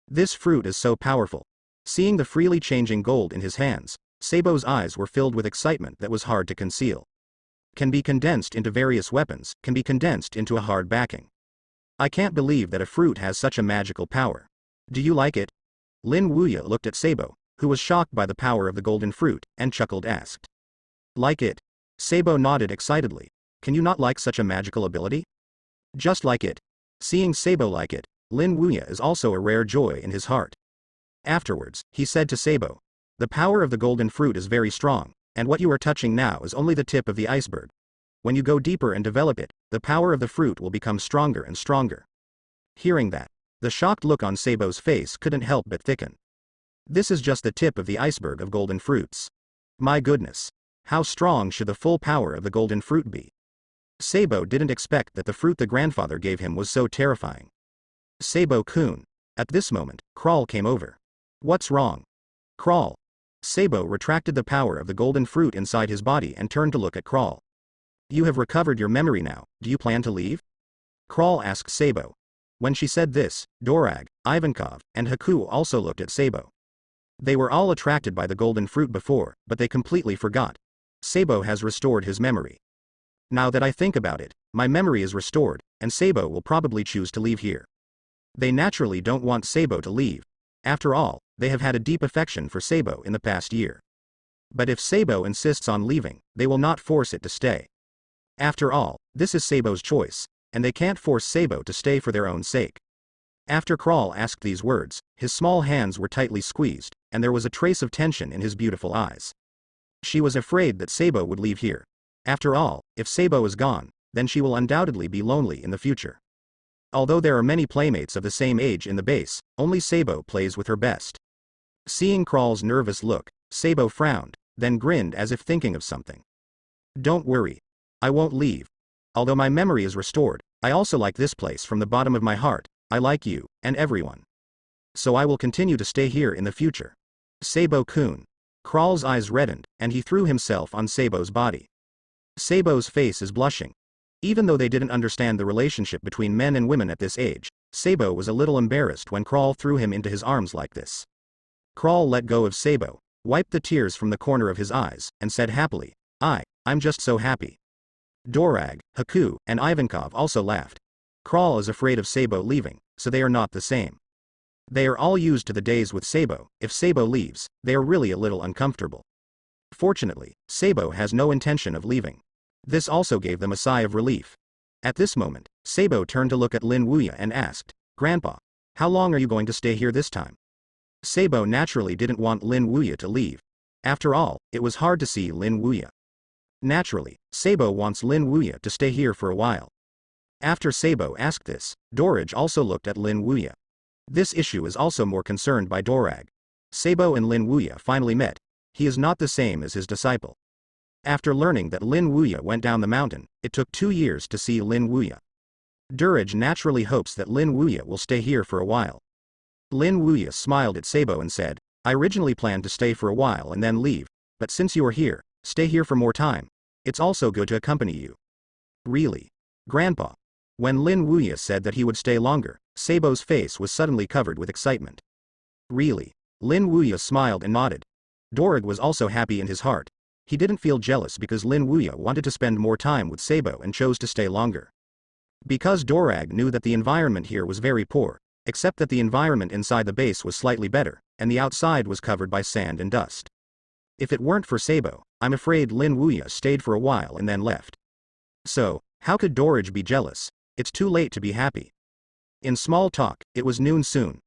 This fruit is so powerful. Seeing the freely changing gold in his hands, Sabo's eyes were filled with excitement that was hard to conceal. Can be condensed into various weapons, can be condensed into a hard backing. I can't believe that a fruit has such a magical power. Do you like it? Lin Wuya looked at Sabo, who was shocked by the power of the golden fruit, and chuckled asked. Like it? Sabo nodded excitedly. Can you not like such a magical ability? Just like it. Seeing Sabo like it, Lin Wuya is also a rare joy in his heart. Afterwards, he said to Sabo, the power of the golden fruit is very strong, and what you are touching now is only the tip of the iceberg. When you go deeper and develop it, the power of the fruit will become stronger and stronger. Hearing that, the shocked look on Sabo's face couldn't help but thicken. This is just the tip of the iceberg of golden fruits. My goodness. How strong should the full power of the golden fruit be? Sabo didn't expect that the fruit the grandfather gave him was so terrifying. Sabo-kun. At this moment, Crawl came over. What's wrong? Crawl. Sabo retracted the power of the golden fruit inside his body and turned to look at Crawl. You have recovered your memory now, do you plan to leave? Crawl asked Sabo. When she said this, Dorag, Ivankov, and Haku also looked at Sabo. They were all attracted by the golden fruit before, but they completely forgot. Sabo has restored his memory. Now that I think about it, my memory is restored, and Sabo will probably choose to leave here. They naturally don't want Sabo to leave. After all, they have had a deep affection for Sabo in the past year. But if Sabo insists on leaving, they will not force it to stay. After all, this is Sabo's choice, and they can't force Sabo to stay for their own sake. After Crawl asked these words, his small hands were tightly squeezed, and there was a trace of tension in his beautiful eyes. She was afraid that Sabo would leave here. After all, if Sabo is gone, then she will undoubtedly be lonely in the future. Although there are many playmates of the same age in the base, only Sabo plays with her best. Seeing Crawl's nervous look, Sabo frowned, then grinned as if thinking of something. Don't worry. I won't leave. Although my memory is restored, I also like this place from the bottom of my heart. I like you, and everyone. So I will continue to stay here in the future. Sabo-kun. Crawl's eyes reddened, and he threw himself on Sabo's body. Sabo's face is blushing. Even though they didn't understand the relationship between men and women at this age, Sabo was a little embarrassed when Crawl threw him into his arms like this. Crawl let go of Sabo, wiped the tears from the corner of his eyes, and said happily, I'm just so happy. Dorag, Haku, and Ivankov also laughed. Crawl is afraid of Sabo leaving, so they are not the same. They are all used to the days with Sabo. If Sabo leaves, they are really a little uncomfortable. Fortunately, Sabo has no intention of leaving. This also gave them a sigh of relief. At this moment, Sabo turned to look at Lin Wuya and asked, Grandpa, how long are you going to stay here this time? Sabo naturally didn't want Lin Wuya to leave. After all, it was hard to see Lin Wuya. Naturally, Sabo wants Lin Wuya to stay here for a while. After Sabo asked this, Dorage also looked at Lin Wuya. This issue is also more concerned by Dorag. Sabo and Lin Wuya finally met. He is not the same as his disciple. After learning that Lin Wuya went down the mountain, it took 2 years to see Lin Wuya. Durage naturally hopes that Lin Wuya will stay here for a while. Lin Wuya smiled at Sabo and said, I originally planned to stay for a while and then leave, but since you are here, stay here for more time. It's also good to accompany you. Really? Grandpa? When Lin Wuya said that he would stay longer, Sabo's face was suddenly covered with excitement. Really? Lin Wuya smiled and nodded. Dorag was also happy in his heart. He didn't feel jealous because Lin Wuya wanted to spend more time with Sabo and chose to stay longer. Because Dorag knew that the environment here was very poor, except that the environment inside the base was slightly better, and the outside was covered by sand and dust. If it weren't for Sabo, I'm afraid Lin Wuya stayed for a while and then left. So, how could Dorage be jealous? It's too late to be happy. In small talk, it was noon soon.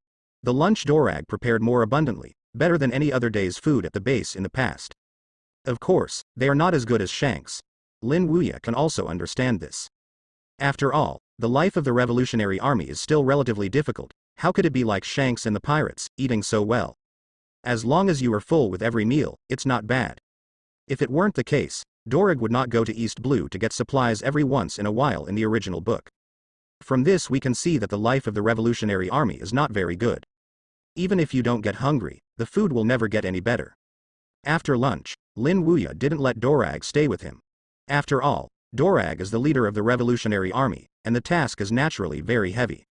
The lunch Dorag prepared more abundantly, better than any other day's food at the base in the past. Of course, they are not as good as Shanks. Lin Wuya can also understand this. After all, the life of the Revolutionary Army is still relatively difficult. How could it be like Shanks and the pirates, eating so well? As long as you are full with every meal, it's not bad. If it weren't the case, Dorag would not go to East Blue to get supplies every once in a while in the original book. From this we can see that the life of the Revolutionary Army is not very good. Even if you don't get hungry, the food will never get any better. After lunch, Lin Wuya didn't let Dorag stay with him. After all, Dorag is the leader of the Revolutionary Army, and the task is naturally very heavy.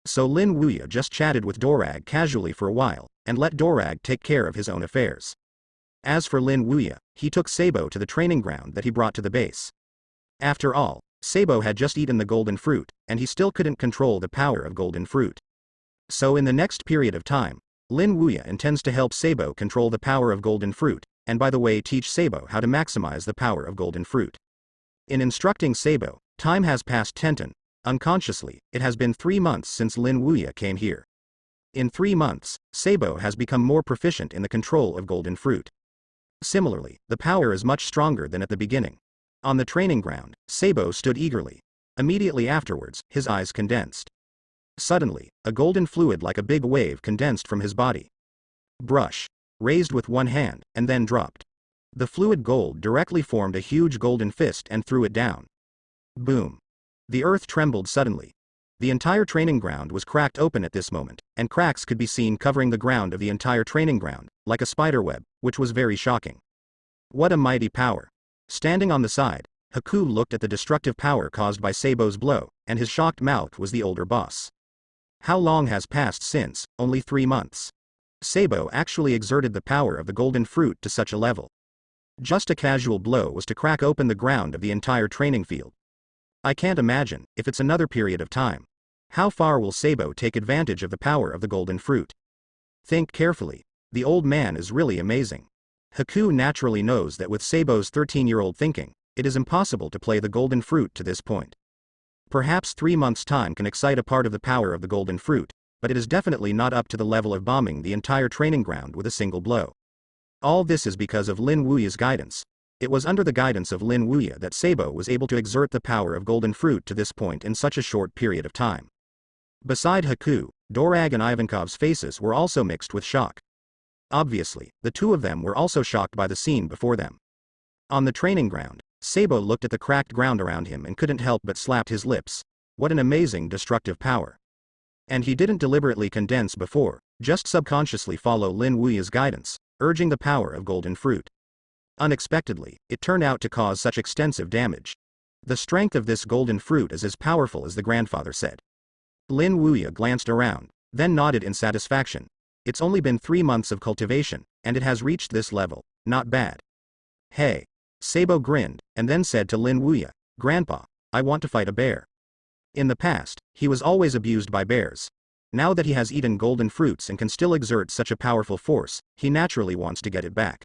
So Lin Wuya just chatted with Dorag casually for a while, and let Dorag take care of his own affairs. As for Lin Wuya, he took Sabo to the training ground that he brought to the base. After all, Sabo had just eaten the golden fruit, and he still couldn't control the power of golden fruit. So in the next period of time, Lin Wuya intends to help Sabo control the power of golden fruit, and by the way teach Sabo how to maximize the power of golden fruit. In instructing Sabo, time has passed Tenten. Unconsciously, it has been 3 months since Lin Wuya came here. In 3 months, Sabo has become more proficient in the control of golden fruit. Similarly, the power is much stronger than at the beginning. On the training ground, Sabo stood eagerly. Immediately afterwards, his eyes condensed. Suddenly, a golden fluid like a big wave condensed from his body. Brush. Raised with one hand, and then dropped. The fluid gold directly formed a huge golden fist and threw it down. Boom. The earth trembled suddenly. The entire training ground was cracked open at this moment, and cracks could be seen covering the ground of the entire training ground, like a spiderweb, which was very shocking. What a mighty power. Standing on the side, Haku looked at the destructive power caused by Sabo's blow, and his shocked mouth was the older boss. How long has passed since? Only 3 months. Sabo actually exerted the power of the golden fruit to such a level. Just a casual blow was to crack open the ground of the entire training field. I can't imagine, if it's another period of time. How far will Sabo take advantage of the power of the golden fruit? Think carefully. The old man is really amazing. Haku naturally knows that with Sabo's 13-year-old thinking, it is impossible to play the golden fruit to this point. Perhaps 3 months' time can excite a part of the power of the golden fruit, but it is definitely not up to the level of bombing the entire training ground with a single blow. All this is because of Lin Wuya's guidance. It was under the guidance of Lin Wuya that Sabo was able to exert the power of golden fruit to this point in such a short period of time. Beside Haku, Dorag and Ivankov's faces were also mixed with shock. Obviously, the two of them were also shocked by the scene before them. On the training ground, Sabo looked at the cracked ground around him and couldn't help but slapped his lips. What an amazing destructive power. And he didn't deliberately condense before, just subconsciously follow Lin Wuya's guidance, urging the power of golden fruit. Unexpectedly, it turned out to cause such extensive damage. The strength of this golden fruit is as powerful as the grandfather said. Lin Wuya glanced around, then nodded in satisfaction. It's only been 3 months of cultivation, and it has reached this level. Not bad. Hey. Sabo grinned, and then said to Lin Wuya, "Grandpa, I want to fight a bear." In the past, he was always abused by bears. Now that he has eaten golden fruits and can still exert such a powerful force, he naturally wants to get it back.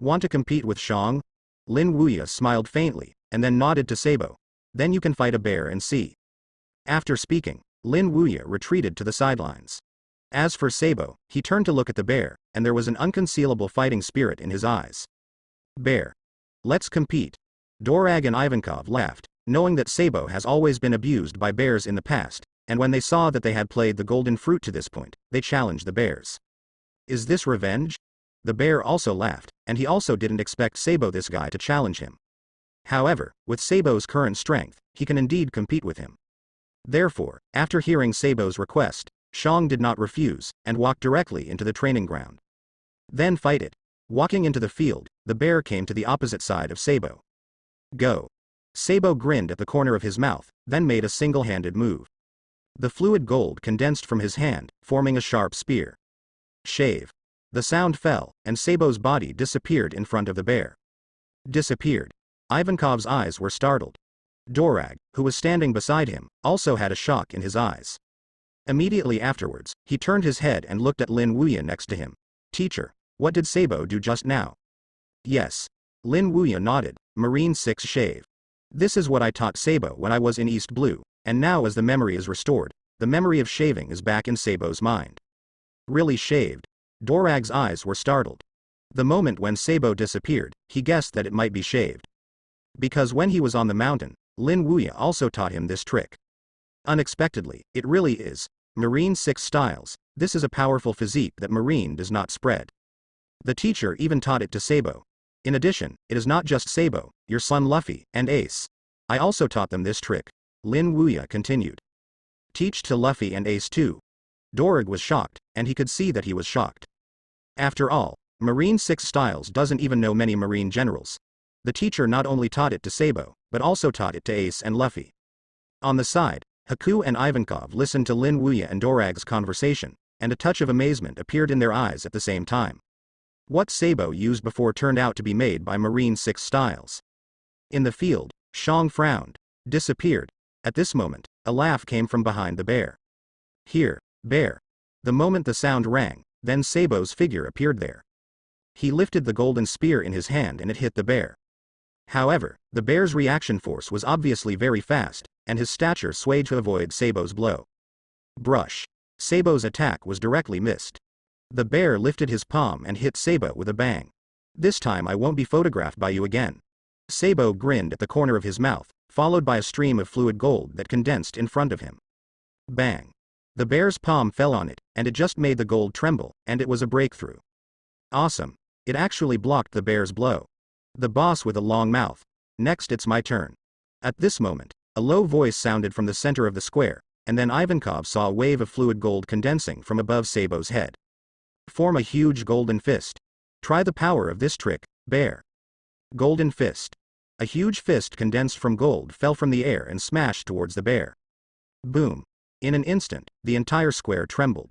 Want to compete with Shang? Lin Wuya smiled faintly, and then nodded to Sabo. Then you can fight a bear and see. After speaking, Lin Wuya retreated to the sidelines. As for Sabo, he turned to look at the bear, and there was an unconcealable fighting spirit in his eyes. Bear. Let's compete. Dorag and Ivankov laughed, knowing that Sabo has always been abused by bears in the past, and when they saw that they had played the golden fruit to this point, they challenged the bears. Is this revenge? The bear also laughed, and he also didn't expect Sabo this guy to challenge him. However, with Sabo's current strength, he can indeed compete with him. Therefore, after hearing Sabo's request, Shang did not refuse, and walked directly into the training ground. Then fight it. Walking into the field, the bear came to the opposite side of Sabo. Go. Sabo grinned at the corner of his mouth, then made a single-handed move. The fluid gold condensed from his hand, forming a sharp spear. Shave. The sound fell, and Sabo's body disappeared in front of the bear. Disappeared. Ivankov's eyes were startled. Dorag, who was standing beside him, also had a shock in his eyes. Immediately afterwards, he turned his head and looked at Lin Wuya next to him. Teacher, what did Sabo do just now? Yes. Lin Wuya nodded. Marine 6 shave. This is what I taught Sabo when I was in East Blue, and now as the memory is restored, the memory of shaving is back in Sabo's mind. Really shaved? Dorag's eyes were startled. The moment when Sabo disappeared, he guessed that it might be shaved. Because when he was on the mountain, Lin Wuya also taught him this trick. Unexpectedly, it really is. Marine 6 styles. This is a powerful physique that Marine does not spread. The teacher even taught it to Sabo. In addition, it is not just Sabo, your son Luffy, and Ace. I also taught them this trick. Lin Wuya continued. Teach to Luffy and Ace too. Dorag was shocked, and he could see that he was shocked. After all, Marine 6 styles doesn't even know many Marine generals. The teacher not only taught it to Sabo, but also taught it to Ace and Luffy. On the side, Haku and Ivankov listened to Lin Wuya and Dorag's conversation, and a touch of amazement appeared in their eyes at the same time. What Sabo used before turned out to be made by Marine 6 styles. In the field, Shang frowned, disappeared. At this moment, a laugh came from behind the bear. Here, bear. The moment the sound rang, then Sabo's figure appeared there. He lifted the golden spear in his hand and it hit the bear. However, the bear's reaction force was obviously very fast, and his stature swayed to avoid Sabo's blow. Brush. Sabo's attack was directly missed. The bear lifted his palm and hit Sabo with a bang. This time I won't be photographed by you again. Sabo grinned at the corner of his mouth, followed by a stream of fluid gold that condensed in front of him. Bang. The bear's palm fell on it, and it just made the gold tremble, and it was a breakthrough. Awesome. It actually blocked the bear's blow. The boss with a long mouth. Next it's my turn. At this moment, a low voice sounded from the center of the square, and then Ivankov saw a wave of fluid gold condensing from above Sabo's head. Form a huge golden fist. Try the power of this trick, bear. Golden fist. A huge fist condensed from gold fell from the air and smashed towards the bear. Boom. In an instant, the entire square trembled.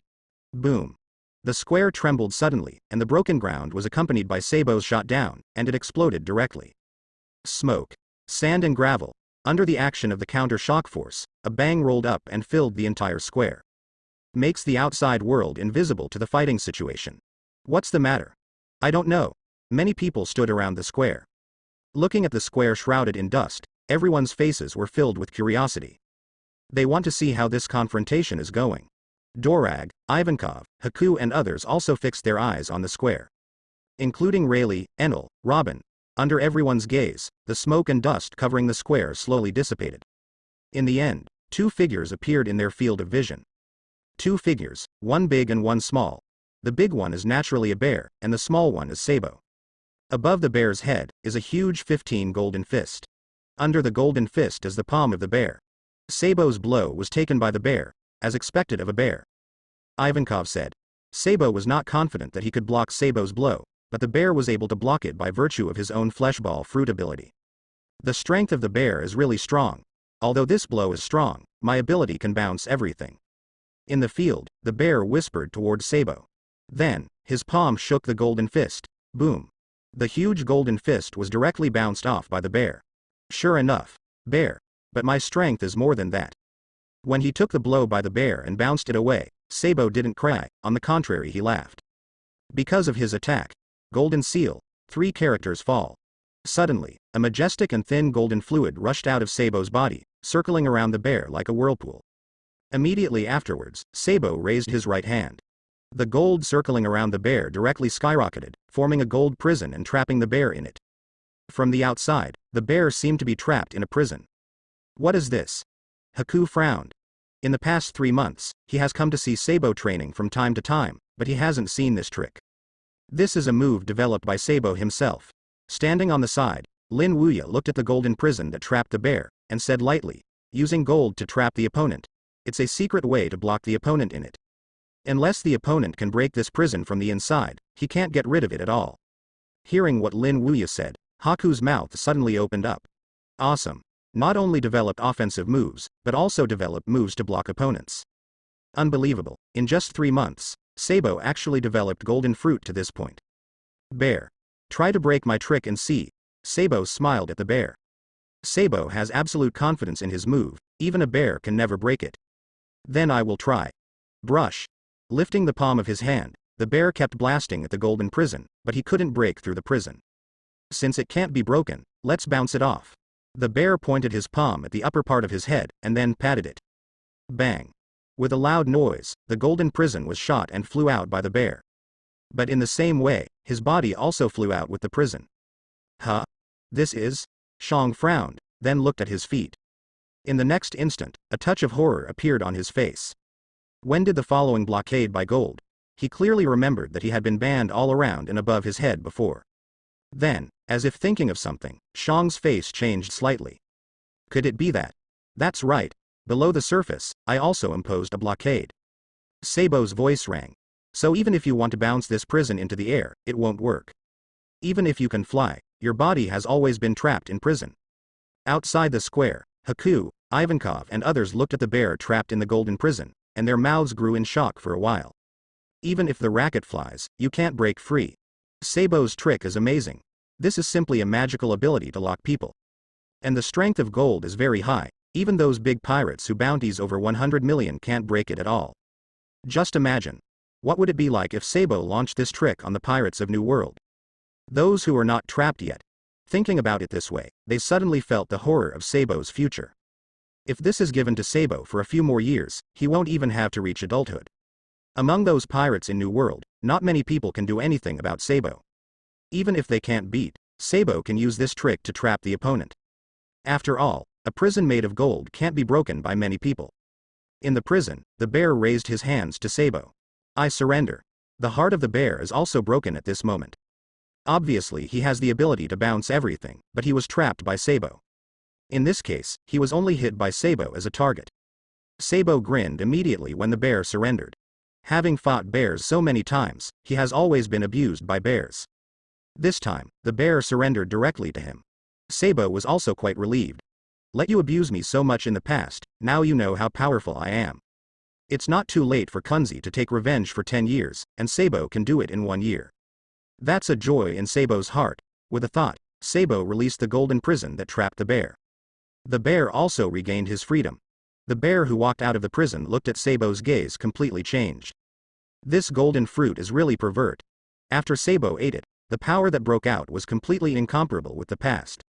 Boom. The square trembled suddenly, and the broken ground was accompanied by Sabo's shot down, and it exploded directly. Smoke. Sand and gravel. Under the action of the counter-shock force, a bang rolled up and filled the entire square. Makes the outside world invisible to the fighting situation. What's the matter? I don't know. Many people stood around the square. Looking at the square shrouded in dust, everyone's faces were filled with curiosity. They want to see how this confrontation is going. Dorag, Ivankov, Haku and others also fixed their eyes on the square. Including Rayleigh, Enel, Robin. Under everyone's gaze, the smoke and dust covering the square slowly dissipated. In the end, 2 figures appeared in their field of vision. 2 figures, one big and one small. The big one is naturally a bear, and the small one is Sabo. Above the bear's head is a huge 15 golden fist. Under the golden fist is the palm of the bear. Sabo's blow was taken by the bear, as expected of a bear. Ivankov said. Sabo was not confident that he could block Sabo's blow, but the bear was able to block it by virtue of his own fleshball fruit ability. The strength of the bear is really strong. Although this blow is strong, my ability can bounce everything. In the field, the bear whispered toward Sabo. Then, his palm shook the golden fist. Boom. The huge golden fist was directly bounced off by the bear. Sure enough, bear. But my strength is more than that. When he took the blow by the bear and bounced it away, Sabo didn't cry, on the contrary he laughed. Because of his attack, Golden Seal, 3 characters fall. Suddenly, a majestic and thin golden fluid rushed out of Sabo's body, circling around the bear like a whirlpool. Immediately afterwards, Sabo raised his right hand. The gold circling around the bear directly skyrocketed, forming a gold prison and trapping the bear in it. From the outside, the bear seemed to be trapped in a prison. What is this? Haku frowned. In the past 3 months, he has come to see Sabo training from time to time, but he hasn't seen this trick. This is a move developed by Sabo himself. Standing on the side, Lin Wuya looked at the golden prison that trapped the bear, and said lightly, using gold to trap the opponent. It's a secret way to block the opponent in it. Unless the opponent can break this prison from the inside, he can't get rid of it at all. Hearing what Lin Wuya said, Haku's mouth suddenly opened up. Awesome. Not only developed offensive moves, but also developed moves to block opponents. Unbelievable. In just 3 months, Sabo actually developed golden fruit to this point. Bear. Try to break my trick and see. Sabo smiled at the bear. Sabo has absolute confidence in his move, even a bear can never break it. Then I will try. Brush. Lifting the palm of his hand, the bear kept blasting at the golden prison, but he couldn't break through the prison. Since it can't be broken, let's bounce it off. The bear pointed his palm at the upper part of his head, and then patted it. Bang. With a loud noise, the golden prison was shot and flew out by the bear. But in the same way, his body also flew out with the prison. Huh? This is? Shang frowned, then looked at his feet. In the next instant, a touch of horror appeared on his face. When did the following blockade by gold? He clearly remembered that he had been banned all around and above his head before. Then, as if thinking of something, Shang's face changed slightly. Could it be that? That's right. Below the surface, I also imposed a blockade. Sabo's voice rang. So even if you want to bounce this prison into the air, it won't work. Even if you can fly, your body has always been trapped in prison. Outside the square, Haku, Ivankov and others looked at the bear trapped in the golden prison, and their mouths grew in shock for a while. Even if the racket flies, you can't break free. Sabo's trick is amazing. This is simply a magical ability to lock people. And the strength of gold is very high. Even those big pirates who bounties over 100 million can't break it at all. Just imagine. What would it be like if Sabo launched this trick on the pirates of New World? Those who are not trapped yet. Thinking about it this way, they suddenly felt the horror of Sabo's future. If this is given to Sabo for a few more years, he won't even have to reach adulthood. Among those pirates in New World, not many people can do anything about Sabo. Even if they can't beat, Sabo can use this trick to trap the opponent. After all, a prison made of gold can't be broken by many people. In the prison, the bear raised his hands to Sabo. I surrender. The heart of the bear is also broken at this moment. Obviously he has the ability to bounce everything, but he was trapped by Sabo. In this case, he was only hit by Sabo as a target. Sabo grinned immediately when the bear surrendered. Having fought bears so many times, he has always been abused by bears. This time, the bear surrendered directly to him. Sabo was also quite relieved. Let you abuse me so much in the past, now you know how powerful I am. It's not too late for Kunzi to take revenge for 10 years, and Sabo can do it in 1 year. That's a joy in Sabo's heart. With a thought, Sabo released the golden prison that trapped the bear. The bear also regained his freedom. The bear who walked out of the prison looked at Sabo's gaze completely changed. This golden fruit is really pervert. After Sabo ate it, the power that broke out was completely incomparable with the past.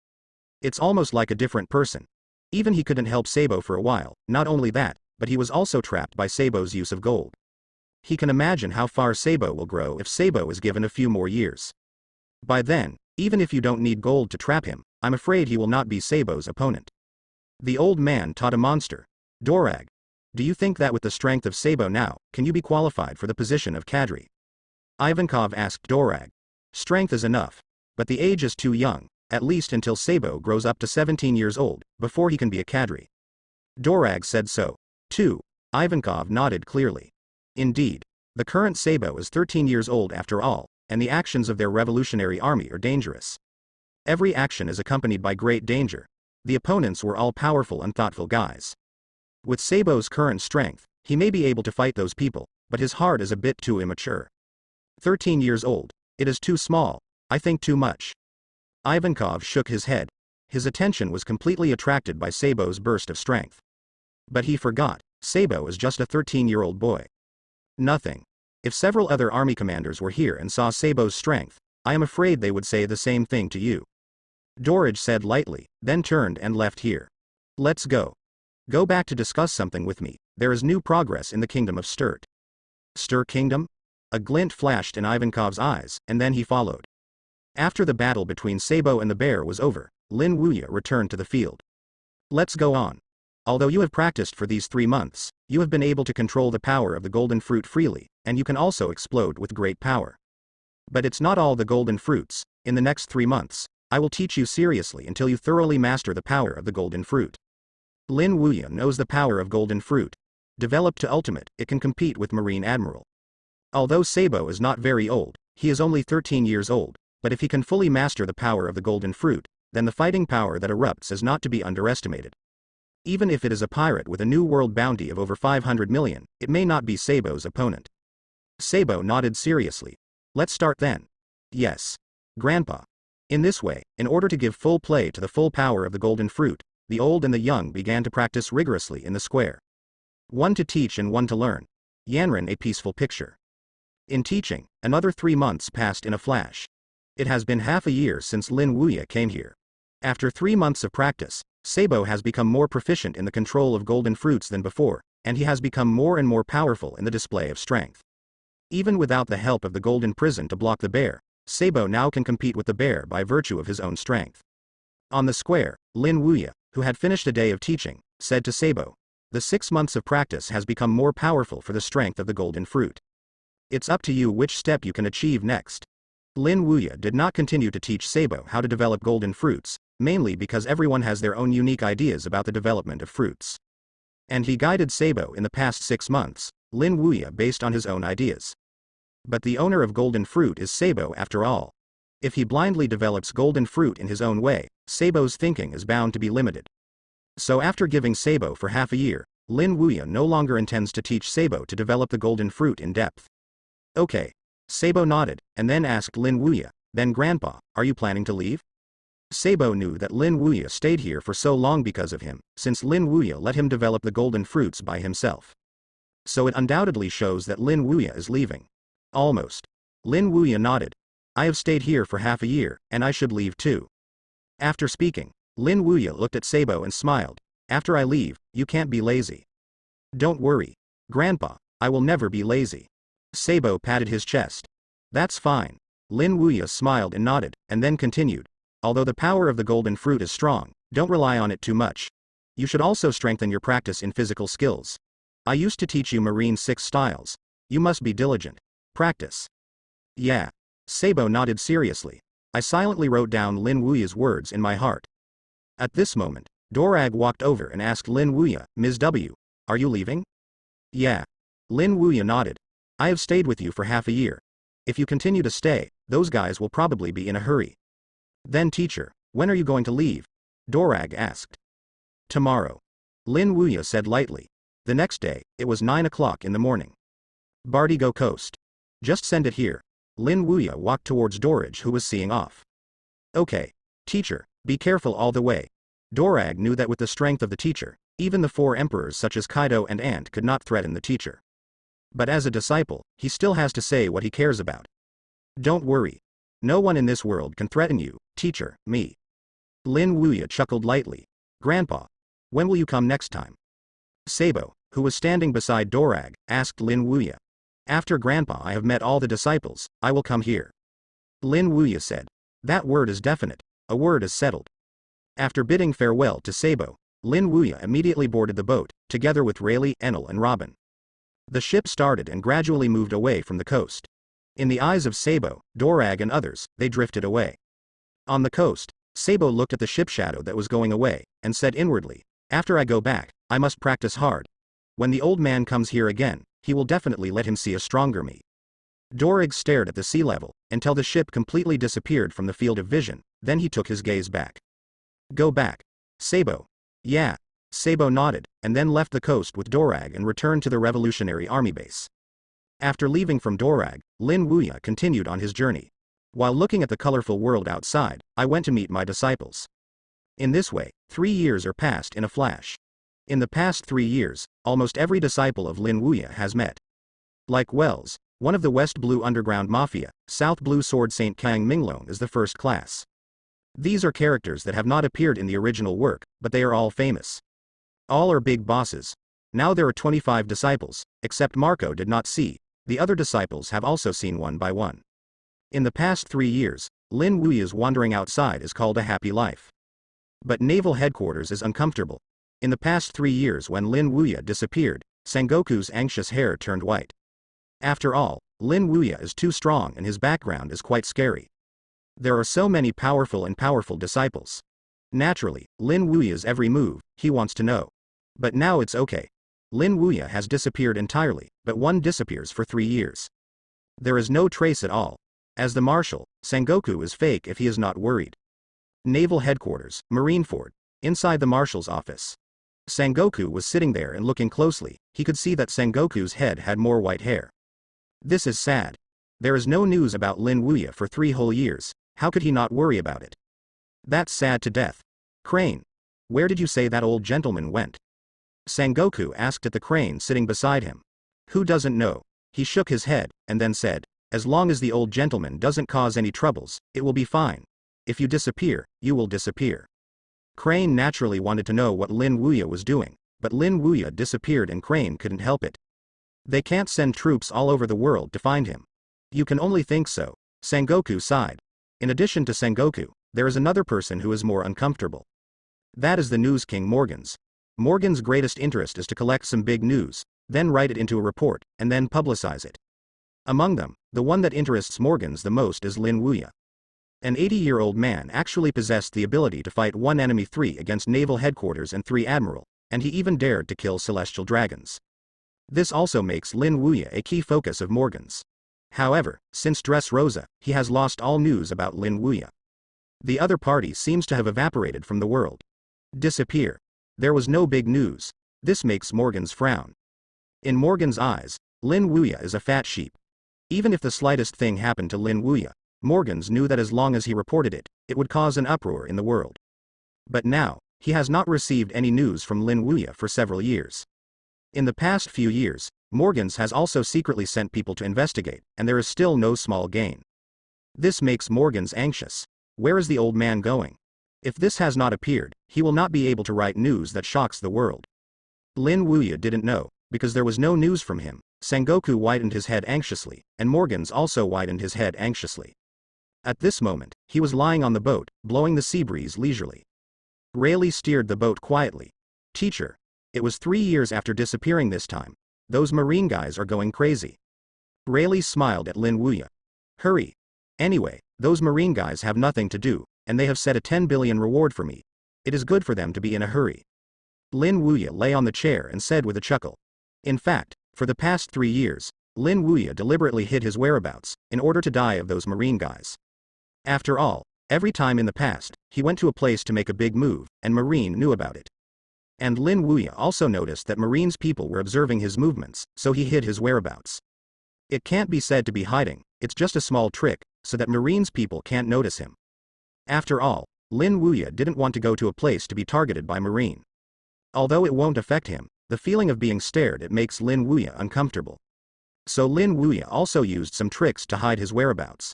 It's almost like a different person. Even he couldn't help Sabo for a while. Not only that, but he was also trapped by Sabo's use of gold. He can imagine how far Sabo will grow if Sabo is given a few more years. By then, even if you don't need gold to trap him, I'm afraid he will not be Sabo's opponent. The old man taught a monster. Dorag. Do you think that with the strength of Sabo now, can you be qualified for the position of cadre? Ivankov asked Dorag. Strength is enough. But the age is too young, at least until Sabo grows up to 17 years old, before he can be a cadre. Dorag said so, too. Ivankov nodded clearly. Indeed. The current Sabo is 13 years old after all, and the actions of their revolutionary army are dangerous. Every action is accompanied by great danger. The opponents were all powerful and thoughtful guys. With Sabo's current strength, he may be able to fight those people, but his heart is a bit too immature. 13 years old. It is too small. I think too much. Ivankov shook his head. His attention was completely attracted by Sabo's burst of strength. But he forgot, Sabo is just a 13-year-old boy. Nothing. If several other army commanders were here and saw Sabo's strength, I am afraid they would say the same thing to you. Dorage said lightly, then turned and left here. Let's go. Go back to discuss something with me. There is new progress in the kingdom of Sturt. Stur Kingdom? A glint flashed in Ivankov's eyes, and then he followed. After the battle between Sabo and the bear was over, Lin Wuya returned to the field. Let's go on. Although you have practiced for these 3 months, you have been able to control the power of the golden fruit freely, and you can also explode with great power. But it's not all the golden fruits. In the next 3 months, I will teach you seriously until you thoroughly master the power of the golden fruit. Lin Wuya knows the power of golden fruit. Developed to ultimate, it can compete with Marine Admiral. Although Sabo is not very old, he is only 13 years old, but if he can fully master the power of the golden fruit, then the fighting power that erupts is not to be underestimated. Even if it is a pirate with a new world bounty of over 500 million, it may not be Sabo's opponent. Sabo nodded seriously. Let's start then. Yes. Grandpa. In this way, in order to give full play to the full power of the golden fruit, the old and the young began to practice rigorously in the square. One to teach and one to learn. Yanran a peaceful picture. In teaching, another 3 months passed in a flash. It has been half a year since Lin Wuya came here. After 3 months of practice, Sabo has become more proficient in the control of golden fruits than before, and he has become more and more powerful in the display of strength. Even without the help of the golden prison to block the bear, Sabo now can compete with the bear by virtue of his own strength. On the square, Lin Wuya, who had finished a day of teaching, said to Sabo, "The 6 months of practice has become more powerful for the strength of the golden fruit. It's up to you which step you can achieve next." Lin Wuya did not continue to teach Sabo how to develop golden fruits, mainly because everyone has their own unique ideas about the development of fruits. And he guided Sabo in the past 6 months, Lin Wuya based on his own ideas. But the owner of golden fruit is Sabo after all. If he blindly develops golden fruit in his own way, Sabo's thinking is bound to be limited. So after giving Sabo for half a year, Lin Wuya no longer intends to teach Sabo to develop the golden fruit in depth. Okay. Sabo nodded, and then asked Lin Wuya, then Grandpa, are you planning to leave? Sabo knew that Lin Wuya stayed here for so long because of him, since Lin Wuya let him develop the golden fruits by himself. So it undoubtedly shows that Lin Wuya is leaving. Almost. Lin Wuya nodded. I have stayed here for half a year, and I should leave too. After speaking, Lin Wuya looked at Sabo and smiled. After I leave, you can't be lazy. Don't worry. Grandpa, I will never be lazy. Sabo patted his chest. That's fine. Lin Wuya smiled and nodded, and then continued. Although the power of the golden fruit is strong, don't rely on it too much. You should also strengthen your practice in physical skills. I used to teach you Marine 6 styles. You must be diligent. Practice. Yeah. Sabo nodded seriously. I silently wrote down Lin Wuya's words in my heart. At this moment, Dorag walked over and asked Lin Wuya, Ms. W, are you leaving? Yeah. Lin Wuya nodded. I have stayed with you for half a year. If you continue to stay, those guys will probably be in a hurry. Then teacher, when are you going to leave? Dorag asked. Tomorrow. Lin Wuya said lightly. The next day, it was 9 o'clock in the morning. Bardigo Coast. Just send it here. Lin Wuya walked towards Dorage, who was seeing off. Okay. Teacher, be careful all the way. Dorag knew that with the strength of the teacher, even the 4 emperors such as Kaido and Ant could not threaten the teacher. But as a disciple, he still has to say what he cares about. Don't worry. No one in this world can threaten you, teacher, me. Lin Wuya chuckled lightly. Grandpa, when will you come next time? Sabo, who was standing beside Dorag, asked Lin Wuya. After Grandpa I have met all the disciples, I will come here. Lin Wuya said. That word is definite. A word is settled. After bidding farewell to Sabo, Lin Wuya immediately boarded the boat, together with Rayleigh, Enel and Robin. The ship started and gradually moved away from the coast. In the eyes of Sabo, Dorag and others, they drifted away. On the coast, Sabo looked at the ship shadow that was going away, and said inwardly, after I go back, I must practice hard. When the old man comes here again, he will definitely let him see a stronger me. Dorag stared at the sea level, until the ship completely disappeared from the field of vision, then he took his gaze back. Go back. Sabo. Yeah. Sabo nodded, and then left the coast with Dorag and returned to the Revolutionary Army base. After leaving from Dorag, Lin Wuya continued on his journey. While looking at the colorful world outside, I went to meet my disciples. In this way, 3 years are passed in a flash. In the past 3 years, almost every disciple of Lin Wuya has met. Like Wells, one of the West Blue Underground Mafia, South Blue Sword Saint Kang Minglong is the first class. These are characters that have not appeared in the original work, but they are all famous. All are big bosses. Now there are 25 disciples, except Marco did not see. The other disciples have also seen one by one. In the past 3 years, Lin Wuya's wandering outside is called a happy life. But naval headquarters is uncomfortable. In the past 3 years when Lin Wuya disappeared, Sengoku's anxious hair turned white. After all, Lin Wuya is too strong and his background is quite scary. There are so many powerful disciples. Naturally, Lin Wuya's every move, he wants to know. But now it's okay. Lin Wuya has disappeared entirely, but one disappears for 3 years. There is no trace at all. As the marshal, Sengoku is fake if he is not worried. Naval Headquarters, Marineford. Inside the marshal's office. Sengoku was sitting there and looking closely, he could see that Sengoku's head had more white hair. This is sad. There is no news about Lin Wuya for 3 whole years, how could he not worry about it? That's sad to death. Crane. Where did you say that old gentleman went? Sengoku asked at the crane sitting beside him. Who doesn't know? He shook his head, and then said, as long as the old gentleman doesn't cause any troubles, it will be fine. If you disappear, you will disappear. Crane naturally wanted to know what Lin Wuya was doing, but Lin Wuya disappeared and Crane couldn't help it. They can't send troops all over the world to find him. You can only think so. Sengoku sighed. In addition to Sengoku, there is another person who is more uncomfortable. That is the News King Morgans. Morgan's greatest interest is to collect some big news, then write it into a report, and then publicize it. Among them, the one that interests Morgans the most is Lin Wuya. An 80-year-old man actually possessed the ability to fight one enemy 3 against naval headquarters and 3 admiral, and he even dared to kill celestial dragons. This also makes Lin Wuya a key focus of Morgans. However, since Dressrosa, he has lost all news about Lin Wuya. The other party seems to have evaporated from the world. Disappear. There was no big news. This makes Morgan's frown. In Morgan's eyes, Lin Wuya is a fat sheep. Even if the slightest thing happened to Lin Wuya, Morgans knew that as long as he reported it, it would cause an uproar in the world. But now, he has not received any news from Lin Wuya for several years. In the past few years, Morgans has also secretly sent people to investigate, and there is still no small gain. This makes Morgans anxious. Where is the old man going? If this has not appeared, he will not be able to write news that shocks the world. Lin Wuya didn't know, because there was no news from him. Sengoku widened his head anxiously, and Morgans also widened his head anxiously. At this moment, he was lying on the boat, blowing the sea breeze leisurely. Rayleigh steered the boat quietly. Teacher. It was 3 years after disappearing this time. Those marine guys are going crazy. Rayleigh smiled at Lin Wuya. Hurry. Anyway, those marine guys have nothing to do, and they have set a 10 billion reward for me. It is good for them to be in a hurry. Lin Wuya lay on the chair and said with a chuckle. In fact, for the past 3 years, Lin Wuya deliberately hid his whereabouts, in order to die of those marine guys. After all, every time in the past, he went to a place to make a big move, and Marine knew about it. And Lin Wuya also noticed that Marine's people were observing his movements, so he hid his whereabouts. It can't be said to be hiding, it's just a small trick, so that Marine's people can't notice him. After all, Lin Wuya didn't want to go to a place to be targeted by Marine. Although it won't affect him, the feeling of being stared at makes Lin Wuya uncomfortable. So Lin Wuya also used some tricks to hide his whereabouts.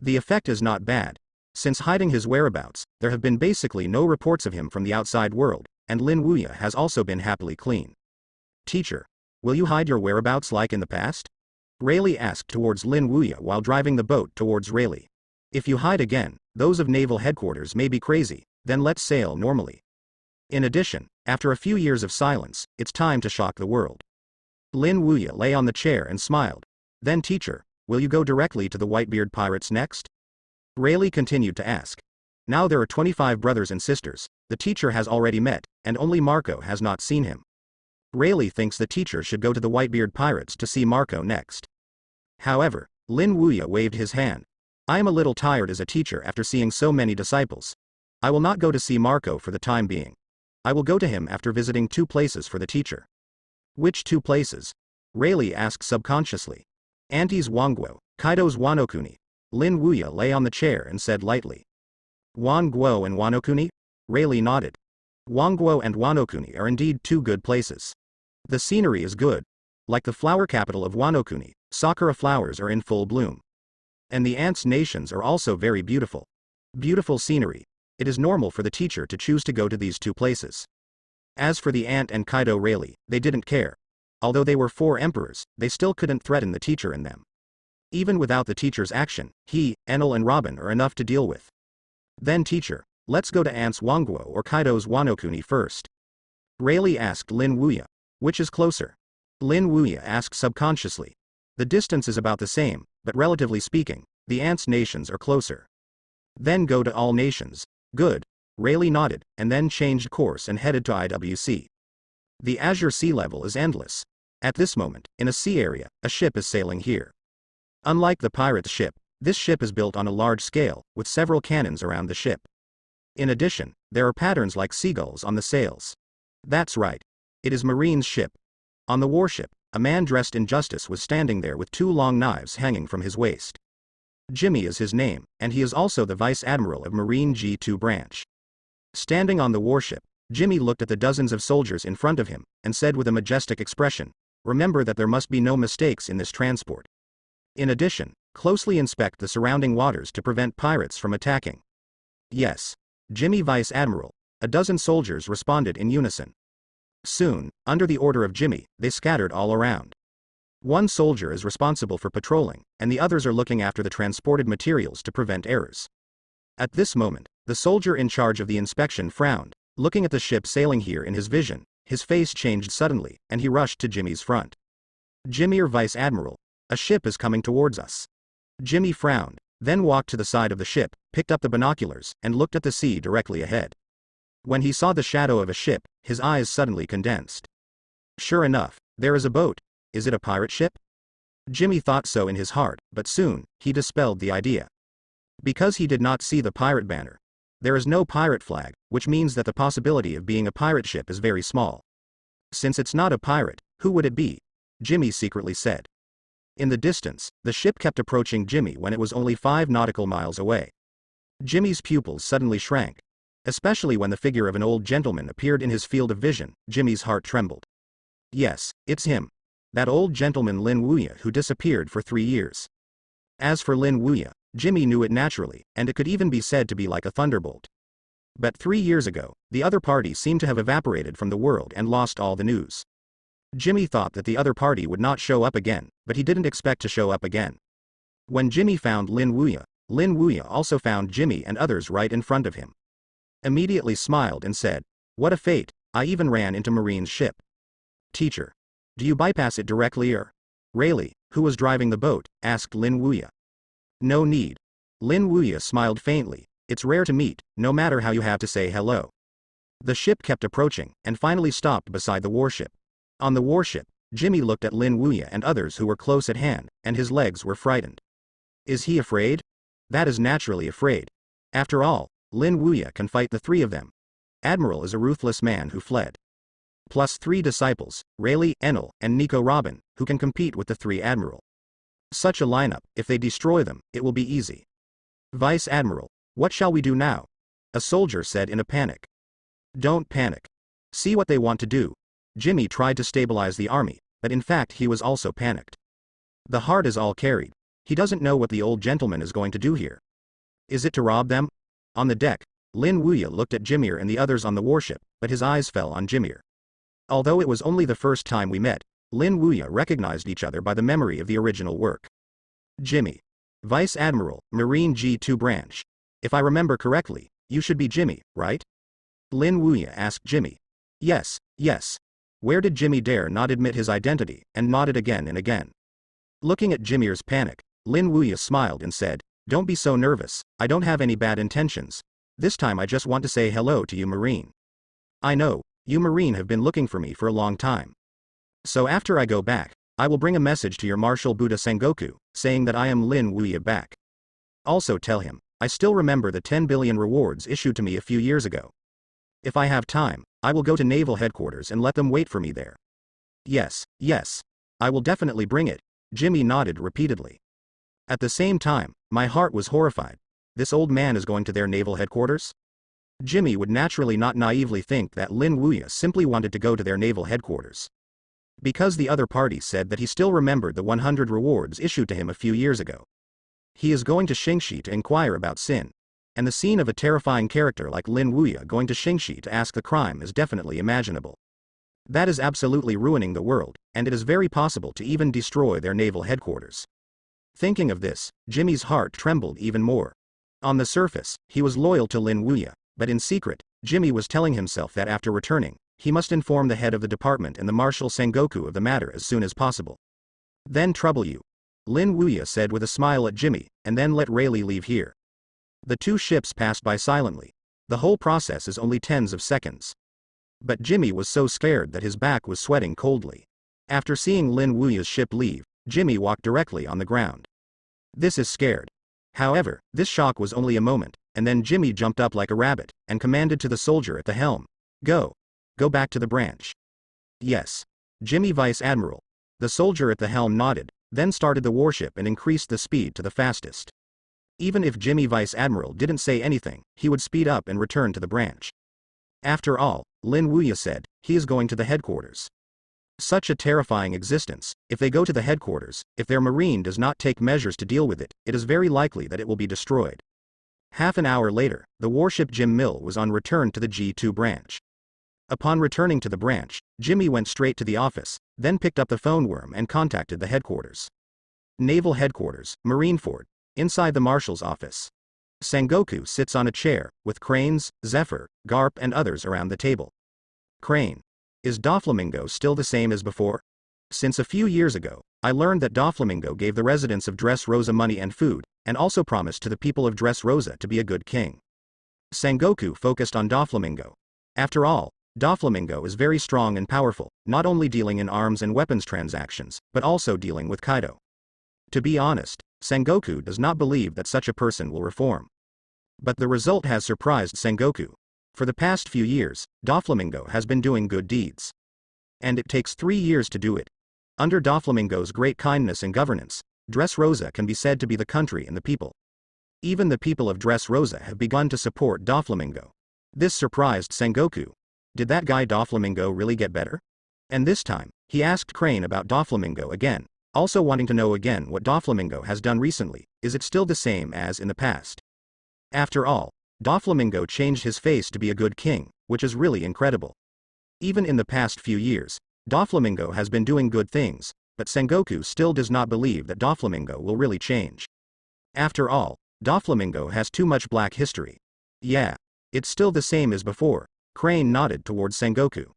The effect is not bad. Since hiding his whereabouts, there have been basically no reports of him from the outside world, and Lin Wuya has also been happily clean. Teacher, will you hide your whereabouts like in the past? Rayleigh asked towards Lin Wuya while driving the boat towards Rayleigh. If you hide again, those of naval headquarters may be crazy, then let's sail normally. In addition, after a few years of silence, it's time to shock the world. Lin Wuya lay on the chair and smiled. Then teacher, will you go directly to the Whitebeard pirates next? Rayleigh continued to ask. Now there are 25 brothers and sisters, the teacher has already met, and only Marco has not seen him. Rayleigh thinks the teacher should go to the Whitebeard pirates to see Marco next. However, Lin Wuya waved his hand. I am a little tired as a teacher after seeing so many disciples. I will not go to see Marco for the time being. I will go to him after visiting 2 places for the teacher. Which 2 places? Rayleigh asked subconsciously. Auntie's Wangguo, Kaido's Wanokuni. Lin Wuya lay on the chair and said lightly. Wangguo and Wanokuni? Rayleigh nodded. Wangguo and Wanokuni are indeed 2 good places. The scenery is good. Like the flower capital of Wanokuni, sakura flowers are in full bloom. And the ants' nations are also very beautiful. Beautiful scenery. It is normal for the teacher to choose to go to these 2 places. As for the ant and Kaido Rayleigh, they didn't care. Although they were 4 emperors, they still couldn't threaten the teacher and them. Even without the teacher's action, he, Enel and Robin are enough to deal with. Then teacher, let's go to Ant's Wangguo or Kaido's Wanokuni first. Rayleigh asked Lin Wuya. Which is closer? Lin Wuya asked subconsciously. The distance is about the same, but relatively speaking, the ants' nations are closer. Then go to all nations. Good. Rayleigh nodded, and then changed course and headed to IWC. The Azure sea level is endless. At this moment, in a sea area, a ship is sailing here. Unlike the pirate's ship, this ship is built on a large scale, with several cannons around the ship. In addition, there are patterns like seagulls on the sails. That's right. It is Marine's ship. On the warship, a man dressed in justice was standing there with 2 long knives hanging from his waist. Jimmy is his name, and he is also the Vice Admiral of Marine G2 branch. Standing on the warship, Jimmy looked at the dozens of soldiers in front of him, and said with a majestic expression, remember that there must be no mistakes in this transport. In addition, closely inspect the surrounding waters to prevent pirates from attacking. Yes. Jimmy Vice Admiral. A dozen soldiers responded in unison. Soon, under the order of Jimmy, they scattered all around. 1 soldier is responsible for patrolling, and the others are looking after the transported materials to prevent errors. At this moment, the soldier in charge of the inspection frowned, looking at the ship sailing here in his vision. His face changed suddenly, and he rushed to Jimmy's front. Jimmy or Vice Admiral, a ship is coming towards us. Jimmy frowned, then walked to the side of the ship, picked up the binoculars, and looked at the sea directly ahead. When he saw the shadow of a ship, his eyes suddenly condensed. Sure enough, there is a boat. Is it a pirate ship? Jimmy thought so in his heart, but soon, he dispelled the idea. Because he did not see the pirate banner. There is no pirate flag, which means that the possibility of being a pirate ship is very small. Since it's not a pirate, who would it be? Jimmy secretly said. In the distance, the ship kept approaching Jimmy when it was only 5 nautical miles away. Jimmy's pupils suddenly shrank. Especially when the figure of an old gentleman appeared in his field of vision, Jimmy's heart trembled. Yes, it's him. That old gentleman Lin Wuya who disappeared for 3 years. As for Lin Wuya, Jimmy knew it naturally, and it could even be said to be like a thunderbolt. But 3 years ago, the other party seemed to have evaporated from the world and lost all the news. Jimmy thought that the other party would not show up again, but he didn't expect to show up again. When Jimmy found Lin Wuya also found Jimmy and others right in front of him. Immediately smiled and said, "What a fate, I even ran into Marine's ship." "Teacher, do you bypass it directly or?" Rayleigh, who was driving the boat, asked Lin Wuya. "No need." Lin Wuya smiled faintly. "It's rare to meet, no matter how you have to say hello." The ship kept approaching, and finally stopped beside the warship. On the warship, Jimmy looked at Lin Wuya and others who were close at hand, and his legs were frightened. Is he afraid? That is naturally afraid. After all, Lin Wuya can fight the 3 of them. Admiral is a ruthless man who fled. Plus 3 disciples, Rayleigh, Enel, and Nico Robin, who can compete with the 3 Admiral. Such a lineup, if they destroy them, it will be easy. "Vice Admiral, what shall we do now?" a soldier said in a panic. "Don't panic. See what they want to do." Jimmy tried to stabilize the army, but in fact he was also panicked. The heart is all carried. He doesn't know what the old gentleman is going to do here. Is it to rob them? On the deck, Lin Wuya looked at Jimir and the others on the warship, but his eyes fell on Jimir. Although it was only the first time we met, Lin Wuya recognized each other by the memory of the original work. "Jimmy. Vice Admiral, Marine G2 branch. If I remember correctly, you should be Jimmy, right?" Lin Wuya asked Jimmy. Yes. Where did Jimmy dare not admit his identity, and nodded again and again. Looking at Jimir's panic, Lin Wuya smiled and said, "Don't be so nervous, I don't have any bad intentions. This time I just want to say hello to you Marine. I know, you Marine have been looking for me for a long time. So after I go back, I will bring a message to your Marshal Buddha Sengoku, saying that I am Lin Wuya back. Also tell him, I still remember the 10 billion rewards issued to me a few years ago. If I have time, I will go to Naval Headquarters and let them wait for me there." Yes, I will definitely bring it," Jimmy nodded repeatedly. At the same time, my heart was horrified. This old man is going to their Naval Headquarters? Jimmy would naturally not naively think that Lin Wuya simply wanted to go to their Naval Headquarters. Because the other party said that he still remembered the 100 rewards issued to him a few years ago. He is going to Xingxi to inquire about Sin. And the scene of a terrifying character like Lin Wuya going to Xingxi to ask the crime is definitely imaginable. That is absolutely ruining the world, and it is very possible to even destroy their naval headquarters. Thinking of this, Jimmy's heart trembled even more. On the surface, he was loyal to Lin Wuya, but in secret, Jimmy was telling himself that after returning, he must inform the head of the department and the Marshal Sengoku of the matter as soon as possible. "Then trouble you," Lin Wuya said with a smile at Jimmy, "and then let Rayleigh leave here." The 2 ships passed by silently. The whole process is only tens of seconds. But Jimmy was so scared that his back was sweating coldly. After seeing Lin Wuya's ship leave, Jimmy walked directly on the ground. This is scared. However, this shock was only a moment, and then Jimmy jumped up like a rabbit, and commanded to the soldier at the helm, Go back to the branch." "Yes. Jimmy Vice Admiral." The soldier at the helm nodded, then started the warship and increased the speed to the fastest. Even if Jimmy Vice Admiral didn't say anything, he would speed up and return to the branch. After all, Lin Wuya said, he is going to the headquarters. Such a terrifying existence. If they go to the headquarters, if their marine does not take measures to deal with it, it is very likely that it will be destroyed. Half an hour later, the warship Jim Mill was on return to the G2 branch. Upon returning to the branch, Jimmy went straight to the office, then picked up the phone worm and contacted the headquarters. Naval Headquarters, Marineford. Inside the Marshal's office. Sengoku sits on a chair, with Cranes, Zephyr, Garp and others around the table. Crane. Is Doflamingo still the same as before? Since a few years ago, I learned that Doflamingo gave the residents of Dressrosa money and food, and also promised to the people of Dressrosa to be a good king. Sengoku focused on Doflamingo. After all, Doflamingo is very strong and powerful, not only dealing in arms and weapons transactions, but also dealing with Kaido. To be honest, Sengoku does not believe that such a person will reform. But the result has surprised Sengoku. For the past few years, Doflamingo has been doing good deeds. And it takes 3 years to do it. Under Doflamingo's great kindness and governance, Dressrosa can be said to be the country and the people. Even the people of Dressrosa have begun to support Doflamingo. This surprised Sengoku. Did that guy Doflamingo really get better? And this time, he asked Crane about Doflamingo again, also wanting to know again what Doflamingo has done recently. Is it still the same as in the past? After all, Doflamingo changed his face to be a good king, which is really incredible. Even in the past few years, Doflamingo has been doing good things, but Sengoku still does not believe that Doflamingo will really change. After all, Doflamingo has too much black history. Yeah, it's still the same as before. Crane nodded towards Sengoku.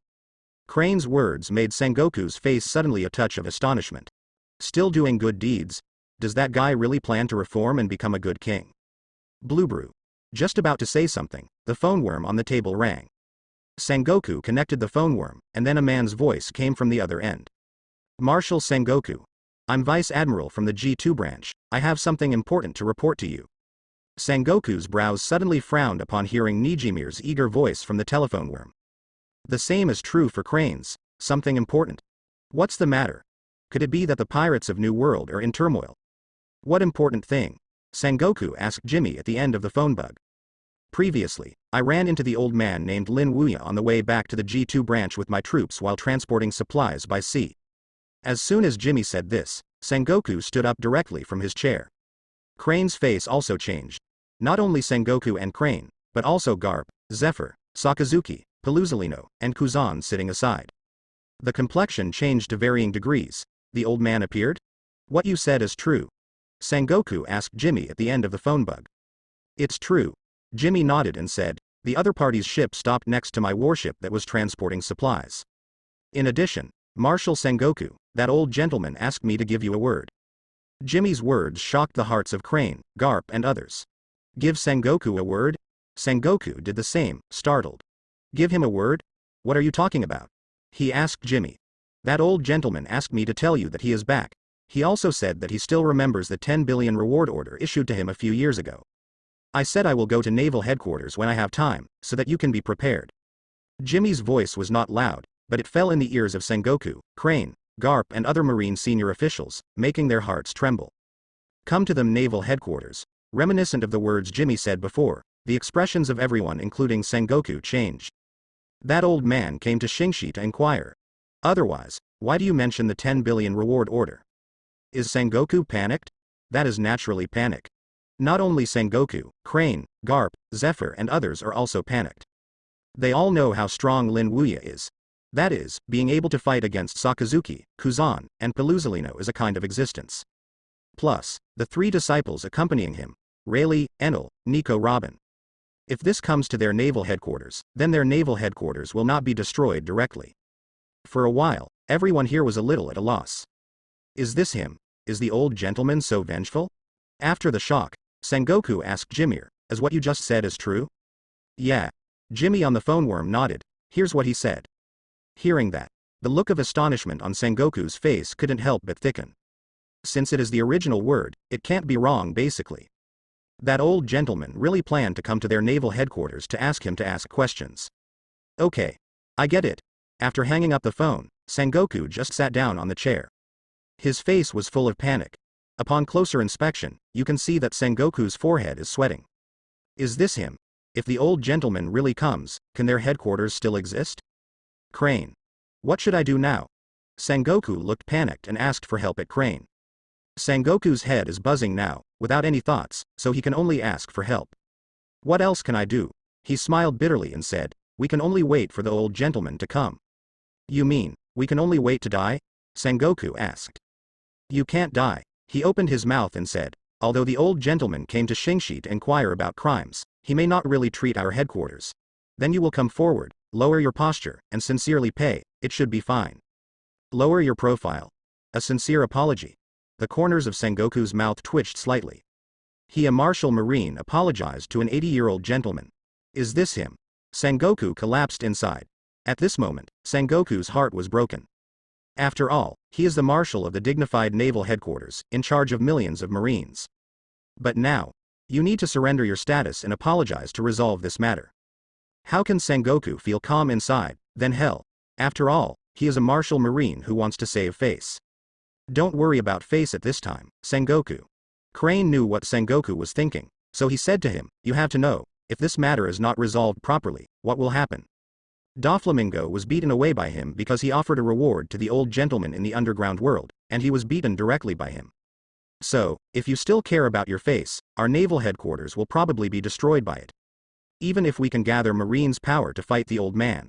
Crane's words made Sengoku's face suddenly a touch of astonishment. Still doing good deeds? Does that guy really plan to reform and become a good king? Bluebrew. Just about to say something, the phone worm on the table rang. Sengoku connected the phone worm, and then a man's voice came from the other end. Marshal Sengoku. I'm Vice Admiral from the G2 branch. I have something important to report to you. Sengoku's brows suddenly frowned upon hearing Nijimir's eager voice from the telephone worm. The same is true for Crane's. Something important. What's the matter? Could it be that the pirates of New World are in turmoil? What important thing? Sengoku asked Jimmy at the end of the phone bug. Previously, I ran into the old man named Lin Wuya on the way back to the G2 branch with my troops while transporting supplies by sea. As soon as Jimmy said this, Sengoku stood up directly from his chair. Crane's face also changed. Not only Sengoku and Crane, but also Garp, Zephyr, Sakazuki, Peluzalino, and Kuzan sitting aside. The complexion changed to varying degrees. The old man appeared? What you said is true. Sengoku asked Jimmy at the end of the phone bug. It's true. Jimmy nodded and said, the other party's ship stopped next to my warship that was transporting supplies. In addition, Marshal Sengoku, that old gentleman asked me to give you a word. Jimmy's words shocked the hearts of Crane, Garp and others. Give Sengoku a word? Sengoku did the same, startled. Give him a word? What are you talking about? He asked Jimmy. That old gentleman asked me to tell you that he is back. He also said that he still remembers the 10 billion reward order issued to him a few years ago. I said I will go to naval headquarters when I have time, so that you can be prepared. Jimmy's voice was not loud, but it fell in the ears of Sengoku, Crane, Garp and other marine senior officials, making their hearts tremble. Come to them naval headquarters. Reminiscent of the words Jimmy said before, the expressions of everyone including Sengoku changed. That old man came to Xingxi to inquire. Otherwise, why do you mention the 10 billion reward order? Is Sengoku panicked? That is naturally panic. Not only Sengoku, Crane, Garp, Zephyr and others are also panicked. They all know how strong Lin Wuya is. That is, being able to fight against Sakazuki, Kuzan, and Peluzalino is a kind of existence. Plus, the 3 disciples accompanying him, Rayleigh, Enel, Nico Robin. If this comes to their naval headquarters, then their naval headquarters will not be destroyed directly. For a while, everyone here was a little at a loss. Is this him? Is the old gentleman so vengeful? After the shock, Sengoku asked Jimmy, as what you just said is true? Yeah. Jimmy on the phone worm nodded. Here's what he said. Hearing that, the look of astonishment on Sengoku's face couldn't help but thicken. Since it is the original word, it can't be wrong basically. That old gentleman really planned to come to their naval headquarters to ask him to ask questions. Okay. I get it. After hanging up the phone, Sengoku just sat down on the chair. His face was full of panic. Upon closer inspection, you can see that Sengoku's forehead is sweating. Is this him? If the old gentleman really comes, can their headquarters still exist? Crane. What should I do now? Sengoku looked panicked and asked for help at Crane. Sengoku's head is buzzing now, without any thoughts, so he can only ask for help. What else can I do? He smiled bitterly and said, we can only wait for the old gentleman to come. You mean, we can only wait to die? Sengoku asked. You can't die. He opened his mouth and said, although the old gentleman came to Xingxi to inquire about crimes, he may not really treat our headquarters. Then you will come forward, lower your posture, and sincerely pay, it should be fine. Lower your profile. A sincere apology. The corners of Sengoku's mouth twitched slightly. He, a martial marine, apologized to an 80-year-old gentleman. Is this him? Sengoku collapsed inside. At this moment, Sengoku's heart was broken. After all, he is the marshal of the dignified naval headquarters, in charge of millions of marines. But now, You need to surrender your status and apologize to resolve this matter. How can Sengoku feel calm inside, then hell? After all, he is a martial marine who wants to save face. Don't worry about face at this time, Sengoku. Crane knew what Sengoku was thinking, so he said to him, you have to know, if this matter is not resolved properly, what will happen? Doflamingo was beaten away by him because he offered a reward to the old gentleman in the underground world, and he was beaten directly by him. So, if you still care about your face, our naval headquarters will probably be destroyed by it. Even if we can gather Marines' power to fight the old man.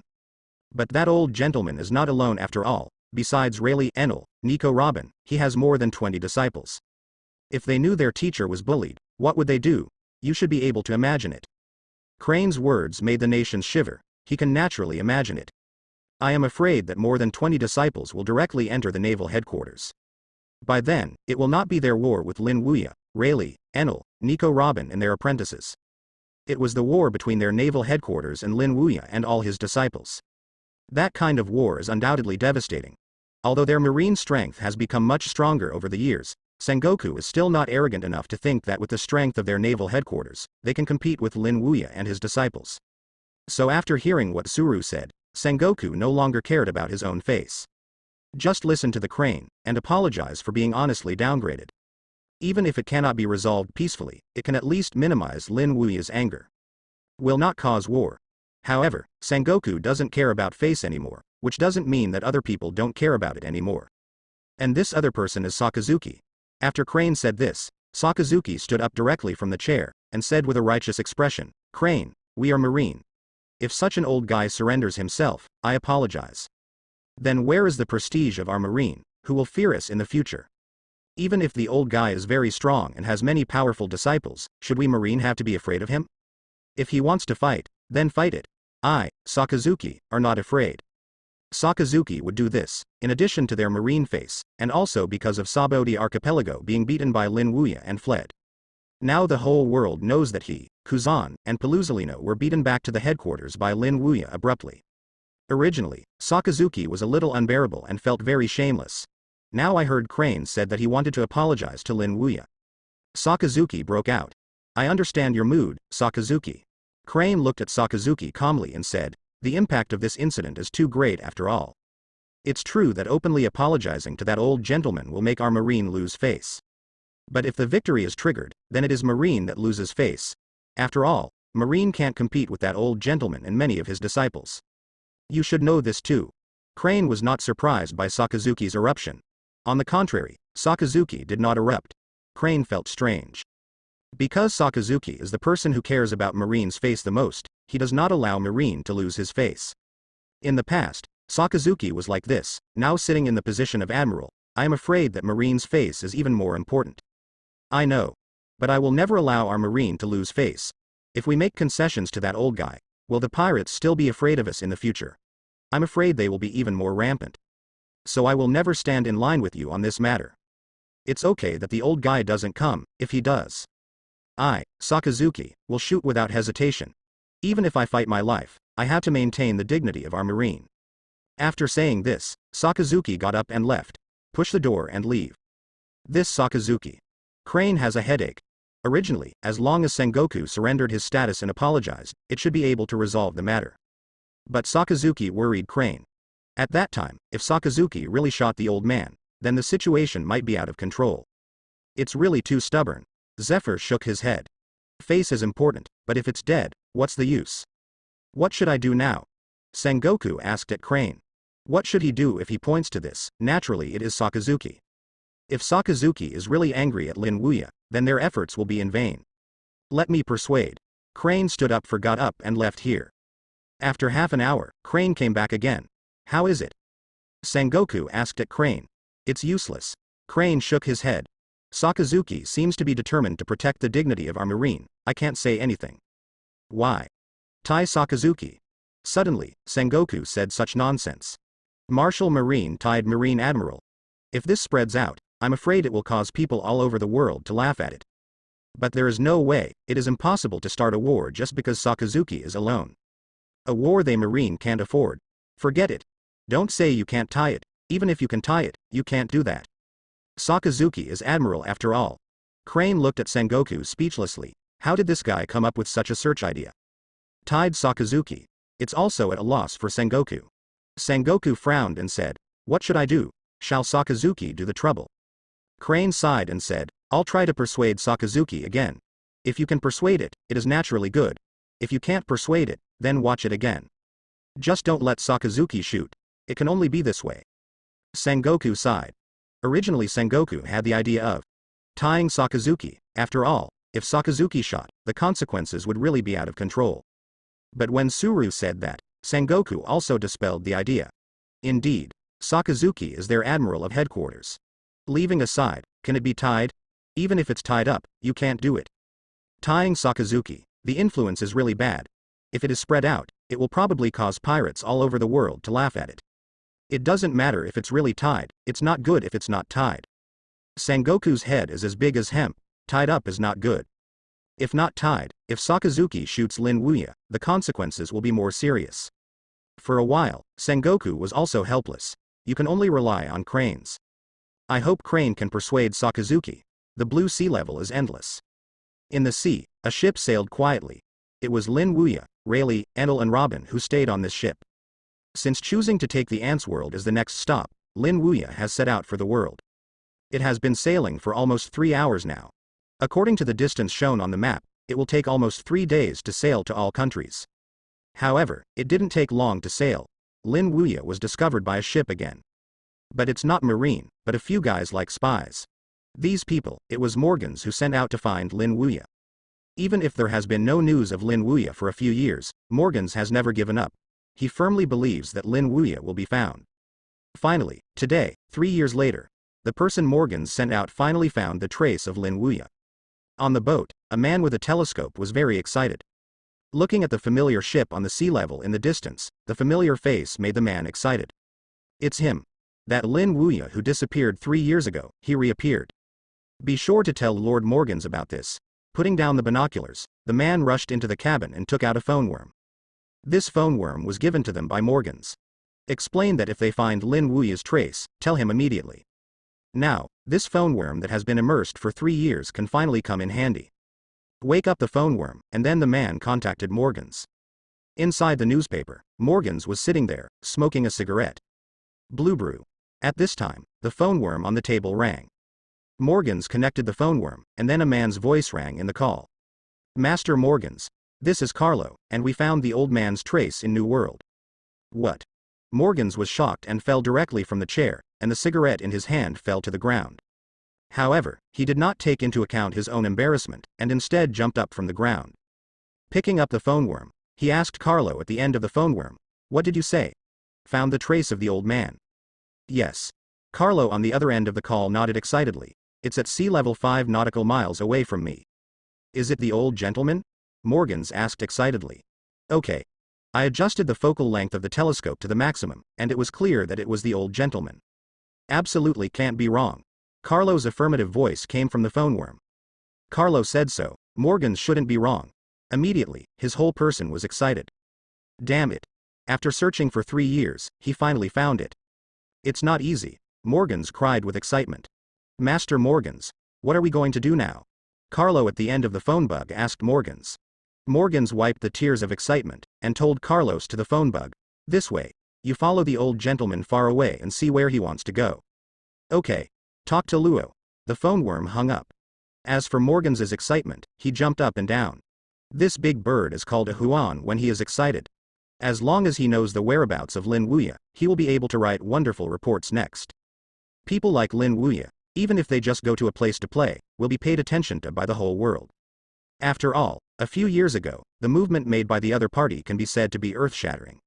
But that old gentleman is not alone after all. Besides Rayleigh, Enel, Nico Robin, he has more than 20 disciples. If they knew their teacher was bullied, what would they do? You should be able to imagine it. Crane's words made the nations shiver. He can naturally imagine it. I am afraid that more than 20 disciples will directly enter the naval headquarters. By then, it will not be their war with Lin Wuya, Rayleigh, Enel, Nico Robin and their apprentices. It was the war between their naval headquarters and Lin Wuya and all his disciples. That kind of war is undoubtedly devastating. Although their marine strength has become much stronger over the years, Sengoku is still not arrogant enough to think that with the strength of their naval headquarters, they can compete with Lin Wuya and his disciples. So after hearing what Suru said, Sengoku no longer cared about his own face. Just listen to the crane, and apologize for being honestly downgraded. Even if it cannot be resolved peacefully, it can at least minimize Lin Wuya's anger. Will not cause war. However, Sengoku doesn't care about face anymore, which doesn't mean that other people don't care about it anymore. And this other person is Sakazuki. After Crane said this, Sakazuki stood up directly from the chair, and said with a righteous expression, Crane, we are Marine. If such an old guy surrenders himself, I apologize. Then where is the prestige of our Marine, who will fear us in the future? Even if the old guy is very strong and has many powerful disciples, should we Marine have to be afraid of him? If he wants to fight, then fight it. I, Sakazuki, are not afraid. Sakazuki would do this, in addition to their marine face, and also because of Sabodi Archipelago being beaten by Lin Wuya and fled. Now the whole world knows that he, Kuzan, and Peluzalino were beaten back to the headquarters by Lin Wuya abruptly. Originally, Sakazuki was a little unbearable and felt very shameless. Now I heard Crane said that he wanted to apologize to Lin Wuya. Sakazuki broke out. I understand your mood, Sakazuki. Crane looked at Sakazuki calmly and said, the impact of this incident is too great after all. It's true that openly apologizing to that old gentleman will make our Marine lose face. But if the victory is triggered, then it is Marine that loses face. After all, Marine can't compete with that old gentleman and many of his disciples. You should know this too. Crane was not surprised by Sakazuki's eruption. On the contrary, Sakazuki did not erupt. Crane felt strange. Because Sakazuki is the person who cares about Marine's face the most, he does not allow Marine to lose his face. In the past, Sakazuki was like this, now sitting in the position of admiral, I am afraid that Marine's face is even more important. I know. But I will never allow our Marine to lose face. If we make concessions to that old guy, will the pirates still be afraid of us in the future? I'm afraid they will be even more rampant. So I will never stand in line with you on this matter. It's okay that the old guy doesn't come, if he does. I, Sakazuki, will shoot without hesitation. Even if I fight my life, I have to maintain the dignity of our Marine. After saying this, Sakazuki got up and left. Push the door and leave. This Sakazuki. Crane has a headache. Originally, as long as Sengoku surrendered his status and apologized, it should be able to resolve the matter. But Sakazuki worried Crane. At that time, if Sakazuki really shot the old man, then the situation might be out of control. It's really too stubborn. Zephyr shook his head. Face is important, but if it's dead, what's the use? What should I do now? Sengoku asked at Crane. What should he do if he points to this? Naturally it is Sakazuki. If Sakazuki is really angry at Lin Wuya, then their efforts will be in vain. Let me persuade. Crane stood up, got up and left here. After half an hour, Crane came back again. How is it? Sengoku asked at Crane. It's useless. Crane shook his head. Sakazuki seems to be determined to protect the dignity of our Marine, I can't say anything. Why? Tai Sakazuki. Suddenly, Sengoku said such nonsense. Martial Marine tied Marine Admiral. If this spreads out, I'm afraid it will cause people all over the world to laugh at it. But there is no way, it is impossible to start a war just because Sakazuki is alone. A war they Marine can't afford. Forget it. Don't say you can't tie it, even if you can tie it, you can't do that. Sakazuki is admiral after all. Crane looked at Sengoku speechlessly. How did this guy come up with such a search idea? Tied Sakazuki. It's also at a loss for Sengoku. Sengoku frowned and said, "What should I do? Shall Sakazuki do the trouble?" Crane sighed and said, "I'll try to persuade Sakazuki again. If you can persuade it, it is naturally good. If you can't persuade it, then watch it again. Just don't let Sakazuki shoot. It can only be this way." Sengoku sighed. Originally Sengoku had the idea of tying Sakazuki. After all, if Sakazuki shot, the consequences would really be out of control. But when Suru said that, Sengoku also dispelled the idea. Indeed, Sakazuki is their admiral of headquarters. Leaving aside, can it be tied? Even if it's tied up, you can't do it. Tying Sakazuki, the influence is really bad. If it is spread out, it will probably cause pirates all over the world to laugh at it. It doesn't matter if it's really tied, it's not good if it's not tied. Sengoku's head is as big as hemp, tied up is not good. If not tied, if Sakazuki shoots Lin Wuya, the consequences will be more serious. For a while, Sengoku was also helpless. You can only rely on Cranes. I hope Crane can persuade Sakazuki. The blue sea level is endless. In the sea, a ship sailed quietly. It was Lin Wuya, Rayleigh, Enel and Robin who stayed on this ship. Since choosing to take the Ants world as the next stop, Lin Wuya has set out for the world. It has been sailing for almost 3 hours now. According to the distance shown on the map, it will take almost 3 days to sail to all countries. However, it didn't take long to sail. Lin Wuya was discovered by a ship again. But it's not marine, but a few guys like spies. These people, it was Morgans who sent out to find Lin Wuya. Even if there has been no news of Lin Wuya for a few years, Morgans has never given up. He firmly believes that Lin Wuya will be found. Finally, today, 3 years later, the person Morgans sent out finally found the trace of Lin Wuya. On the boat, a man with a telescope was very excited. Looking at the familiar ship on the sea level in the distance, the familiar face made the man excited. It's him. That Lin Wuya who disappeared 3 years ago, he reappeared. Be sure to tell Lord Morgans about this. Putting down the binoculars, the man rushed into the cabin and took out a phone worm. This phone worm was given to them by Morgans. Explain that if they find Lin Wuya's trace, tell him immediately. Now, this phone worm that has been immersed for 3 years can finally come in handy. Wake up the phone worm, and then the man contacted Morgans. Inside the newspaper, Morgans was sitting there, smoking a cigarette. Blue brew. At this time, the phone worm on the table rang. Morgans connected the phone worm, and then a man's voice rang in the call. Master Morgans, this is Carlo, and we found the old man's trace in New World. What? Morgans was shocked and fell directly from the chair, and the cigarette in his hand fell to the ground. However, he did not take into account his own embarrassment, and instead jumped up from the ground. Picking up the phone worm, he asked Carlo at the end of the phone worm, "What did you say? Found the trace of the old man?" "Yes." Carlo on the other end of the call nodded excitedly. "It's at sea level 5 nautical miles away from me." "Is it the old gentleman?" Morgans asked excitedly. "Okay." I adjusted the focal length of the telescope to the maximum, and it was clear that it was the old gentleman. "Absolutely can't be wrong." Carlo's affirmative voice came from the phone worm. Carlo said so. Morgans shouldn't be wrong. Immediately, his whole person was excited. Damn it. After searching for 3 years, he finally found it. "It's not easy," Morgans cried with excitement. "Master Morgans, what are we going to do now?" Carlo at the end of the phone bug asked Morgans. Morgans wiped the tears of excitement, and told Carlos to the phone bug, "This way. You follow the old gentleman far away and see where he wants to go." "Okay. Talk to Luo." The phone worm hung up. As for Morgans's excitement, he jumped up and down. This big bird is called a huan when he is excited. As long as he knows the whereabouts of Lin Wuya, he will be able to write wonderful reports next. People like Lin Wuya, even if they just go to a place to play, will be paid attention to by the whole world. After all, a few years ago, the movement made by the other party can be said to be earth-shattering.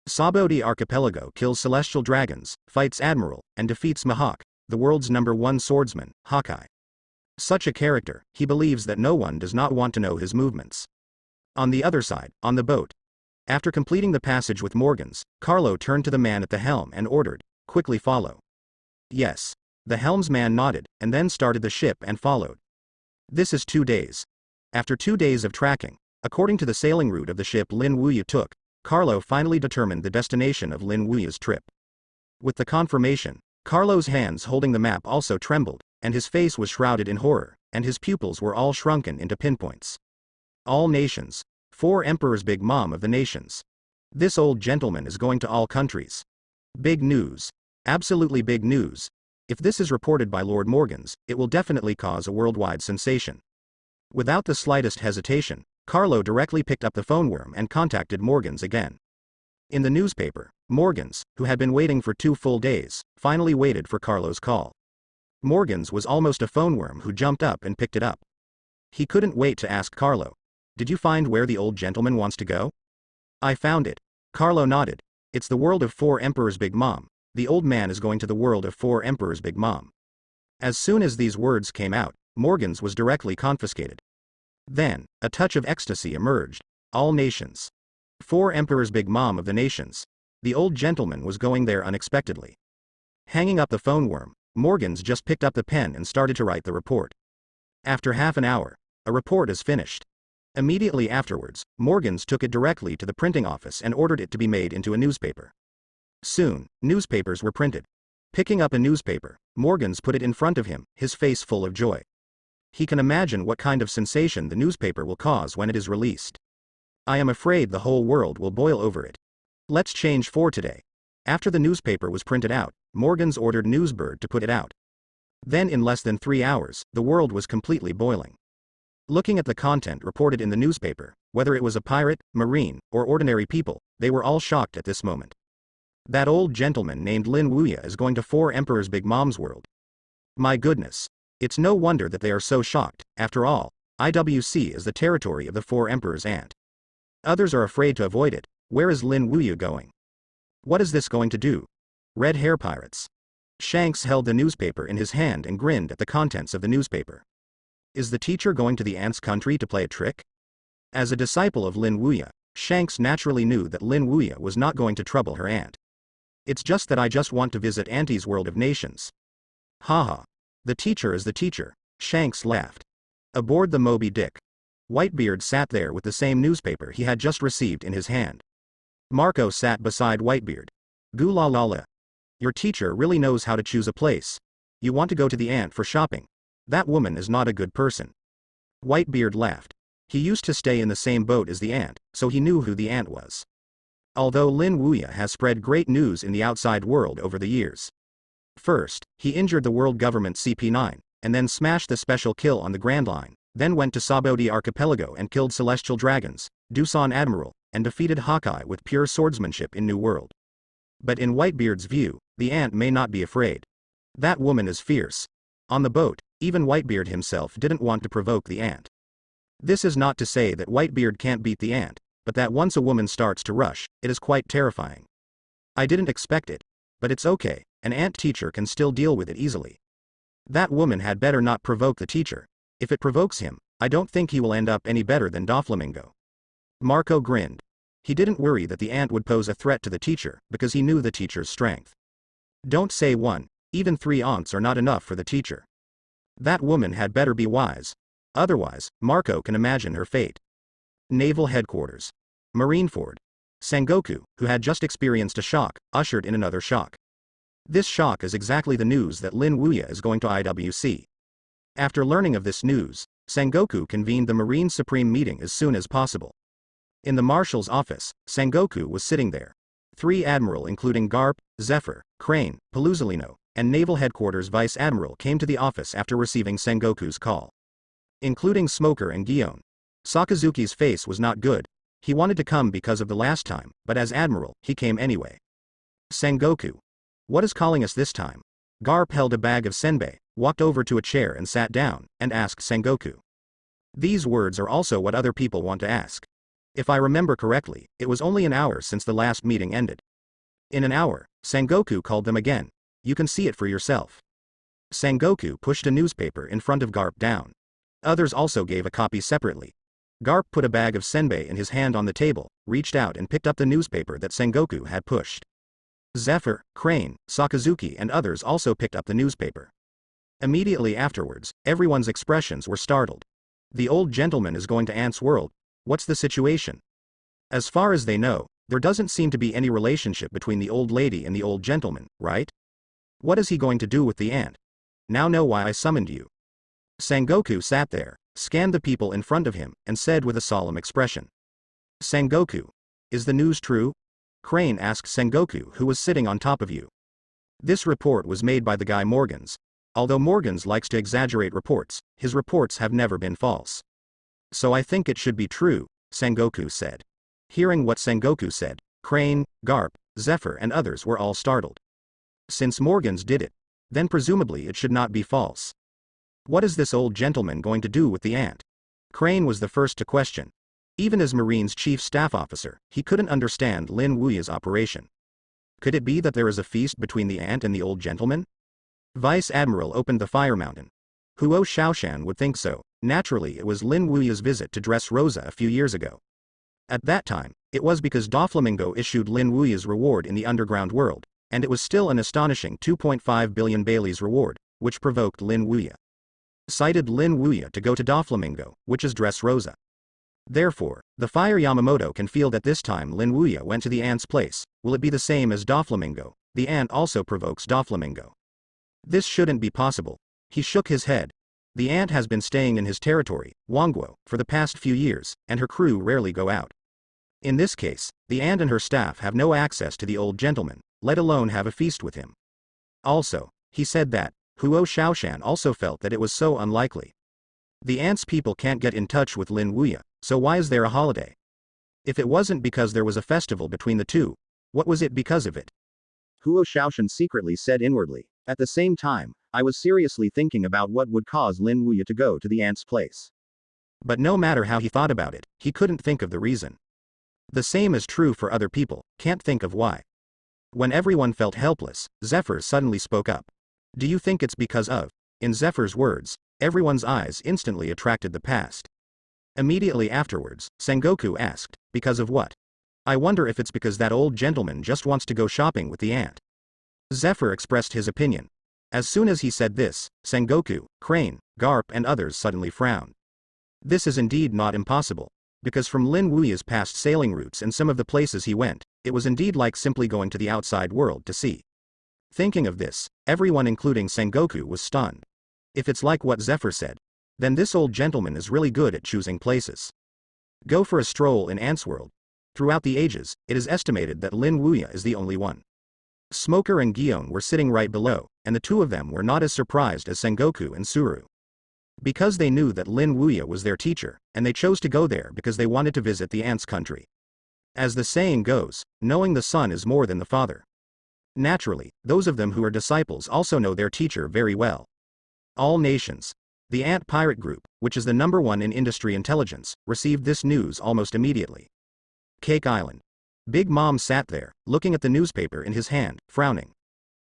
Sabodi Archipelago kills celestial dragons, fights Admiral, and defeats Mihawk, the world's #1 swordsman, Hawkeye. Such a character, he believes that no one does not want to know his movements. On the other side, on the boat. After completing the passage with Morgans, Carlo turned to the man at the helm and ordered, "Quickly follow." "Yes." The helmsman nodded, and then started the ship and followed. This is 2 days. After 2 days of tracking, according to the sailing route of the ship Lin Wuya took, Carlo finally determined the destination of Lin Wuya's trip. With the confirmation, Carlo's hands holding the map also trembled, and his face was shrouded in horror, and his pupils were all shrunken into pinpoints. All nations. 4 emperors. Big Mom of the nations. This old gentleman is going to all countries. Big news. Absolutely big news. If this is reported by Lord Morgans, it will definitely cause a worldwide sensation. Without the slightest hesitation, Carlo directly picked up the phone worm and contacted Morgans again. In the newspaper, Morgans, who had been waiting for 2 full days, finally waited for Carlo's call. Morgans was almost a phone worm who jumped up and picked it up. He couldn't wait to ask Carlo, "Did you find where the old gentleman wants to go?" "I found it." Carlo nodded. "It's the world of 4 emperors. Big Mom. The old man is going to the world of 4 emperors. Big Mom." As soon as these words came out, Morgans was directly confiscated. Then, a touch of ecstasy emerged. All nations. 4 emperors. Big Mom of the nations. The old gentleman was going there unexpectedly. Hanging up the phone worm, Morgans just picked up the pen and started to write the report. After half an hour, a report is finished. Immediately afterwards, Morgans took it directly to the printing office and ordered it to be made into a newspaper. Soon, newspapers were printed. Picking up a newspaper, Morgans put it in front of him, his face full of joy. He can imagine what kind of sensation the newspaper will cause when it is released. I am afraid the whole world will boil over it. Let's change for today. After the newspaper was printed out, Morgans ordered Newsbird to put it out. Then in less than 3 hours, the world was completely boiling. Looking at the content reported in the newspaper, whether it was a pirate, marine, or ordinary people, they were all shocked at this moment. That old gentleman named Lin Wuya is going to 4 emperors. Big Mom's world. My goodness. It's no wonder that they are so shocked. After all, IWC is the territory of the 4 emperors and others are afraid to avoid it. Where is Lin Wuya going? What is this going to do? Red hair pirates. Shanks held the newspaper in his hand and grinned at the contents of the newspaper. Is the teacher going to the ant's country to play a trick? As a disciple of Lin Wuya, Shanks naturally knew that Lin Wuya was not going to trouble her aunt. It's just that I just want to visit Auntie's world of nations. Haha. The teacher is the teacher, Shanks laughed. Aboard the Moby Dick, Whitebeard sat there with the same newspaper he had just received in his hand. Marco sat beside Whitebeard. Goo la la la. Your teacher really knows how to choose a place. You want to go to the ant for shopping. That woman is not a good person. Whitebeard laughed. He used to stay in the same boat as the ant, so he knew who the ant was. Although Lin Wuya has spread great news in the outside world over the years. First, he injured the world government CP9, and then smashed the special kill on the Grand Line, then went to Sabodi Archipelago and killed celestial dragons, Doosan Admiral, and defeated Hawkeye with pure swordsmanship in New World. But in Whitebeard's view, the ant may not be afraid. That woman is fierce. On the boat, even Whitebeard himself didn't want to provoke the ant. This is not to say that Whitebeard can't beat the ant, but that once a woman starts to rush, it is quite terrifying. I didn't expect it. But it's okay, an ant teacher can still deal with it easily. That woman had better not provoke the teacher. If it provokes him, I don't think he will end up any better than Doflamingo. Marco grinned. He didn't worry that the ant would pose a threat to the teacher, because he knew the teacher's strength. Don't say 1, even 3 aunts are not enough for the teacher. That woman had better be wise. Otherwise, Marco can imagine her fate. Naval Headquarters. Marineford. Sengoku, who had just experienced a shock, ushered in another shock. This shock is exactly the news that Lin Wuya is going to IWC. After learning of this news, Sengoku convened the Marine Supreme meeting as soon as possible. In the Marshal's office, Sengoku was sitting there. 3 Admiral including Garp, Zephyr, Crane, Paluzolino, and Naval Headquarters Vice Admiral came to the office after receiving Sengoku's call. Including Smoker and Gion. Sakazuki's face was not good. He wanted to come because of the last time, but as Admiral, he came anyway. Sengoku. What is calling us this time? Garp held a bag of senbei, walked over to a chair and sat down, and asked Sengoku. These words are also what other people want to ask. If I remember correctly, it was only an hour since the last meeting ended. In an hour, Sengoku called them again. You can see it for yourself. Sengoku pushed a newspaper in front of Garp down. Others also gave a copy separately. Garp put a bag of senbei in his hand on the table, reached out and picked up the newspaper that Sengoku had pushed. Zephyr, Crane, Sakazuki and others also picked up the newspaper. Immediately afterwards, everyone's expressions were startled. The old gentleman is going to Ant's world. What's the situation? As far as they know, there doesn't seem to be any relationship between the old lady and the old gentleman, right? What is he going to do with the ant? Now know why I summoned you. Sengoku sat there, scanned the people in front of him, and said with a solemn expression. Sengoku. Is the news true? Crane asked Sengoku, who was sitting on top of you. This report was made by the guy Morgans. Although Morgans likes to exaggerate reports, his reports have never been false. So I think it should be true, Sengoku said. Hearing what Sengoku said, Crane, Garp, Zephyr and others were all startled. Since Morgans did it, then presumably it should not be false. What is this old gentleman going to do with the ant? Crane was the first to question. Even as Marine's chief staff officer, he couldn't understand Lin Wuya's operation. Could it be that there is a feast between the ant and the old gentleman? Vice Admiral opened the fire mountain. Huo Shaoshan would think so. Naturally, it was Lin Wuya's visit to Dressrosa a few years ago. At that time, it was because Doflamingo issued Lin Wuya's reward in the underground world, and it was still an astonishing 2.5 billion Bailey's reward, which provoked Lin Wuya. Cited Lin Wuya to go to Doflamingo, which is Dressrosa. Therefore, the Fire Yamamoto can feel that this time Lin Wuya went to the ant's place. Will it be the same as Doflamingo? The ant also provokes Doflamingo. This shouldn't be possible. He shook his head. The ant has been staying in his territory, Wangguo, for the past few years, and her crew rarely go out. In this case, the ant and her staff have no access to the old gentleman, let alone have a feast with him. Also, he said that, Huo Shaoshan also felt that it was so unlikely. The ant's people can't get in touch with Lin Wuya, so why is there a holiday? If it wasn't because there was a festival between the two, what was it because of it? Huo Shaoshan secretly said inwardly. At the same time, I was seriously thinking about what would cause Lin Wuya to go to the ant's place. But no matter how he thought about it, he couldn't think of the reason. The same is true for other people, can't think of why. When everyone felt helpless, Zephyr suddenly spoke up. Do you think it's because of? In Zephyr's words, everyone's eyes instantly attracted the past. Immediately afterwards, Sengoku asked, because of what? I wonder if it's because that old gentleman just wants to go shopping with the ant. Zephyr expressed his opinion. As soon as he said this, Sengoku, Crane, Garp and others suddenly frowned. This is indeed not impossible. Because from Lin Wuya's past sailing routes and some of the places he went, it was indeed like simply going to the outside world to see. Thinking of this, everyone including Sengoku was stunned. If it's like what Zephyr said, then this old gentleman is really good at choosing places. Go for a stroll in Ant's world. Throughout the ages, it is estimated that Lin Wuya is the only one. Smoker and Gion were sitting right below, and the two of them were not as surprised as Sengoku and Suru. Because they knew that Lin Wuya was their teacher, and they chose to go there because they wanted to visit the ant's country. As the saying goes, knowing the son is more than the father. Naturally, those of them who are disciples also know their teacher very well. All nations. The Ant Pirate Group, which is the #1 in industry intelligence, received this news almost immediately. Cake Island. Big Mom sat there, looking at the newspaper in his hand, frowning.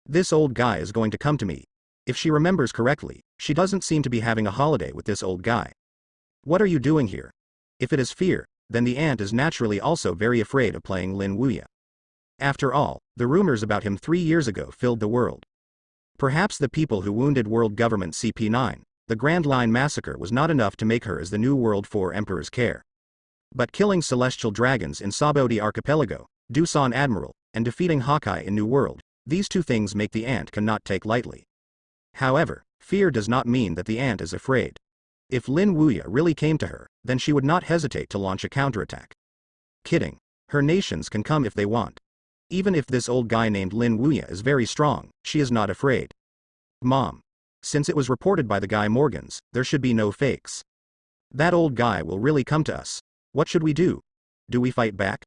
This old guy is going to come to me. If she remembers correctly, she doesn't seem to be having a holiday with this old guy. What are you doing here? If it is fear, then the ant is naturally also very afraid of playing Lin Wuya. After all, the rumors about him 3 years ago filled the world. Perhaps the people who wounded world government CP9, the Grand Line massacre was not enough to make her as the new World 4 Emperor's care. But killing celestial dragons in Sabodi Archipelago, Doosan Admiral, and defeating Hawkeye in New World, these two things make the ant cannot take lightly. However, fear does not mean that the ant is afraid. If Lin Wuya really came to her, then she would not hesitate to launch a counterattack. Kidding. Her nations can come if they want. Even if this old guy named Lin Wuya is very strong, she is not afraid. Mom. Since it was reported by the guy Morgans, there should be no fakes. That old guy will really come to us. What should we do? Do we fight back?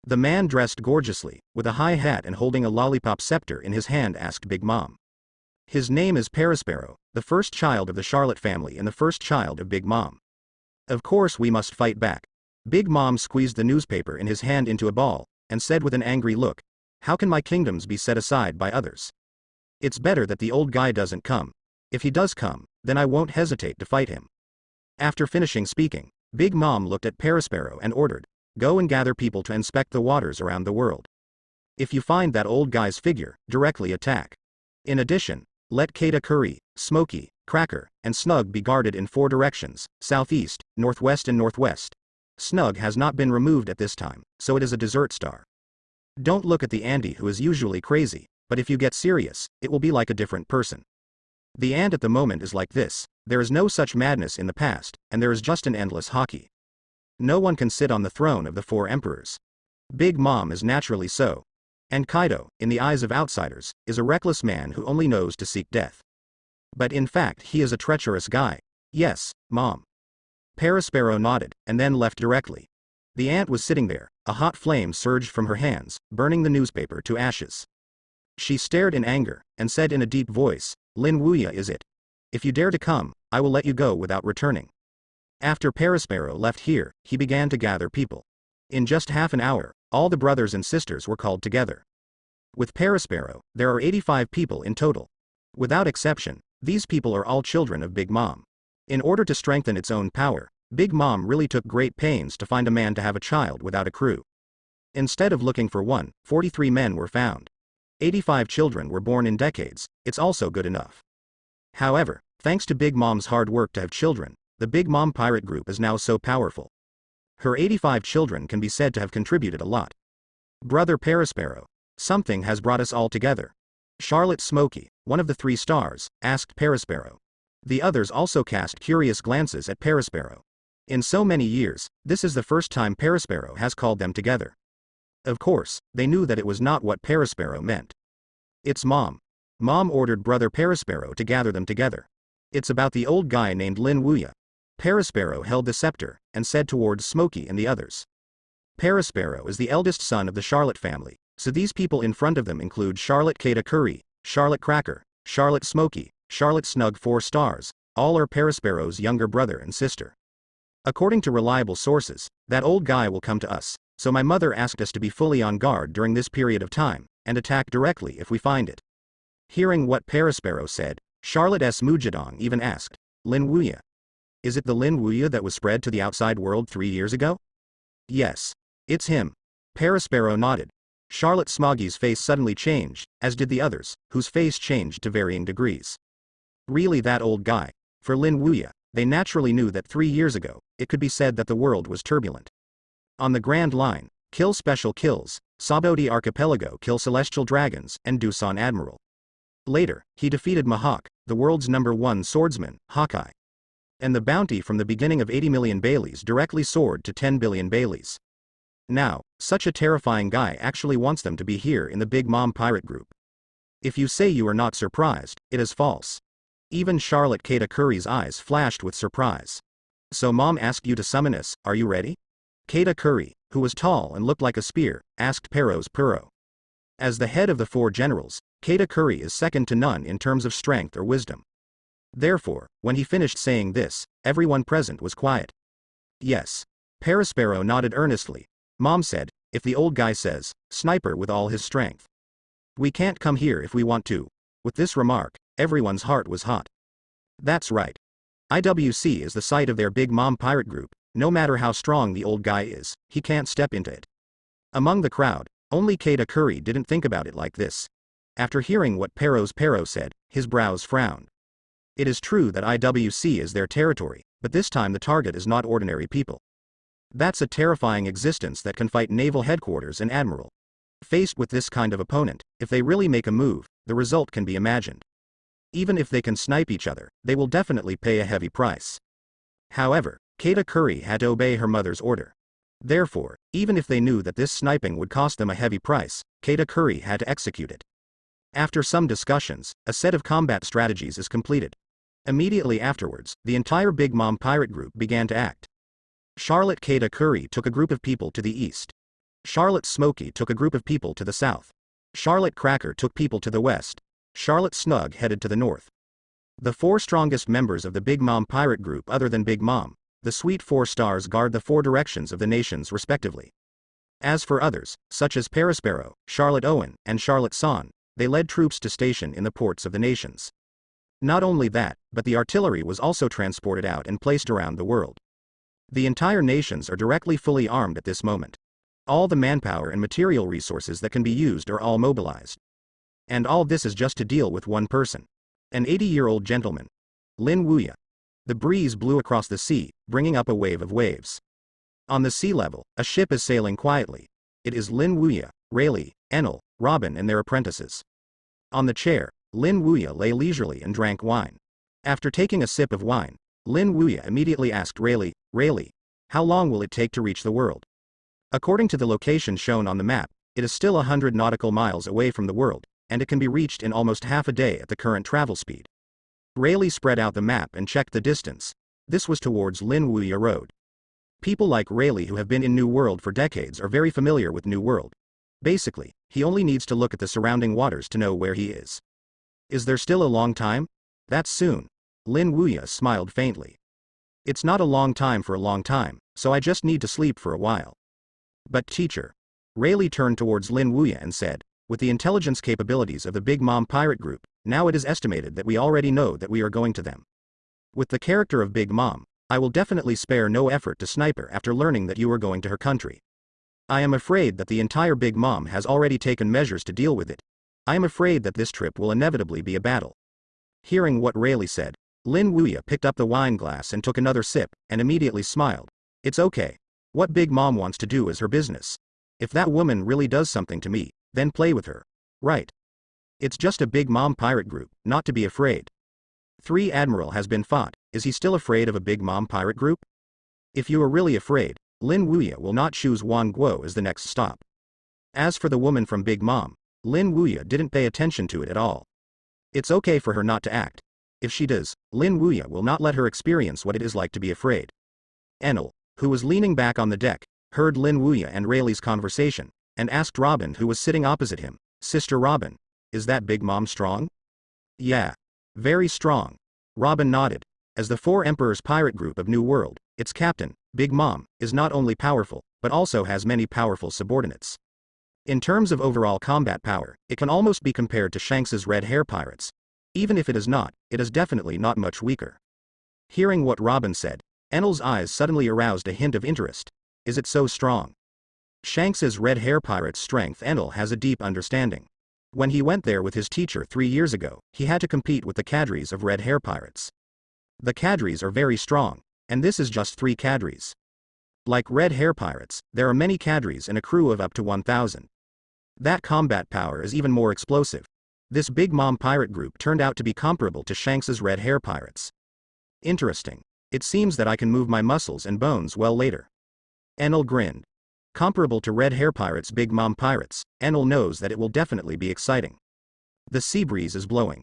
The man dressed gorgeously, with a high hat and holding a lollipop scepter in his hand asked Big Mom. His name is Perispero, the first child of the Charlotte family and the first child of Big Mom. Of course we must fight back. Big Mom squeezed the newspaper in his hand into a ball, and said with an angry look, how can my kingdoms be set aside by others? It's better that the old guy doesn't come. If he does come, then I won't hesitate to fight him. After finishing speaking, Big Mom looked at Perispero and ordered, go and gather people to inspect the waters around the world. If you find that old guy's figure, directly attack. In addition, let Kata Curry, Smokey, Cracker, and Snug be guarded in 4 directions, southeast, northwest and northwest. Snug has not been removed at this time, so it is a desert star. Don't look at the Andy who is usually crazy, but if you get serious, it will be like a different person. The ant at the moment is like this, there is no such madness in the past, and there is just an endless hockey. No one can sit on the throne of the four emperors. Big Mom is naturally so. And Kaido, in the eyes of outsiders, is a reckless man who only knows to seek death. But in fact he is a treacherous guy. Yes, Mom. Parasparrow nodded, and then left directly. The ant was sitting there, a hot flame surged from her hands, burning the newspaper to ashes. She stared in anger, and said in a deep voice, "Lin Wuya is it? If you dare to come, I will let you go without returning." After Parasparrow left here, he began to gather people. In just half an hour, all the brothers and sisters were called together. With Parasparrow, there are 85 people in total. Without exception, these people are all children of Big Mom. In order to strengthen its own power, Big Mom really took great pains to find a man to have a child without a crew. Instead of looking for one, 43 men were found. 85 children were born in decades. It's also good enough. However, thanks to Big Mom's hard work to have children, the Big Mom pirate group is now so powerful. Her 85 children can be said to have contributed a lot. Brother Parasparrow, something has brought us all together. Charlotte Smoky, one of the 3 stars, asked Parasparrow. The others also cast curious glances at Parasparrow. In so many years, this is the first time Parasparrow has called them together. Of course, they knew that it was not what Parasparrow meant. It's Mom. Mom ordered Brother Parasparrow to gather them together. It's about the old guy named Lin Wuya. Parasparrow held the scepter, and said towards Smoky and the others. Parasparrow is the eldest son of the Charlotte family, so these people in front of them include Charlotte Katakuri, Charlotte Cracker, Charlotte Smoky, Charlotte Snug 4 stars, all are Parasparrow's younger brother and sister. According to reliable sources, that old guy will come to us, so my mother asked us to be fully on guard during this period of time, and attack directly if we find it. Hearing what Parasparrow said, Charlotte S. Mujadong even asked, Lin Wuya. Is it the Lin Wuya that was spread to the outside world 3 years ago? Yes. It's him. Parasparrow nodded. Charlotte Smoggy's face suddenly changed, as did the others, whose face changed to varying degrees. Really that old guy. For Lin Wuya, they naturally knew that 3 years ago, it could be said that the world was turbulent. On the Grand Line, kill special kills, Saboti Archipelago kill celestial dragons, and Doosan Admiral. Later, he defeated Mihawk, the world's #1 swordsman, Hawkeye. And the bounty from the beginning of 80 million Baileys directly soared to 10 billion Baileys. Now, such a terrifying guy actually wants them to be here in the Big Mom pirate group. If you say you are not surprised, it is false. Even Charlotte Katakuri's eyes flashed with surprise. So Mom asked you to summon us, are you ready? Katakuri, who was tall and looked like a spear, asked Puro. As the head of the 4 generals, Katakuri is second to none in terms of strength or wisdom. Therefore, when he finished saying this, everyone present was quiet. Yes. Parasparrow nodded earnestly. Mom said, if the old guy says, sniper with all his strength. We can't come here if we want to. With this remark, everyone's heart was hot. That's right. IWC is the site of their Big Mom pirate group. No matter how strong the old guy is, he can't step into it. Among the crowd, only Katakuri didn't think about it like this. After hearing what Paro said, his brows frowned. It is true that IWC is their territory, but this time the target is not ordinary people. That's a terrifying existence that can fight naval headquarters and admiral. Faced with this kind of opponent, if they really make a move, the result can be imagined. Even if they can snipe each other, they will definitely pay a heavy price. However, Katakuri had to obey her mother's order. Therefore, even if they knew that this sniping would cost them a heavy price, Katakuri had to execute it. After some discussions, a set of combat strategies is completed. Immediately afterwards, the entire Big Mom pirate group began to act. Charlotte Katakuri took a group of people to the east. Charlotte Smoky took a group of people to the south. Charlotte Cracker took people to the west. Charlotte Snug headed to the north. The 4 strongest members of the Big Mom pirate group other than Big Mom, the sweet 4 stars, guard the 4 directions of the nations respectively. As for others, such as Parasparrow, Charlotte Owen, and Charlotte San, they led troops to station in the ports of the nations. Not only that, but the artillery was also transported out and placed around the world. The entire nations are directly fully armed at this moment. All the manpower and material resources that can be used are all mobilized. And all this is just to deal with one person. An 80-year-old gentleman. Lin Wuya. The breeze blew across the sea, bringing up a wave of waves. On the sea level, a ship is sailing quietly. It is Lin Wuya, Rayleigh, Enel, Robin and their apprentices. On the chair, Lin Wuya lay leisurely and drank wine. After taking a sip of wine, Lin Wuya immediately asked Rayleigh, how long will it take to reach the world? According to the location shown on the map, it is still 100 nautical miles away from the world, and it can be reached in almost half a day at the current travel speed. Rayleigh spread out the map and checked the distance. This was towards Lin Wuya Road. People like Rayleigh who have been in New World for decades are very familiar with New World. Basically, he only needs to look at the surrounding waters to know where he is. Is there still a long time? That's soon. Lin Wuya smiled faintly. It's not a long time for a long time, so I just need to sleep for a while. But teacher. Rayleigh turned towards Lin Wuya and said, with the intelligence capabilities of the Big Mom pirate group, now it is estimated that we already know that we are going to them. With the character of Big Mom, I will definitely spare no effort to snipe her after learning that you are going to her country. I am afraid that the entire Big Mom has already taken measures to deal with it. I am afraid that this trip will inevitably be a battle. Hearing what Rayleigh said, Lin Wuya picked up the wine glass and took another sip, and immediately smiled. It's okay. What Big Mom wants to do is her business. If that woman really does something to me, then play with her. Right. It's just a Big Mom pirate group, not to be afraid. 3 Admiral has been fought, is he still afraid of a Big Mom pirate group? If you are really afraid, Lin Wuya will not choose Wan Guo as the next stop. As for the woman from Big Mom, Lin Wuya didn't pay attention to it at all. It's okay for her not to act. If she does, Lin Wuya will not let her experience what it is like to be afraid. Enel, who was leaning back on the deck, heard Lin Wuya and Rayleigh's conversation, and asked Robin who was sitting opposite him, Sister Robin, is that Big Mom strong? Yeah. Very strong. Robin nodded. As the 4 Emperors pirate group of New World, its captain, Big Mom, is not only powerful, but also has many powerful subordinates. In terms of overall combat power, it can almost be compared to Shanks's Red Hair Pirates. Even if it is not, it is definitely not much weaker. Hearing what Robin said, Enel's eyes suddenly aroused a hint of interest. Is it so strong? Shanks's Red Hair Pirates' strength Enel has a deep understanding. When he went there with his teacher 3 years ago, he had to compete with the cadres of Red Hair Pirates. The cadres are very strong, and this is just 3 cadres. Like Red Hair Pirates, there are many cadres and a crew of up to 1,000. That combat power is even more explosive. This Big Mom pirate group turned out to be comparable to Shanks's Red Hair Pirates. Interesting. It seems that I can move my muscles and bones well later. Enel grinned. Comparable to Red Hair Pirates' Big Mom Pirates, Enel knows that it will definitely be exciting. The sea breeze is blowing.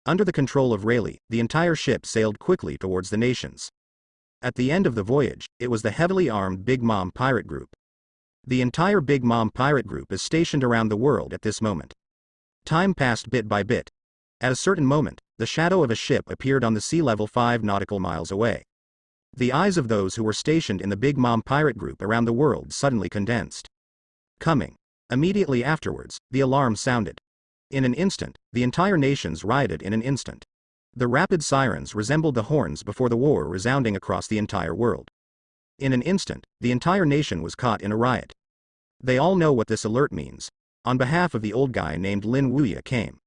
Under the control of Rayleigh, the entire ship sailed quickly towards the nations. At the end of the voyage, it was the heavily armed Big Mom pirate group. The entire Big Mom pirate group is stationed around the world at this moment. Time passed bit by bit. At a certain moment, the shadow of a ship appeared on the sea level 5 nautical miles away. The eyes of those who were stationed in the Big Mom pirate group around the world suddenly condensed. Coming. Immediately afterwards, the alarm sounded. In an instant, the entire nations rioted in an instant. The rapid sirens resembled the horns before the war resounding across the entire world. In an instant, the entire nation was caught in a riot. They all know what this alert means. On behalf of the old guy named Lin Wuya came.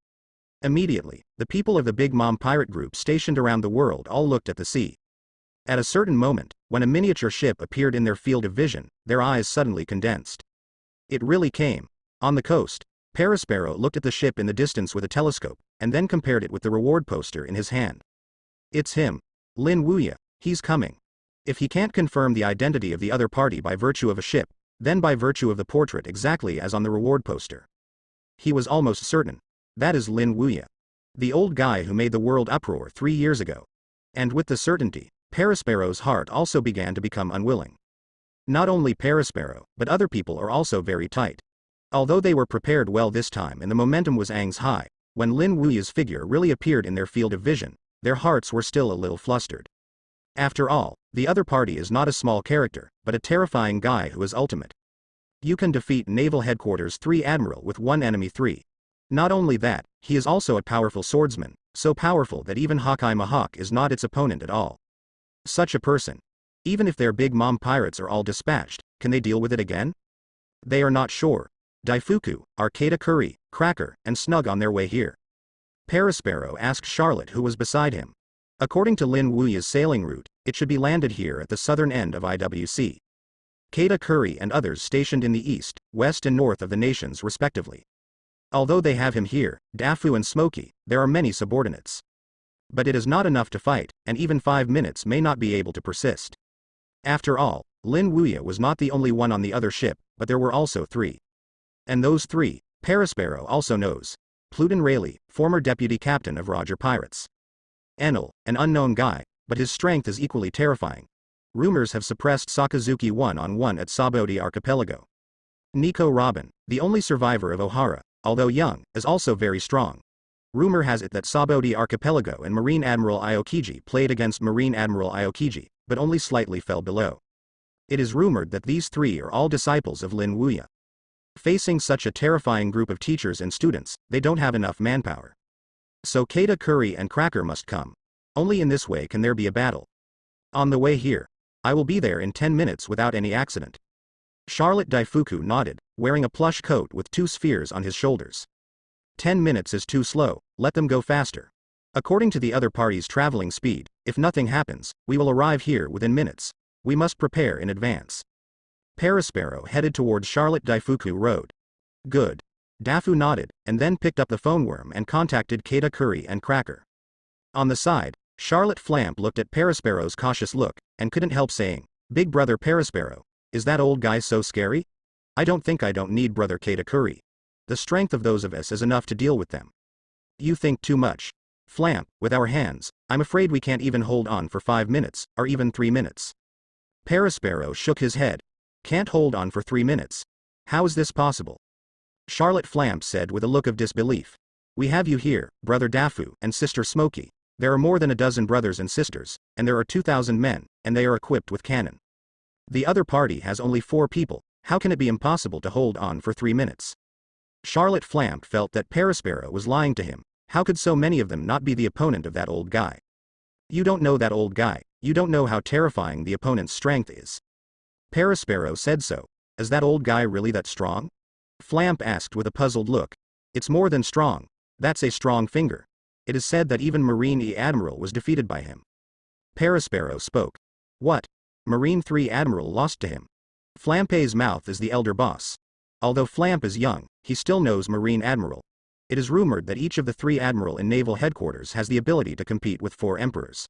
Immediately, the people of the Big Mom pirate group stationed around the world all looked at the sea. At a certain moment, when a miniature ship appeared in their field of vision, their eyes suddenly condensed. It really came. On the coast, Parasparrow looked at the ship in the distance with a telescope, and then compared it with the reward poster in his hand. It's him. Lin Wuya, he's coming. If he can't confirm the identity of the other party by virtue of a ship, then by virtue of the portrait exactly as on the reward poster. He was almost certain. That is Lin Wuya. The old guy who made the world uproar 3 years ago. And with the certainty, Parasparrow's heart also began to become unwilling. Not only Parasparrow, but other people are also very tight. Although they were prepared well this time and the momentum was Aang's high, when Lin Wuya's figure really appeared in their field of vision, their hearts were still a little flustered. After all, the other party is not a small character, but a terrifying guy who is ultimate. You can defeat Naval Headquarters 3 Admiral with 1 enemy 3. Not only that, he is also a powerful swordsman, so powerful that even Hawkeye Mahawk is not its opponent at all. Such a person. Even if their Big Mom pirates are all dispatched, can they deal with it again? They are not sure. Daifuku, Arcata Curry, Cracker, and Snug on their way here. Parasparrow asked Charlotte who was beside him. According to Lin Wuya's sailing route, it should be landed here at the southern end of IWC. Kata Curry and others stationed in the east, west and north of the nations respectively. Although they have him here, Dafu and Smokey, there are many subordinates. But it is not enough to fight, and even 5 minutes may not be able to persist. After all, Lin Wuya was not the only one on the other ship, but there were also 3. And those 3, Parasparrow also knows. Pluton Rayleigh, former deputy captain of Roger Pirates. Enel, an unknown guy, but his strength is equally terrifying. Rumors have suppressed Sakazuki one-on-one at Sabaody Archipelago. Nico Robin, the only survivor of Ohara, although young, is also very strong. Rumor has it that Sabaody Archipelago and Marine Admiral Aokiji played against Marine Admiral Aokiji, but only slightly fell below. It is rumored that these 3 are all disciples of Lin Wuya. Facing such a terrifying group of teachers and students, they don't have enough manpower. So Keita Curry and Cracker must come. Only in this way can there be a battle. On the way here. I will be there in 10 minutes without any accident. Charlotte Daifuku nodded, wearing a plush coat with 2 spheres on his shoulders. 10 minutes is too slow, let them go faster. According to the other party's traveling speed, if nothing happens, we will arrive here within minutes. We must prepare in advance. Parasparrow headed towards Charlotte Daifuku Road. Good. Dafu nodded, and then picked up the phone worm and contacted Keita Curry and Cracker. On the side, Charlotte Flamp looked at Parasparrow's cautious look, and couldn't help saying, "Big brother Parasparrow, is that old guy so scary? I don't need brother Keita Curry. The strength of those of us is enough to deal with them." "You think too much. Flamp, with our hands, I'm afraid we can't even hold on for 5 minutes, or even 3 minutes. Parasparrow shook his head. "Can't hold on for 3 minutes. How is this possible?" Charlotte Flamp said with a look of disbelief. "We have you here, brother Dafu and sister Smokey. There are more than a dozen brothers and sisters, and there are 2,000 men, and they are equipped with cannon. The other party has only 4 people, how can it be impossible to hold on for 3 minutes? Charlotte Flamp felt that Parasparrow was lying to him. How could so many of them not be the opponent of that old guy? "You don't know that old guy, you don't know how terrifying the opponent's strength is." Parasparrow said so. "Is that old guy really that strong?" Flamp asked with a puzzled look. "It's more than strong. That's a strong finger. It is said that even Marine E Admiral was defeated by him." Parasparrow spoke. "What? Marine 3 Admiral lost to him?" Flamp's mouth is the elder boss. Although Flamp is young, he still knows Marine Admiral. It is rumored that each of the 3 Admiral in Naval Headquarters has the ability to compete with 4 Emperors.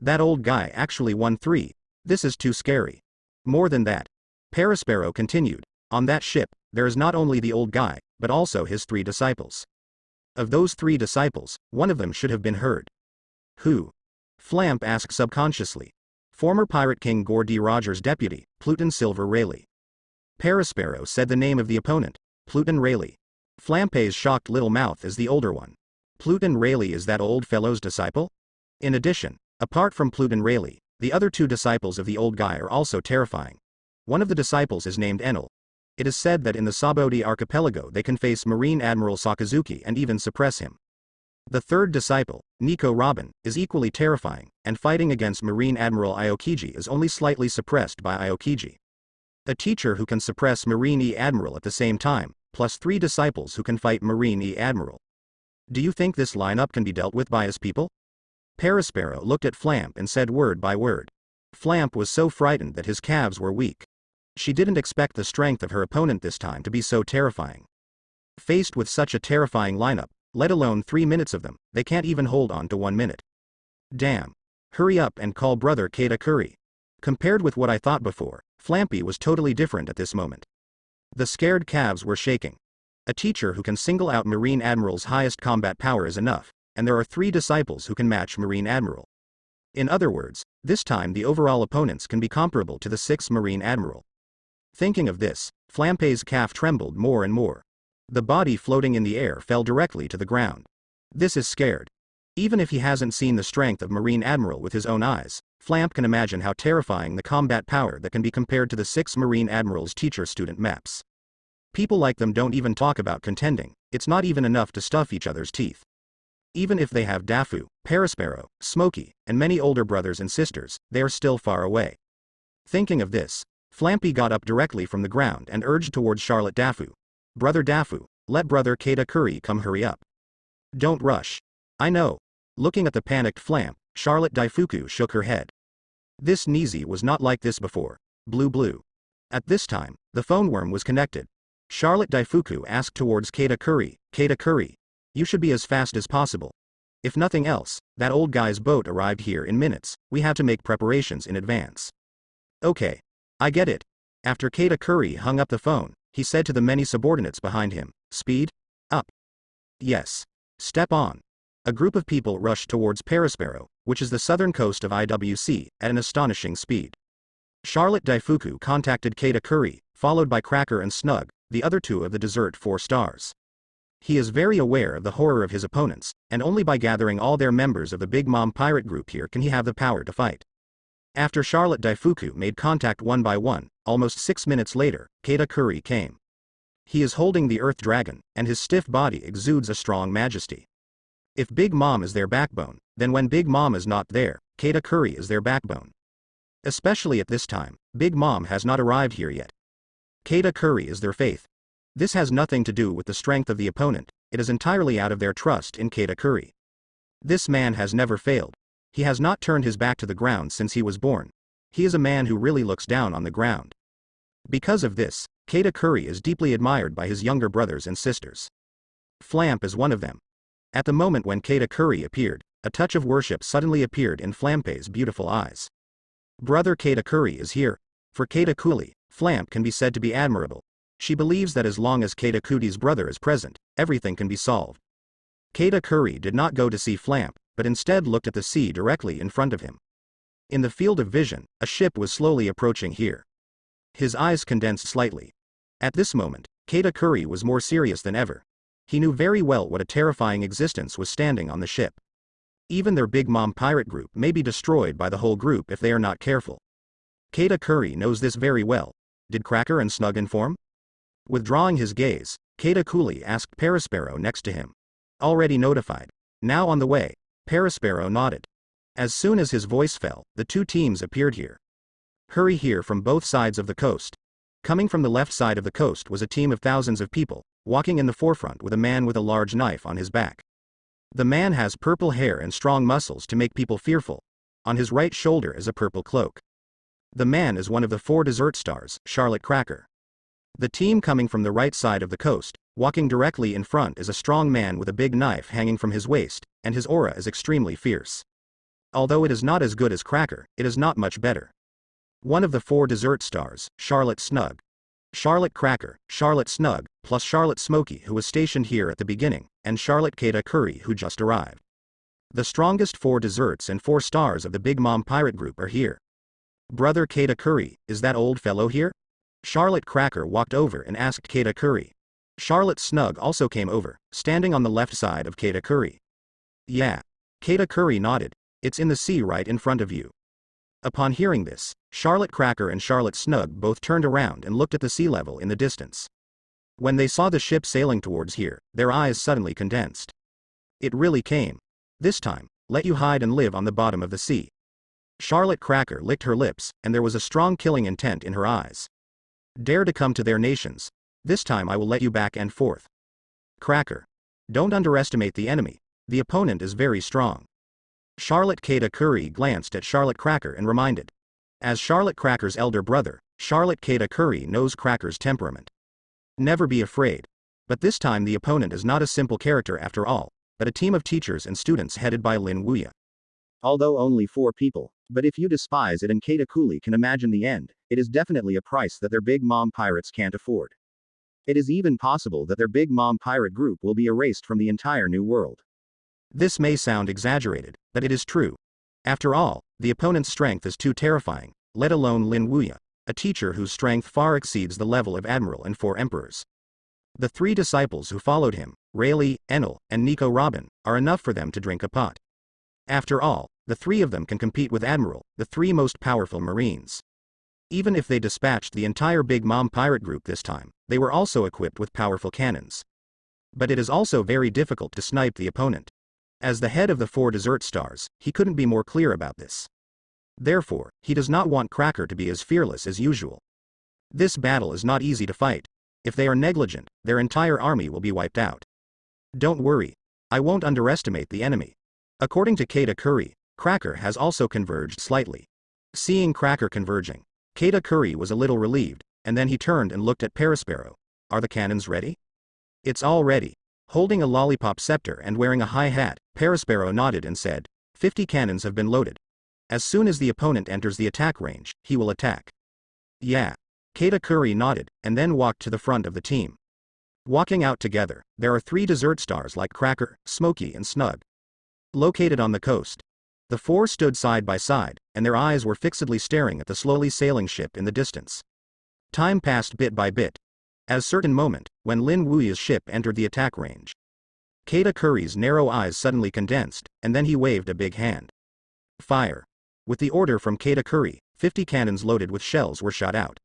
That old guy actually won 3. This is too scary. More than that. Parasparrow continued. On that ship, there is not only the old guy, but also his 3 disciples. Of those 3 disciples, one of them should have been heard. Who? Flamp asked subconsciously. Former Pirate King Gore D. Rogers' deputy, Pluton Silver Rayleigh. Parasparrow said the name of the opponent, Pluton Rayleigh. Flamp's shocked little mouth is the older one. Pluton Rayleigh is that old fellow's disciple? In addition, apart from Pluton Rayleigh, the other 2 disciples of the old guy are also terrifying. One of the disciples is named Enel. It is said that in the Sabaody Archipelago they can face Marine Admiral Sakazuki and even suppress him. The 3rd disciple, Nico Robin, is equally terrifying, and fighting against Marine Admiral Aokiji is only slightly suppressed by Aokiji. A teacher who can suppress Marine E Admiral at the same time, plus 3 disciples who can fight Marine E Admiral. Do you think this lineup can be dealt with by his people? Parasparrow looked at Flamp and said word by word. Flamp was so frightened that his calves were weak. She didn't expect the strength of her opponent this time to be so terrifying. Faced with such a terrifying lineup, let alone 3 minutes of them, they can't even hold on to 1 minute. Damn. Hurry up and call brother Keita Curry. Compared with what I thought before, Flampy was totally different at this moment. The scared calves were shaking. A teacher who can single out Marine Admiral's highest combat power is enough, and there are 3 disciples who can match Marine Admiral. In other words, this time the overall opponents can be comparable to the 6th Marine Admiral. Thinking of this, Flamp's calf trembled more and more. The body floating in the air fell directly to the ground. This is scared. Even if he hasn't seen the strength of Marine Admiral with his own eyes, Flamp can imagine how terrifying the combat power that can be compared to the 6 Marine Admiral's teacher-student maps. People like them don't even talk about contending, it's not even enough to stuff each other's teeth. Even if they have Dafu, Parasparrow, Smokey, and many older brothers and sisters, they are still far away. Thinking of this, Flampy got up directly from the ground and urged towards Charlotte Dafu. Brother Dafu, let brother Keita Curry come, hurry up. Don't rush. I know. Looking at the panicked Flamp, Charlotte Daifuku shook her head. This Nizi was not like this before. Blue. At this time, the phone worm was connected. Charlotte Daifuku asked towards Keita Curry, you should be as fast as possible. If nothing else, that old guy's boat arrived here in minutes, we have to make preparations in advance. Okay. I get it. After Katakuri hung up the phone, he said to the many subordinates behind him, speed up. Yes. Step on. A group of people rushed towards Perispero, which is the southern coast of IWC, at an astonishing speed. Charlotte Daifuku contacted Katakuri, followed by Cracker and Snug, the other two of the Dessert 4 stars. He is very aware of the horror of his opponents, and only by gathering all their members of the Big Mom pirate group here can he have the power to fight. After Charlotte Daifuku made contact one by one, almost 6 minutes later, Katakuri came. He is holding the Earth Dragon, and his stiff body exudes a strong majesty. If Big Mom is their backbone, then when Big Mom is not there, Katakuri is their backbone. Especially at this time, Big Mom has not arrived here yet. Katakuri is their faith. This has nothing to do with the strength of the opponent, it is entirely out of their trust in Katakuri. This man has never failed. He has not turned his back to the ground since he was born. He is a man who really looks down on the ground. Because of this, Katakuri is deeply admired by his younger brothers and sisters. Flamp is one of them. At the moment when Katakuri appeared, a touch of worship suddenly appeared in Flampe's beautiful eyes. Brother Katakuri is here. For Katakuri, Flamp can be said to be admirable. She believes that as long as Katakuri's brother is present, everything can be solved. Katakuri did not go to see Flamp, but instead looked at the sea directly in front of him. In the field of vision, a ship was slowly approaching here. His eyes condensed slightly. At this moment, Katakuri was more serious than ever. He knew very well what a terrifying existence was standing on the ship. Even their Big Mom pirate group may be destroyed by the whole group if they are not careful. Katakuri knows this very well. Did Cracker and Snug inform? Withdrawing his gaze, Katakuri asked Perispero next to him. Already notified. Now on the way. Perispero nodded. As soon as his voice fell, the two teams appeared here. Hurry here from both sides of the coast. Coming from the left side of the coast was a team of thousands of people, walking in the forefront with a man with a large knife on his back. The man has purple hair and strong muscles to make people fearful. On his right shoulder is a purple cloak. The man is one of the 4 Dessert stars, Charlotte Cracker. The team coming from the right side of the coast, walking directly in front is a strong man with a big knife hanging from his waist, and his aura is extremely fierce. Although it is not as good as Cracker, it is not much better. One of the 4 Dessert stars, Charlotte Snug. Charlotte Cracker, Charlotte Snug, plus Charlotte Smoky who was stationed here at the beginning, and Charlotte Katakuri who just arrived. The strongest 4 desserts and 4 stars of the Big Mom pirate group are here. Brother Katakuri, is that old fellow here? Charlotte Cracker walked over and asked Katakuri. Charlotte Snug also came over, standing on the left side of Katakuri. Yeah. Katakuri nodded. It's in the sea right in front of you. Upon hearing this, Charlotte Cracker and Charlotte Snug both turned around and looked at the sea level in the distance. When they saw the ship sailing towards here, their eyes suddenly condensed. It really came. This time, let you hide and live on the bottom of the sea. Charlotte Cracker licked her lips, and there was a strong killing intent in her eyes. Dare to come to their nations. This time I will let you back and forth. Cracker. Don't underestimate the enemy. The opponent is very strong. Charlotte Katakuri glanced at Charlotte Cracker and reminded. As Charlotte Cracker's elder brother, Charlotte Katakuri knows Cracker's temperament. Never be afraid. But this time the opponent is not a simple character after all, but a team of teachers and students headed by Lin Wuya. Although only 4 people, but if you despise it and Katakuri can imagine the end, it is definitely a price that their Big Mom pirates can't afford. It is even possible that their Big Mom pirate group will be erased from the entire new world. This may sound exaggerated, but it is true. After all, the opponent's strength is too terrifying, let alone Lin Wuya, a teacher whose strength far exceeds the level of Admiral and 4 emperors. The 3 disciples who followed him, Rayleigh, Enel, and Nico Robin, are enough for them to drink a pot. After all, the 3 of them can compete with Admiral, the 3 most powerful Marines. Even if they dispatched the entire Big Mom pirate group this time, they were also equipped with powerful cannons. But it is also very difficult to snipe the opponent. As the head of the 4 Dessert stars, he couldn't be more clear about this. Therefore, he does not want Cracker to be as fearless as usual. This battle is not easy to fight. If they are negligent, their entire army will be wiped out. Don't worry. I won't underestimate the enemy. According to Katakuri, Cracker has also converged slightly. Seeing Cracker converging, Katakuri was a little relieved, and then he turned and looked at Perispero. Are the cannons ready? It's all ready. Holding a lollipop scepter and wearing a high hat, Parasparrow nodded and said, 50 cannons have been loaded. As soon as the opponent enters the attack range, he will attack. Yeah. Katakuri nodded, and then walked to the front of the team. Walking out together, there are 3 dessert stars like Cracker, Smoky and Snug. Located on the coast. The 4 stood side by side, and their eyes were fixedly staring at the slowly sailing ship in the distance. Time passed bit by bit. At a certain moment, when Lin Wuya's ship entered the attack range, Katakuri's narrow eyes suddenly condensed, and then he waved a big hand. Fire. With the order from Katakuri, 50 cannons loaded with shells were shot out.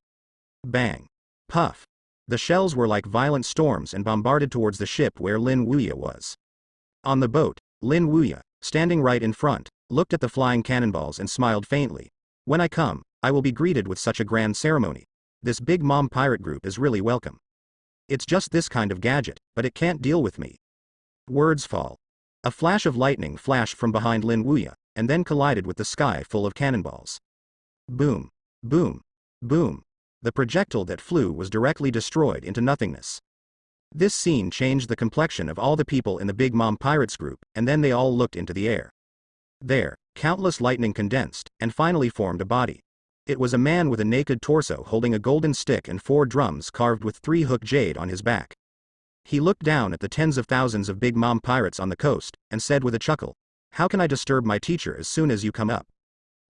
Bang. Puff. The shells were like violent storms and bombarded towards the ship where Lin Wuya was. On the boat, Lin Wuya, standing right in front, looked at the flying cannonballs and smiled faintly. When I come, I will be greeted with such a grand ceremony. This big mom pirate group is really welcome. It's just this kind of gadget, but it can't deal with me. Words fall. A flash of lightning flashed from behind Lin Wuya, and then collided with the sky full of cannonballs. Boom. Boom. Boom. The projectile that flew was directly destroyed into nothingness. This scene changed the complexion of all the people in the Big Mom Pirates group, and then they all looked into the air. There, countless lightning condensed, and finally formed a body. It was a man with a naked torso holding a golden stick and 4 drums carved with 3-hook jade on his back. He looked down at the tens of thousands of Big Mom Pirates on the coast, and said with a chuckle, "How can I disturb my teacher as soon as you come up?"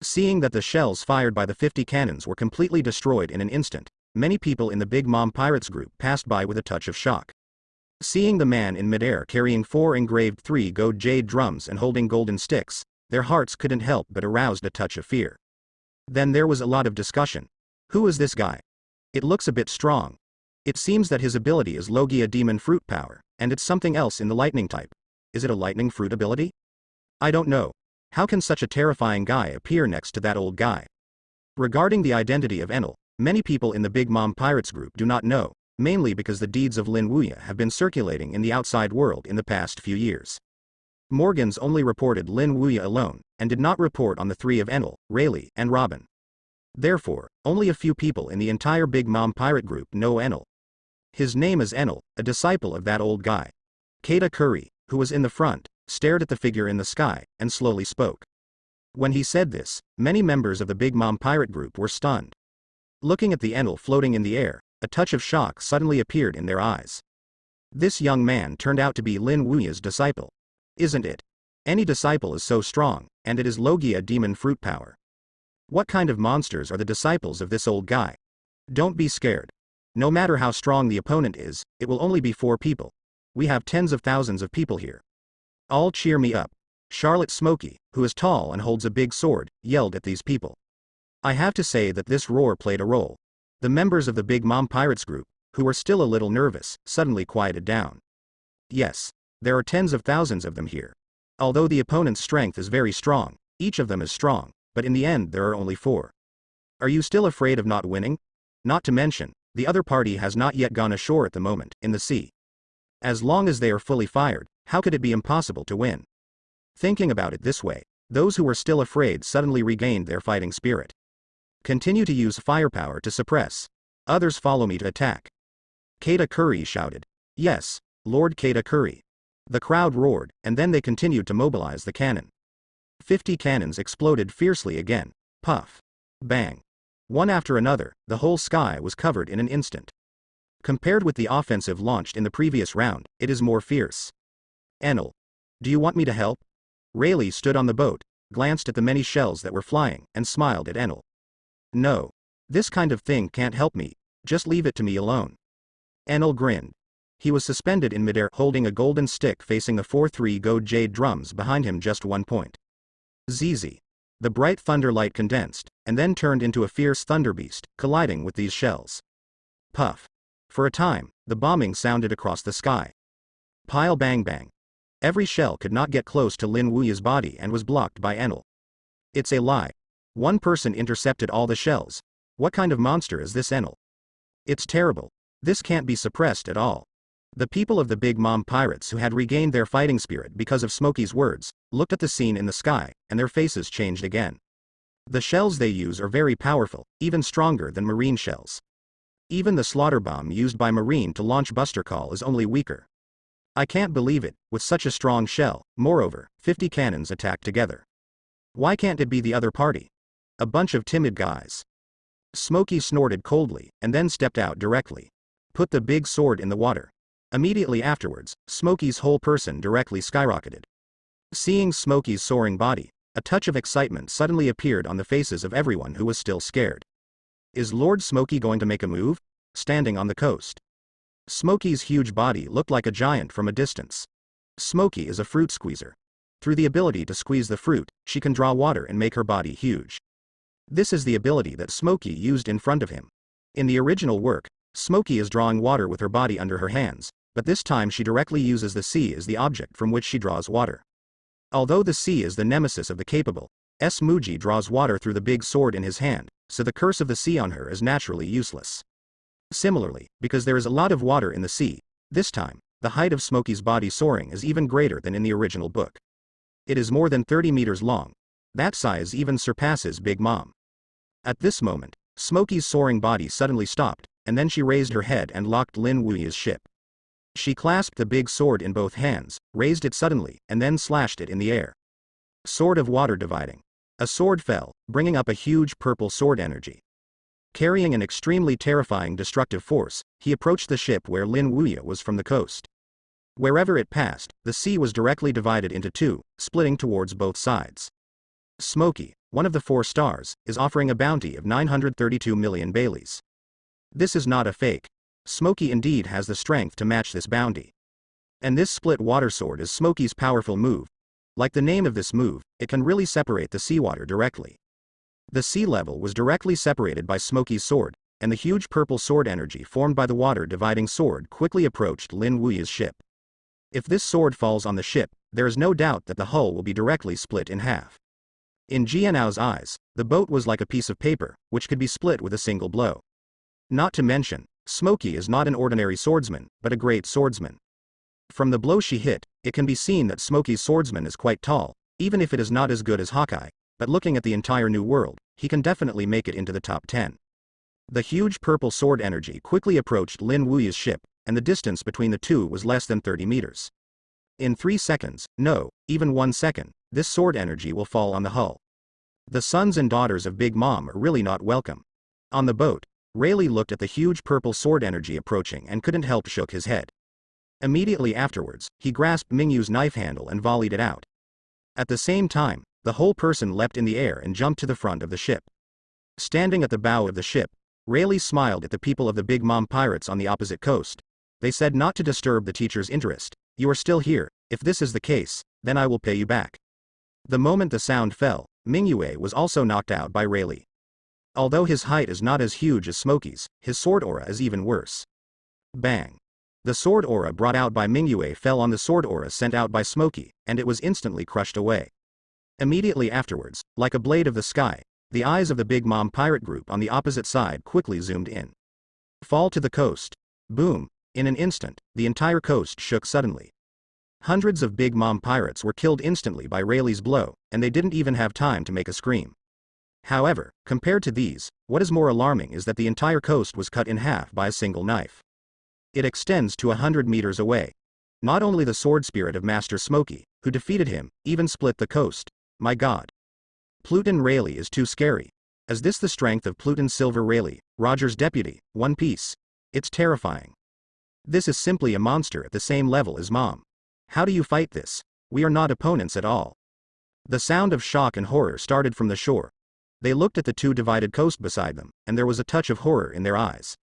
Seeing that the shells fired by the 50 cannons were completely destroyed in an instant, many people in the Big Mom Pirates group passed by with a touch of shock. Seeing the man in midair carrying 4 engraved 3-gold jade drums and holding golden sticks, their hearts couldn't help but aroused a touch of fear. Then there was a lot of discussion. Who is this guy? It looks a bit strong. It seems that his ability is Logia Demon Fruit Power, and it's something else in the lightning type. Is it a lightning fruit ability? I don't know. How can such a terrifying guy appear next to that old guy? Regarding the identity of Enel, many people in the Big Mom Pirates group do not know, mainly because the deeds of Lin Wuya have been circulating in the outside world in the past few years. Morgans only reported Lin Wuya alone, and did not report on the 3 of Enel, Rayleigh, and Robin. Therefore, only a few people in the entire Big Mom Pirate group know Enel. His name is Enel, a disciple of that old guy. Katakuri, who was in the front, stared at the figure in the sky, and slowly spoke. When he said this, many members of the Big Mom Pirate group were stunned. Looking at the Enel floating in the air, a touch of shock suddenly appeared in their eyes. This young man turned out to be Lin Wuya's disciple. Isn't it? Any disciple is so strong, and it is Logia Demon Fruit Power. What kind of monsters are the disciples of this old guy? Don't be scared. No matter how strong the opponent is, it will only be 4 people. We have tens of thousands of people here. All cheer me up. Charlotte Smoky, who is tall and holds a big sword, yelled at these people. I have to say that this roar played a role. The members of the Big Mom Pirates group, who were still a little nervous, suddenly quieted down. Yes, there are tens of thousands of them here. Although the opponent's strength is very strong, each of them is strong, but in the end there are only 4. Are you still afraid of not winning? Not to mention, the other party has not yet gone ashore at the moment, in the sea. As long as they are fully fired, how could it be impossible to win? Thinking about it this way, those who were still afraid suddenly regained their fighting spirit. Continue to use firepower to suppress. Others follow me to attack. Katakuri shouted. Yes, Lord Katakuri. The crowd roared, and then they continued to mobilize the cannon. 50 cannons exploded fiercely again. Puff. Bang. One after another, the whole sky was covered in an instant. Compared with the offensive launched in the previous round, it is more fierce. Enel. Do you want me to help? Rayleigh stood on the boat, glanced at the many shells that were flying, and smiled at Enel. No. This kind of thing can't help me, just leave it to me alone. Enel grinned. He was suspended in midair holding a golden stick facing the 4 3-gold jade drums behind him just 1 point. ZZ. The bright thunder light condensed, and then turned into a fierce thunderbeast, colliding with these shells. Puff. For a time, the bombing sounded across the sky. Pile bang bang. Every shell could not get close to Lin Wuya's body and was blocked by Enel. It's a lie. One person intercepted all the shells. What kind of monster is this Enel? It's terrible. This can't be suppressed at all. The people of the Big Mom Pirates who had regained their fighting spirit because of Smokey's words, looked at the scene in the sky, and their faces changed again. The shells they use are very powerful, even stronger than marine shells. Even the slaughter bomb used by Marine to launch Buster Call is only weaker. I can't believe it, with such a strong shell, moreover, 50 cannons attacked together. Why can't it be the other party? A bunch of timid guys. Smokey snorted coldly, and then stepped out directly. Put the big sword in the water. Immediately afterwards, Smokey's whole person directly skyrocketed. Seeing Smokey's soaring body, a touch of excitement suddenly appeared on the faces of everyone who was still scared. Is Lord Smokey going to make a move? Standing on the coast. Smokey's huge body looked like a giant from a distance. Smokey is a fruit squeezer. Through the ability to squeeze the fruit, she can draw water and make her body huge. This is the ability that Smokey used in front of him. In the original work, Smokey is drawing water with her body under her hands, but this time she directly uses the sea as the object from which she draws water. Although the sea is the nemesis of the capable, Smuji draws water through the big sword in his hand, so the curse of the sea on her is naturally useless. Similarly, because there is a lot of water in the sea, this time, the height of Smokey's body soaring is even greater than in the original book. It is more than 30 meters long. That size even surpasses Big Mom. At this moment, Smokey's soaring body suddenly stopped, and then she raised her head and locked Lin Wuyi's ship. She clasped the big sword in both hands, raised it suddenly, and then slashed it in the air. Sword of water dividing. A sword fell, bringing up a huge purple sword energy. Carrying an extremely terrifying destructive force, he approached the ship where Lin Wuyi was from the coast. Wherever it passed, the sea was directly divided into two, splitting towards both sides. Smokey, one of the 4 stars, is offering a bounty of 932 million Baileys. This is not a fake. Smokey indeed has the strength to match this bounty. And this split water sword is Smokey's powerful move. Like the name of this move, it can really separate the seawater directly. The sea level was directly separated by Smokey's sword, and the huge purple sword energy formed by the water dividing sword quickly approached Lin Wuyi's ship. If this sword falls on the ship, there is no doubt that the hull will be directly split in half. In Jianao's eyes, the boat was like a piece of paper, which could be split with a single blow. Not to mention, Smokey is not an ordinary swordsman, but a great swordsman. From the blow she hit, it can be seen that Smokey's swordsman is quite tall, even if it is not as good as Hawkeye, but looking at the entire new world, he can definitely make it into the top 10. The huge purple sword energy quickly approached Lin Wuyi's ship, and the distance between the two was less than 30 meters. In 3 seconds, no, even 1 second, this sword energy will fall on the hull. The sons and daughters of Big Mom are really not welcome. On the boat, Rayleigh looked at the huge purple sword energy approaching and couldn't help shook his head. Immediately afterwards, he grasped Mingyu's knife handle and volleyed it out. At the same time, the whole person leapt in the air and jumped to the front of the ship. Standing at the bow of the ship, Rayleigh smiled at the people of the Big Mom pirates on the opposite coast. They said not to disturb the teacher's interest. You are still here. If this is the case, then I will pay you back. The moment the sound fell, Mingyue was also knocked out by Rayleigh. Although his height is not as huge as Smokey's, his sword aura is even worse. Bang. The sword aura brought out by Mingyue fell on the sword aura sent out by Smokey, and it was instantly crushed away. Immediately afterwards, like a blade of the sky, the eyes of the Big Mom pirate group on the opposite side quickly zoomed in. Fall to the coast. Boom. In an instant, the entire coast shook suddenly. Hundreds of Big Mom pirates were killed instantly by Rayleigh's blow, and they didn't even have time to make a scream. However, compared to these, what is more alarming is that the entire coast was cut in half by a single knife. It extends to 100 meters away. Not only the sword spirit of Master Smokey, who defeated him, even split the coast. My god. Pluton Rayleigh is too scary. Is this the strength of Pluton Silver Rayleigh, Roger's deputy, One Piece? It's terrifying. This is simply a monster at the same level as Mom. How do you fight this? We are not opponents at all. The sound of shock and horror started from the shore. They looked at the two divided coast beside them, and there was a touch of horror in their eyes.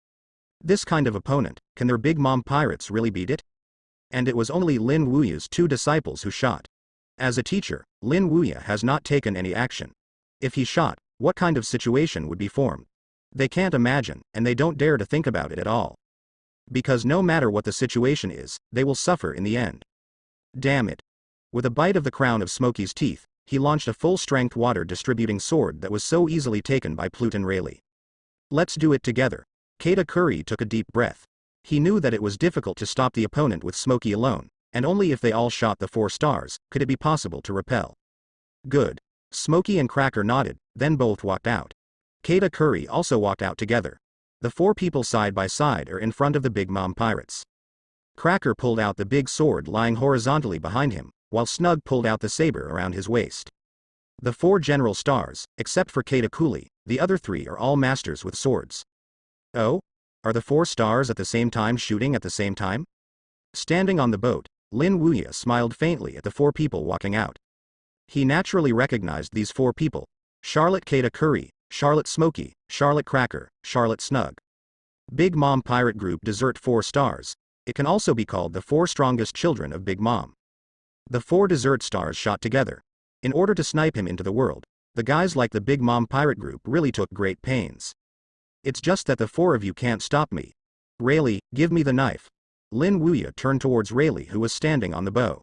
This kind of opponent, can their Big Mom pirates really beat it? And it was only Lin Wuyi's 2 disciples who shot. As a teacher, Lin Wuyi has not taken any action. If he shot, what kind of situation would be formed? They can't imagine, and they don't dare to think about it at all. Because no matter what the situation is, they will suffer in the end. Damn it. With a bite of the crown of Smokey's teeth, he launched a full-strength water-distributing sword that was so easily taken by Pluton Rayleigh. Let's do it together. Katakuri took a deep breath. He knew that it was difficult to stop the opponent with Smokey alone, and only if they all shot the 4 stars, could it be possible to repel. Good. Smokey and Cracker nodded, then both walked out. Katakuri also walked out together. The 4 people side by side are in front of the Big Mom pirates. Cracker pulled out the big sword lying horizontally behind him, while Snug pulled out the saber around his waist. The 4 general stars, except for Katakuri, the other 3 are all masters with swords. Oh? Are the 4 stars at the same time shooting at the same time? Standing on the boat, Lin Wuya smiled faintly at the 4 people walking out. He naturally recognized these 4 people: Charlotte Katakuri, Charlotte Smoky, Charlotte Cracker, Charlotte Snug. Big Mom Pirate Group Dessert 4 stars. It can also be called the 4 strongest children of Big Mom. The 4 dessert stars shot together. In order to snipe him into the world, the guys like the Big Mom Pirate Group really took great pains. It's just that the 4 of you can't stop me. Rayleigh, give me the knife. Lin Wuya turned towards Rayleigh, who was standing on the bow.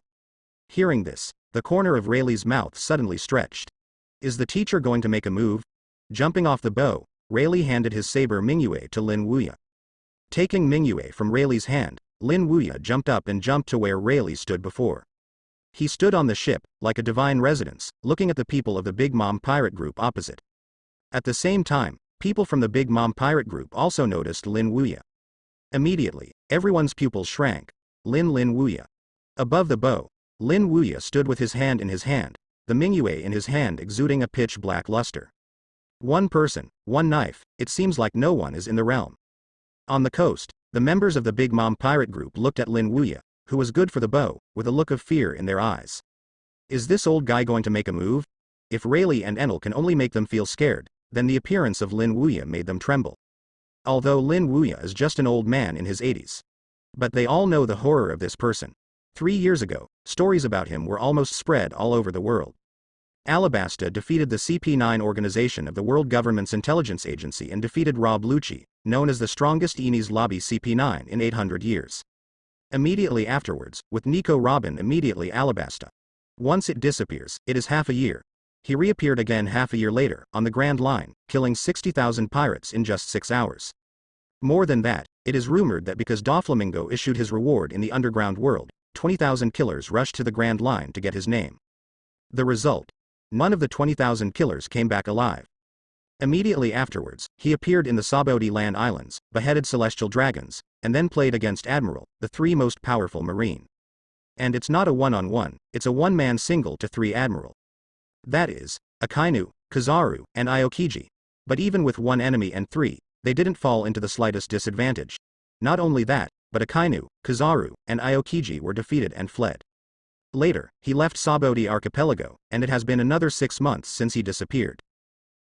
Hearing this, the corner of Rayleigh's mouth suddenly stretched. Is the teacher going to make a move? Jumping off the bow, Rayleigh handed his saber Mingyue to Lin Wuya. Taking Mingyue from Rayleigh's hand, Lin Wuya jumped up and jumped to where Rayleigh stood before. He stood on the ship, like a divine residence, looking at the people of the Big Mom Pirate Group opposite. At the same time, people from the Big Mom Pirate Group also noticed Lin Wuya. Immediately, everyone's pupils shrank. Lin Wuya. Above the bow, Lin Wuya stood with his hand in his hand, the Mingyue in his hand exuding a pitch black luster. One person, one knife, it seems like no one is in the realm. On the coast, the members of the Big Mom Pirate Group looked at Lin Wuya, who was good for the bow, with a look of fear in their eyes. Is this old guy going to make a move? If Rayleigh and Enel can only make them feel scared, then the appearance of Lin Wuya made them tremble. Although Lin Wuya is just an old man in his 80s. But they all know the horror of this person. 3 years ago, stories about him were almost spread all over the world. Alabasta defeated the CP9 organization of the World Government's Intelligence Agency and defeated Rob Lucci, known as the strongest Enis lobby CP9 in 800 years. Immediately afterwards, with Nico Robin immediately Alabasta. Once it disappears, it is half a year. He reappeared again half a year later, on the Grand Line, killing 60,000 pirates in just 6 hours. More than that, it is rumored that because Doflamingo issued his reward in the underground world, 20,000 killers rushed to the Grand Line to get his name. The result? None of the 20,000 killers came back alive. Immediately afterwards, he appeared in the Sabaody Land Islands, beheaded celestial dragons, and then played against Admiral, the 3 most powerful marine. And it's not a one-on-one, it's a one-man single to 3 Admiral. That is, Akainu, Kizaru, and Aokiji. But even with 1 enemy and 3, they didn't fall into the slightest disadvantage. Not only that, but Akainu, Kizaru, and Aokiji were defeated and fled. Later, he left Sabaody Archipelago, and it has been another 6 months since he disappeared.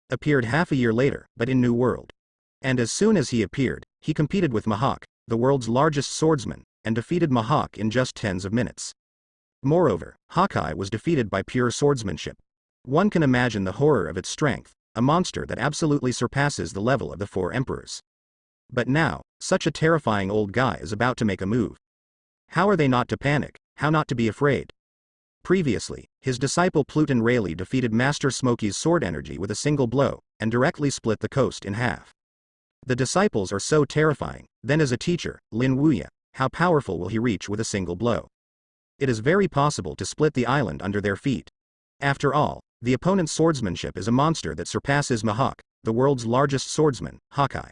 Appeared half a year later, but in New World. And as soon as he appeared, he competed with Mihawk, the world's largest swordsman, and defeated Mihawk in just tens of minutes. Moreover, Hawkeye was defeated by pure swordsmanship. One can imagine the horror of its strength, a monster that absolutely surpasses the level of the 4 emperors. But now, such a terrifying old guy is about to make a move. How are they not to panic? How not to be afraid? Previously, his disciple Pluton Rayleigh defeated Master Smokey's sword energy with a single blow, and directly split the coast in half. The disciples are so terrifying, then as a teacher, Lin Wuya, how powerful will he reach with a single blow? It is very possible to split the island under their feet. After all, the opponent's swordsmanship is a monster that surpasses Mihawk, the world's largest swordsman, Hawkeye.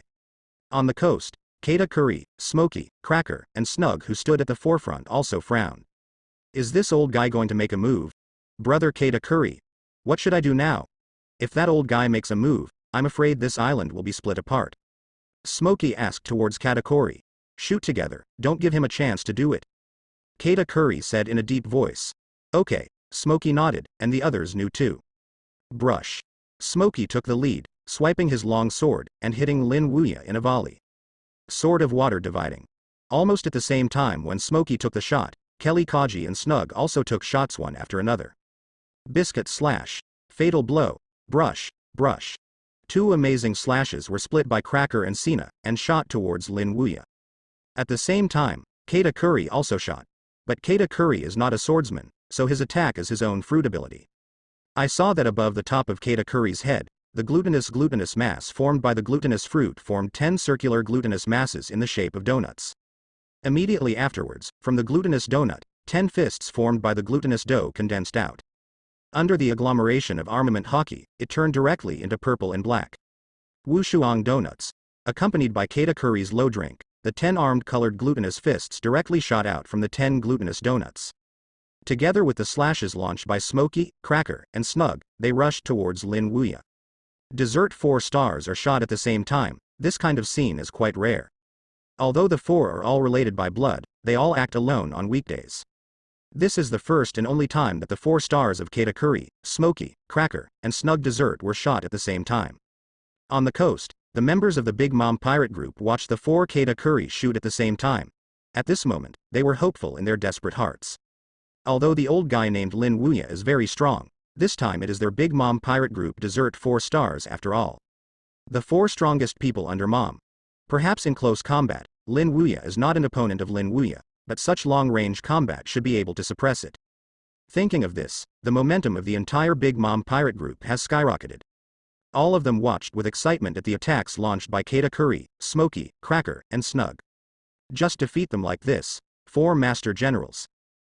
On the coast, Katakuri, Smokey, Cracker, and Snug, who stood at the forefront, also frowned. Is this old guy going to make a move? Brother Katakuri, what should I do now? If that old guy makes a move, I'm afraid this island will be split apart. Smokey asked towards Katakuri. Shoot together, don't give him a chance to do it. Katakuri said in a deep voice. Okay, Smokey nodded, and the others knew too. Brush. Smokey took the lead, swiping his long sword, and hitting Lin Wuya in a volley. Sword of water dividing. Almost at the same time when Smokey took the shot, Kelly Kaji and Snug also took shots one after another. Biscuit slash. Fatal blow. Brush, brush. 2 amazing slashes were split by Cracker and Sina, and shot towards Lin Wuya. At the same time, Katakuri also shot. But Katakuri is not a swordsman, so his attack is his own fruit ability. I saw that above the top of Katakuri's head, the glutinous mass formed by the glutinous fruit formed 10 circular glutinous masses in the shape of donuts. Immediately afterwards, from the glutinous donut, 10 fists formed by the glutinous dough condensed out. Under the agglomeration of armament hockey, it turned directly into purple and black. Wushuang donuts. Accompanied by Katakuri's low drink, the 10 armed colored glutinous fists directly shot out from the 10 glutinous donuts. Together with the slashes launched by Smokey, Cracker, and Snug, they rushed towards Lin Wuya. Dessert 4 stars are shot at the same time. This kind of scene is quite rare. Although the 4 are all related by blood, they all act alone on weekdays. This is the first and only time that the 4 stars of Katakuri, Smokey, Cracker, and Snug Dessert were shot at the same time. On the coast, the members of the Big Mom pirate group watched the 4 Katakuri shoot at the same time. At this moment, they were hopeful in their desperate hearts. Although the old guy named Lin Wuya is very strong, this time it is their Big Mom pirate group Dessert 4 stars after all. The 4 strongest people under Mom. Perhaps in close combat, Lin Wuya is not an opponent of Lin Wuya, but such long-range combat should be able to suppress it. Thinking of this, the momentum of the entire Big Mom pirate group has skyrocketed. All of them watched with excitement at the attacks launched by Katakuri, Smokey, Cracker, and Snug. Just defeat them like this, 4 master generals.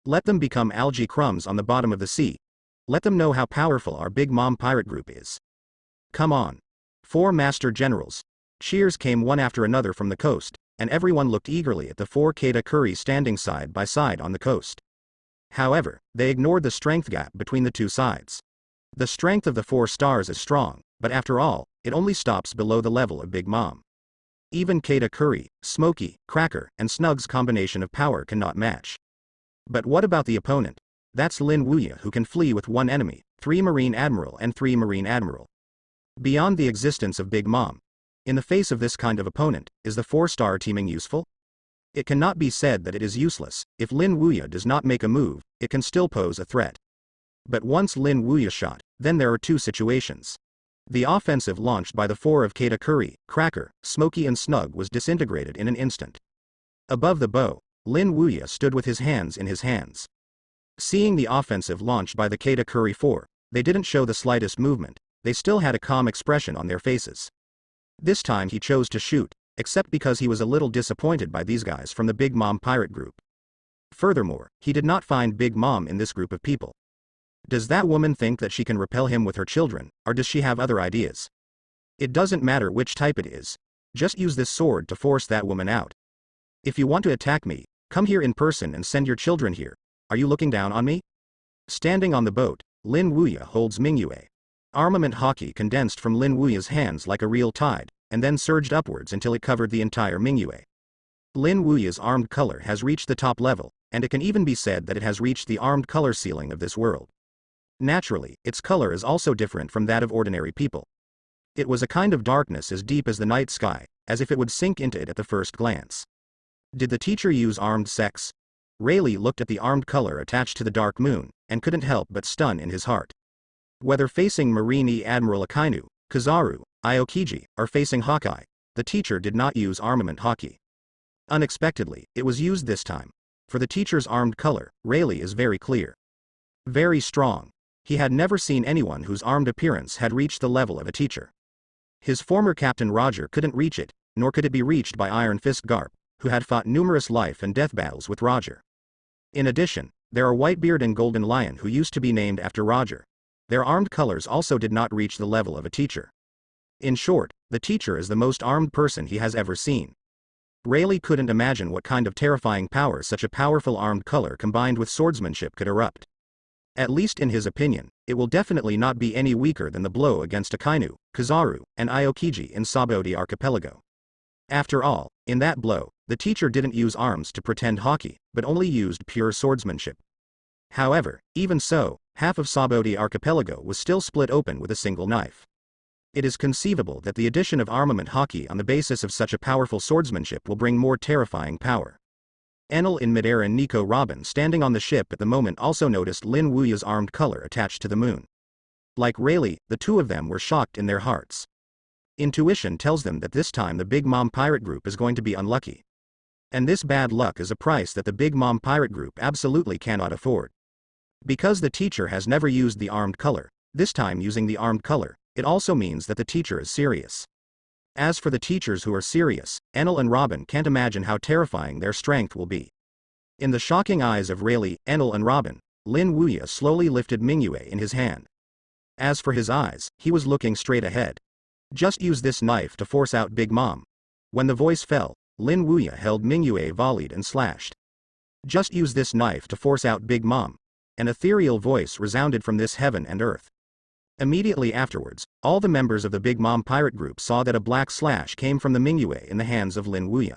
Let them become algae crumbs on the bottom of the sea. Let them know how powerful our Big Mom pirate group is. Come on. 4 master generals. Cheers came one after another from the coast, and everyone looked eagerly at the 4 Katakuri standing side by side on the coast. However, they ignored the strength gap between the two sides. The strength of the 4 stars is strong, but after all, it only stops below the level of Big Mom. Even Katakuri, Smokey, Cracker, and Snug's combination of power cannot match. But what about the opponent? That's Lin Wuya, who can flee with 1 enemy, 3 Marine Admiral and 3 Marine Admiral. Beyond the existence of Big Mom, in the face of this kind of opponent, is the 4-star teaming useful? It cannot be said that it is useless. If Lin Wuya does not make a move, it can still pose a threat. But once Lin Wuya shot, then there are 2 situations. The offensive launched by the 4 of Katakuri, Cracker, Smokey and Snug was disintegrated in an instant. Above the bow, Lin Wuya stood with his hands in his hands. Seeing the offensive launched by the Katakuri 4, they didn't show the slightest movement. They still had a calm expression on their faces. This time he chose to shoot, except because he was a little disappointed by these guys from the Big Mom pirate group. Furthermore, he did not find Big Mom in this group of people. Does that woman think that she can repel him with her children, or does she have other ideas? It doesn't matter which type it is. Just use this sword to force that woman out. If you want to attack me, come here in person and send your children here. Are you looking down on me? Standing on the boat, Lin Wuya holds Mingyue. Armament hockey condensed from Lin Wuya's hands like a real tide, and then surged upwards until it covered the entire Mingyue. Lin Wuya's armed color has reached the top level, and it can even be said that it has reached the armed color ceiling of this world. Naturally, its color is also different from that of ordinary people. It was a kind of darkness as deep as the night sky, as if it would sink into it at the first glance. Did the teacher use armed sex? Rayleigh looked at the armed color attached to the dark moon, and couldn't help but stun in his heart. Whether facing Marine Admiral Akainu, Kizaru, Aokiji, or facing Hawkeye, the teacher did not use armament hockey. Unexpectedly, it was used this time. For the teacher's armed color, Rayleigh is very clear. Very strong. He had never seen anyone whose armed appearance had reached the level of a teacher. His former captain Roger couldn't reach it, nor could it be reached by Iron Fist Garp, who had fought numerous life and death battles with Roger. In addition, there are Whitebeard and Golden Lion who used to be named after Roger. Their armed colors also did not reach the level of a teacher. In short, the teacher is the most armed person he has ever seen. Rayleigh couldn't imagine what kind of terrifying power such a powerful armed color combined with swordsmanship could erupt. At least in his opinion, it will definitely not be any weaker than the blow against Akainu, Kizaru, and Aokiji in Sabodi Archipelago. After all, in that blow, the teacher didn't use arms to pretend hockey, but only used pure swordsmanship. However, even so, half of Sabodi Archipelago was still split open with a single knife. It is conceivable that the addition of armament hockey on the basis of such a powerful swordsmanship will bring more terrifying power. Enel in midair and Nico Robin standing on the ship at the moment also noticed Lin Wuya's armed color attached to the moon. Like Rayleigh, the 2 of them were shocked in their hearts. Intuition tells them that this time the Big Mom pirate group is going to be unlucky. And this bad luck is a price that the Big Mom pirate group absolutely cannot afford. Because the teacher has never used the armed color, this time using the armed color, it also means that the teacher is serious. As for the teachers who are serious, Enel and Robin can't imagine how terrifying their strength will be. In the shocking eyes of Rayleigh, Enel and Robin, Lin Wuya slowly lifted Mingyue in his hand. As for his eyes, he was looking straight ahead. Just use this knife to force out Big Mom. When the voice fell, Lin Wuya held Mingyue volleyed and slashed. Just use this knife to force out Big Mom. An ethereal voice resounded from this heaven and earth. Immediately afterwards, all the members of the Big Mom pirate group saw that a black slash came from the Mingyue in the hands of Lin Wuya.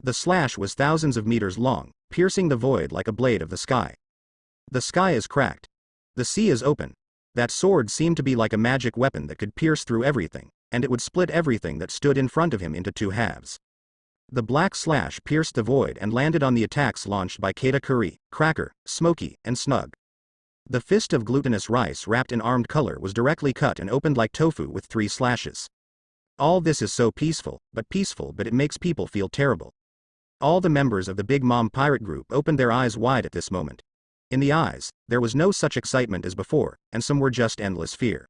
The slash was thousands of meters long, piercing the void like a blade of the sky. The sky is cracked. The sea is open. That sword seemed to be like a magic weapon that could pierce through everything, and it would split everything that stood in front of him into two halves. The black slash pierced the void and landed on the attacks launched by Katakuri, Cracker, Smokey, and Snug. The fist of glutinous rice wrapped in armed color was directly cut and opened like tofu with 3 slashes. All this is so peaceful, but it makes people feel terrible. All the members of the Big Mom pirate group opened their eyes wide at this moment. In the eyes, there was no such excitement as before, and some were just endless fear.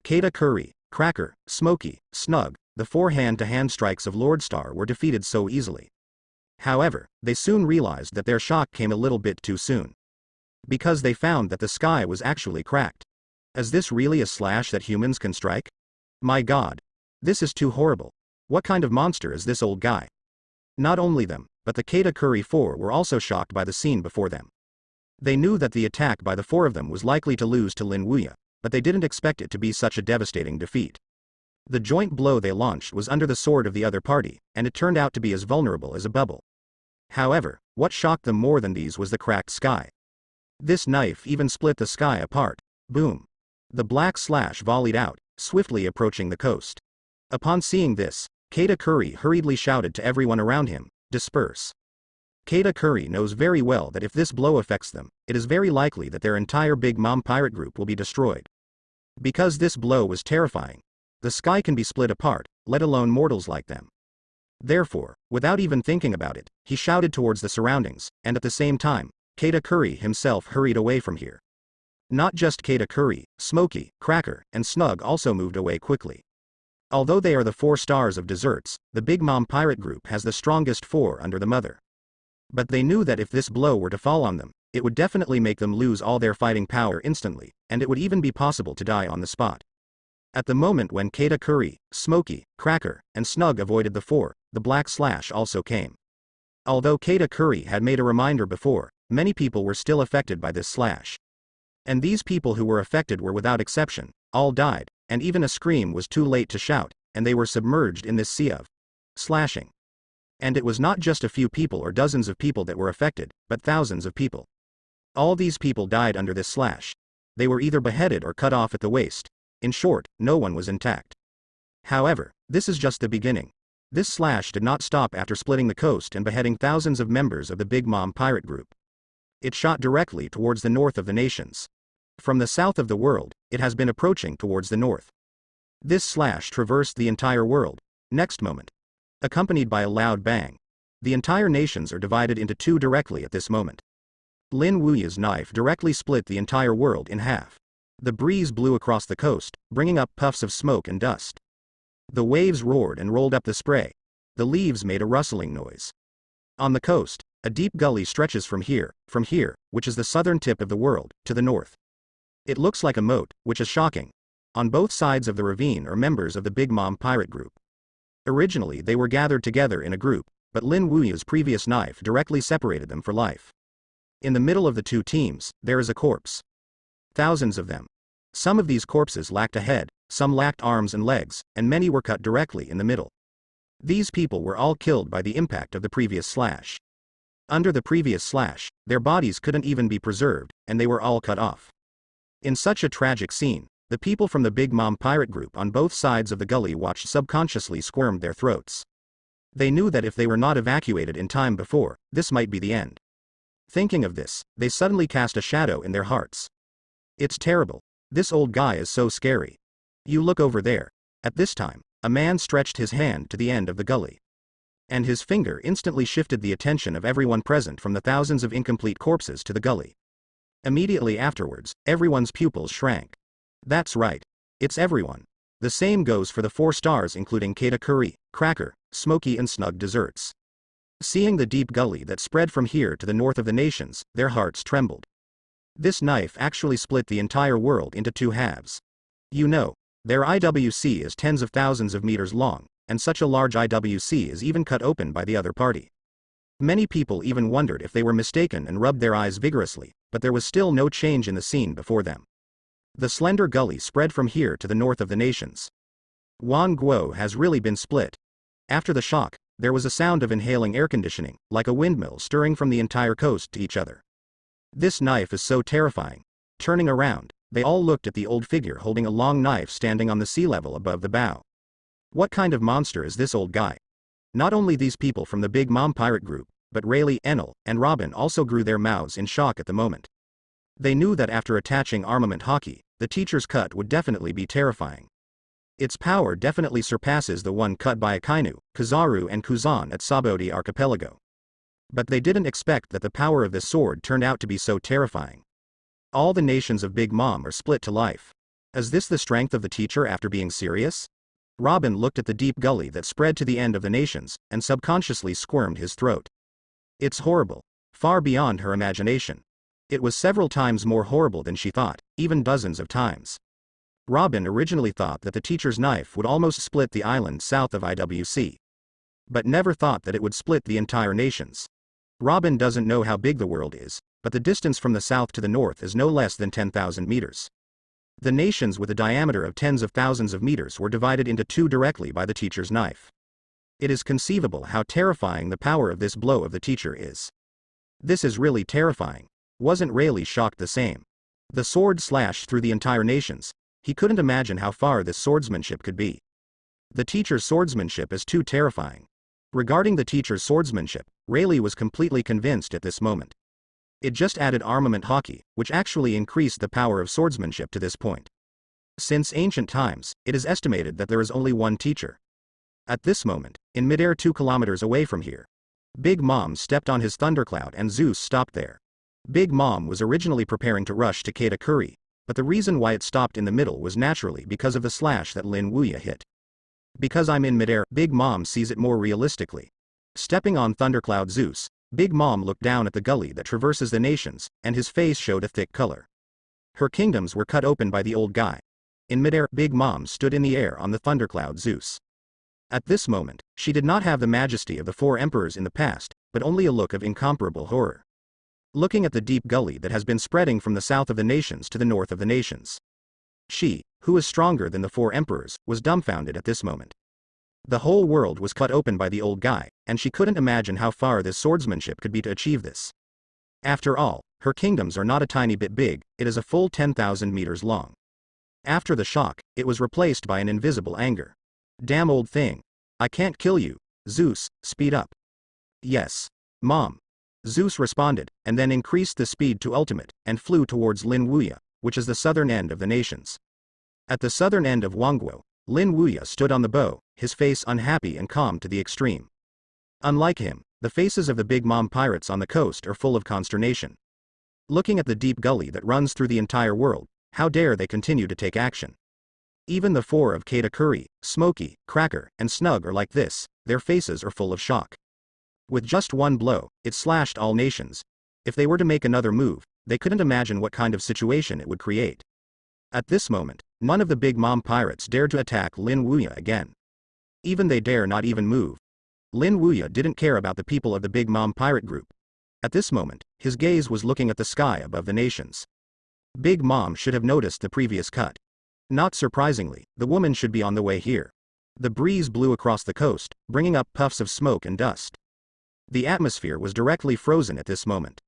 Katakuri, Cracker, Smokey, Snug, the 4 hand-to-hand strikes of Lord Star were defeated so easily. However, they soon realized that their shock came a little bit too soon. Because they found that the sky was actually cracked. Is this really a slash that humans can strike? My God. This is too horrible. What kind of monster is this old guy? Not only them, but the Katakuri 4 were also shocked by the scene before them. They knew that the attack by the 4 of them was likely to lose to Lin Wuya, but they didn't expect it to be such a devastating defeat. The joint blow they launched was under the sword of the other party, and it turned out to be as vulnerable as a bubble. However, what shocked them more than these was the cracked sky. This knife even split the sky apart. Boom. The black slash volleyed out, swiftly approaching the coast. Upon seeing this, Katakuri hurriedly shouted to everyone around him, "Disperse." Katakuri knows very well that if this blow affects them, it is very likely that their entire Big Mom pirate group will be destroyed. Because this blow was terrifying. The sky can be split apart, let alone mortals like them. Therefore, without even thinking about it, he shouted towards the surroundings, and at the same time, Katakuri himself hurried away from here. Not just Katakuri, Smokey, Cracker, and Snug also moved away quickly. Although they are the 4 stars of desserts, the Big Mom pirate group has the strongest 4 under the mother. But they knew that if this blow were to fall on them, it would definitely make them lose all their fighting power instantly, and it would even be possible to die on the spot. At the moment when Katakuri, Smokey, Cracker, and Snug avoided the 4, the black slash also came. Although Katakuri had made a reminder before, many people were still affected by this slash. And these people who were affected were without exception, all died, and even a scream was too late to shout, and they were submerged in this sea of slashing. And it was not just a few people or dozens of people that were affected, but thousands of people. All these people died under this slash. They were either beheaded or cut off at the waist. In short, no one was intact. However, this is just the beginning. This slash did not stop after splitting the coast and beheading thousands of members of the Big Mom pirate group. It shot directly towards the north of the nations. From the south of the world, it has been approaching towards the north. This slash traversed the entire world. Next moment. Accompanied by a loud bang. The entire nations are divided into 2 directly at this moment. Lin Wuya's knife directly split the entire world in half. The breeze blew across the coast, bringing up puffs of smoke and dust. The waves roared and rolled up the spray. The leaves made a rustling noise. On the coast, a deep gully stretches from here, which is the southern tip of the world, to the north. It looks like a moat, which is shocking. On both sides of the ravine are members of the Big Mom pirate group. Originally they were gathered together in a group, but Lin Wuya's previous knife directly separated them for life. In the middle of the 2 teams, there is a corpse. Thousands of them. Some of these corpses lacked a head, some lacked arms and legs, and many were cut directly in the middle. These people were all killed by the impact of the previous slash. Under the previous slash, their bodies couldn't even be preserved, and they were all cut off. In such a tragic scene, the people from the Big Mom pirate group on both sides of the gully watched subconsciously squirmed their throats. They knew that if they were not evacuated in time before, this might be the end. Thinking of this, they suddenly cast a shadow in their hearts. It's terrible. This old guy is so scary. You look over there. At this time, a man stretched his hand to the end of the gully. And his finger instantly shifted the attention of everyone present from the thousands of incomplete corpses to the gully. Immediately afterwards, everyone's pupils shrank. That's right. It's everyone. The same goes for the 4 stars including Katakuri, Cracker, Smokey and Snug desserts. Seeing the deep gully that spread from here to the north of the nations, their hearts trembled. This knife actually split the entire world into 2 halves. You know, their IWC is tens of thousands of meters long, and such a large IWC is even cut open by the other party. Many people even wondered if they were mistaken and rubbed their eyes vigorously, but there was still no change in the scene before them. The slender gully spread from here to the north of the nations. Guo has really been split. After the shock, there was a sound of inhaling air conditioning, like a windmill stirring from the entire coast to each other. This knife is so terrifying. Turning around, they all looked at the old figure holding a long knife standing on the sea level above the bow. What kind of monster is this old guy? Not only these people from the Big Mom pirate group, but Rayleigh, Enel, and Robin also grew their mouths in shock at the moment. They knew that after attaching armament hockey, the teacher's cut would definitely be terrifying. Its power definitely surpasses the one cut by Akainu, Kizaru and Kuzan at Sabodi Archipelago. But they didn't expect that the power of this sword turned out to be so terrifying. All the nations of Big Mom are split to life. Is this the strength of the teacher after being serious? Robin looked at the deep gully that spread to the end of the nations, and subconsciously squirmed his throat. It's horrible. Far beyond her imagination. It was several times more horrible than she thought, even dozens of times. Robin originally thought that the teacher's knife would almost split the island south of IWC. But never thought that it would split the entire nations. Robin doesn't know how big the world is, but the distance from the south to the north is no less than 10,000 meters. The nations with a diameter of tens of thousands of meters were divided into two directly by the teacher's knife. It is conceivable how terrifying the power of this blow of the teacher is. This is really terrifying. Wasn't Rayleigh shocked the same? The sword slashed through the entire nations. He couldn't imagine how far this swordsmanship could be. The teacher's swordsmanship is too terrifying. Regarding the teacher's swordsmanship, Rayleigh was completely convinced at this moment. It just added armament hockey, which actually increased the power of swordsmanship to this point. Since ancient times, it is estimated that there is only one teacher. At this moment, in midair 2 kilometers away from here, Big Mom stepped on his thundercloud and Zeus stopped there. Big Mom was originally preparing to rush to Katakuri, but the reason why it stopped in the middle was naturally because of the slash that Lin Wuya hit. Because I'm in midair, Big Mom sees it more realistically. Stepping on thundercloud Zeus, Big Mom looked down at the gully that traverses the nations, and his face showed a thick color. Her kingdoms were cut open by the old guy. In midair, Big Mom stood in the air on the thundercloud Zeus. At this moment, she did not have the majesty of the 4 emperors in the past, but only a look of incomparable horror. Looking at the deep gully that has been spreading from the south of the nations to the north of the nations. She, who is stronger than the 4 emperors, was dumbfounded at this moment. The whole world was cut open by the old guy, and she couldn't imagine how far this swordsmanship could be to achieve this. After all, her kingdoms are not a tiny bit big, it is a full 10,000 meters long. After the shock, it was replaced by an invisible anger. Damn old thing. I can't kill you. Zeus, speed up. Yes. Mom. Zeus responded, and then increased the speed to ultimate, and flew towards Lin Wuya, which is the southern end of the nations. At the southern end of Wangguo, Lin Wuya stood on the bow, his face unhappy and calm to the extreme. Unlike him, the faces of the Big Mom pirates on the coast are full of consternation. Looking at the deep gully that runs through the entire world, how dare they continue to take action? Even the 4 of Katakuri, Smokey, Cracker, and Snug are like this, their faces are full of shock. With just one blow, it slashed all nations. If they were to make another move, they couldn't imagine what kind of situation it would create. At this moment, none of the Big Mom pirates dared to attack Lin Wuya again. Even they dare not even move. Lin Wuya didn't care about the people of the Big Mom pirate group. At this moment, his gaze was looking at the sky above the nations. Big Mom should have noticed the previous cut. Not surprisingly, the woman should be on the way here. The breeze blew across the coast, bringing up puffs of smoke and dust. The atmosphere was directly frozen at this moment.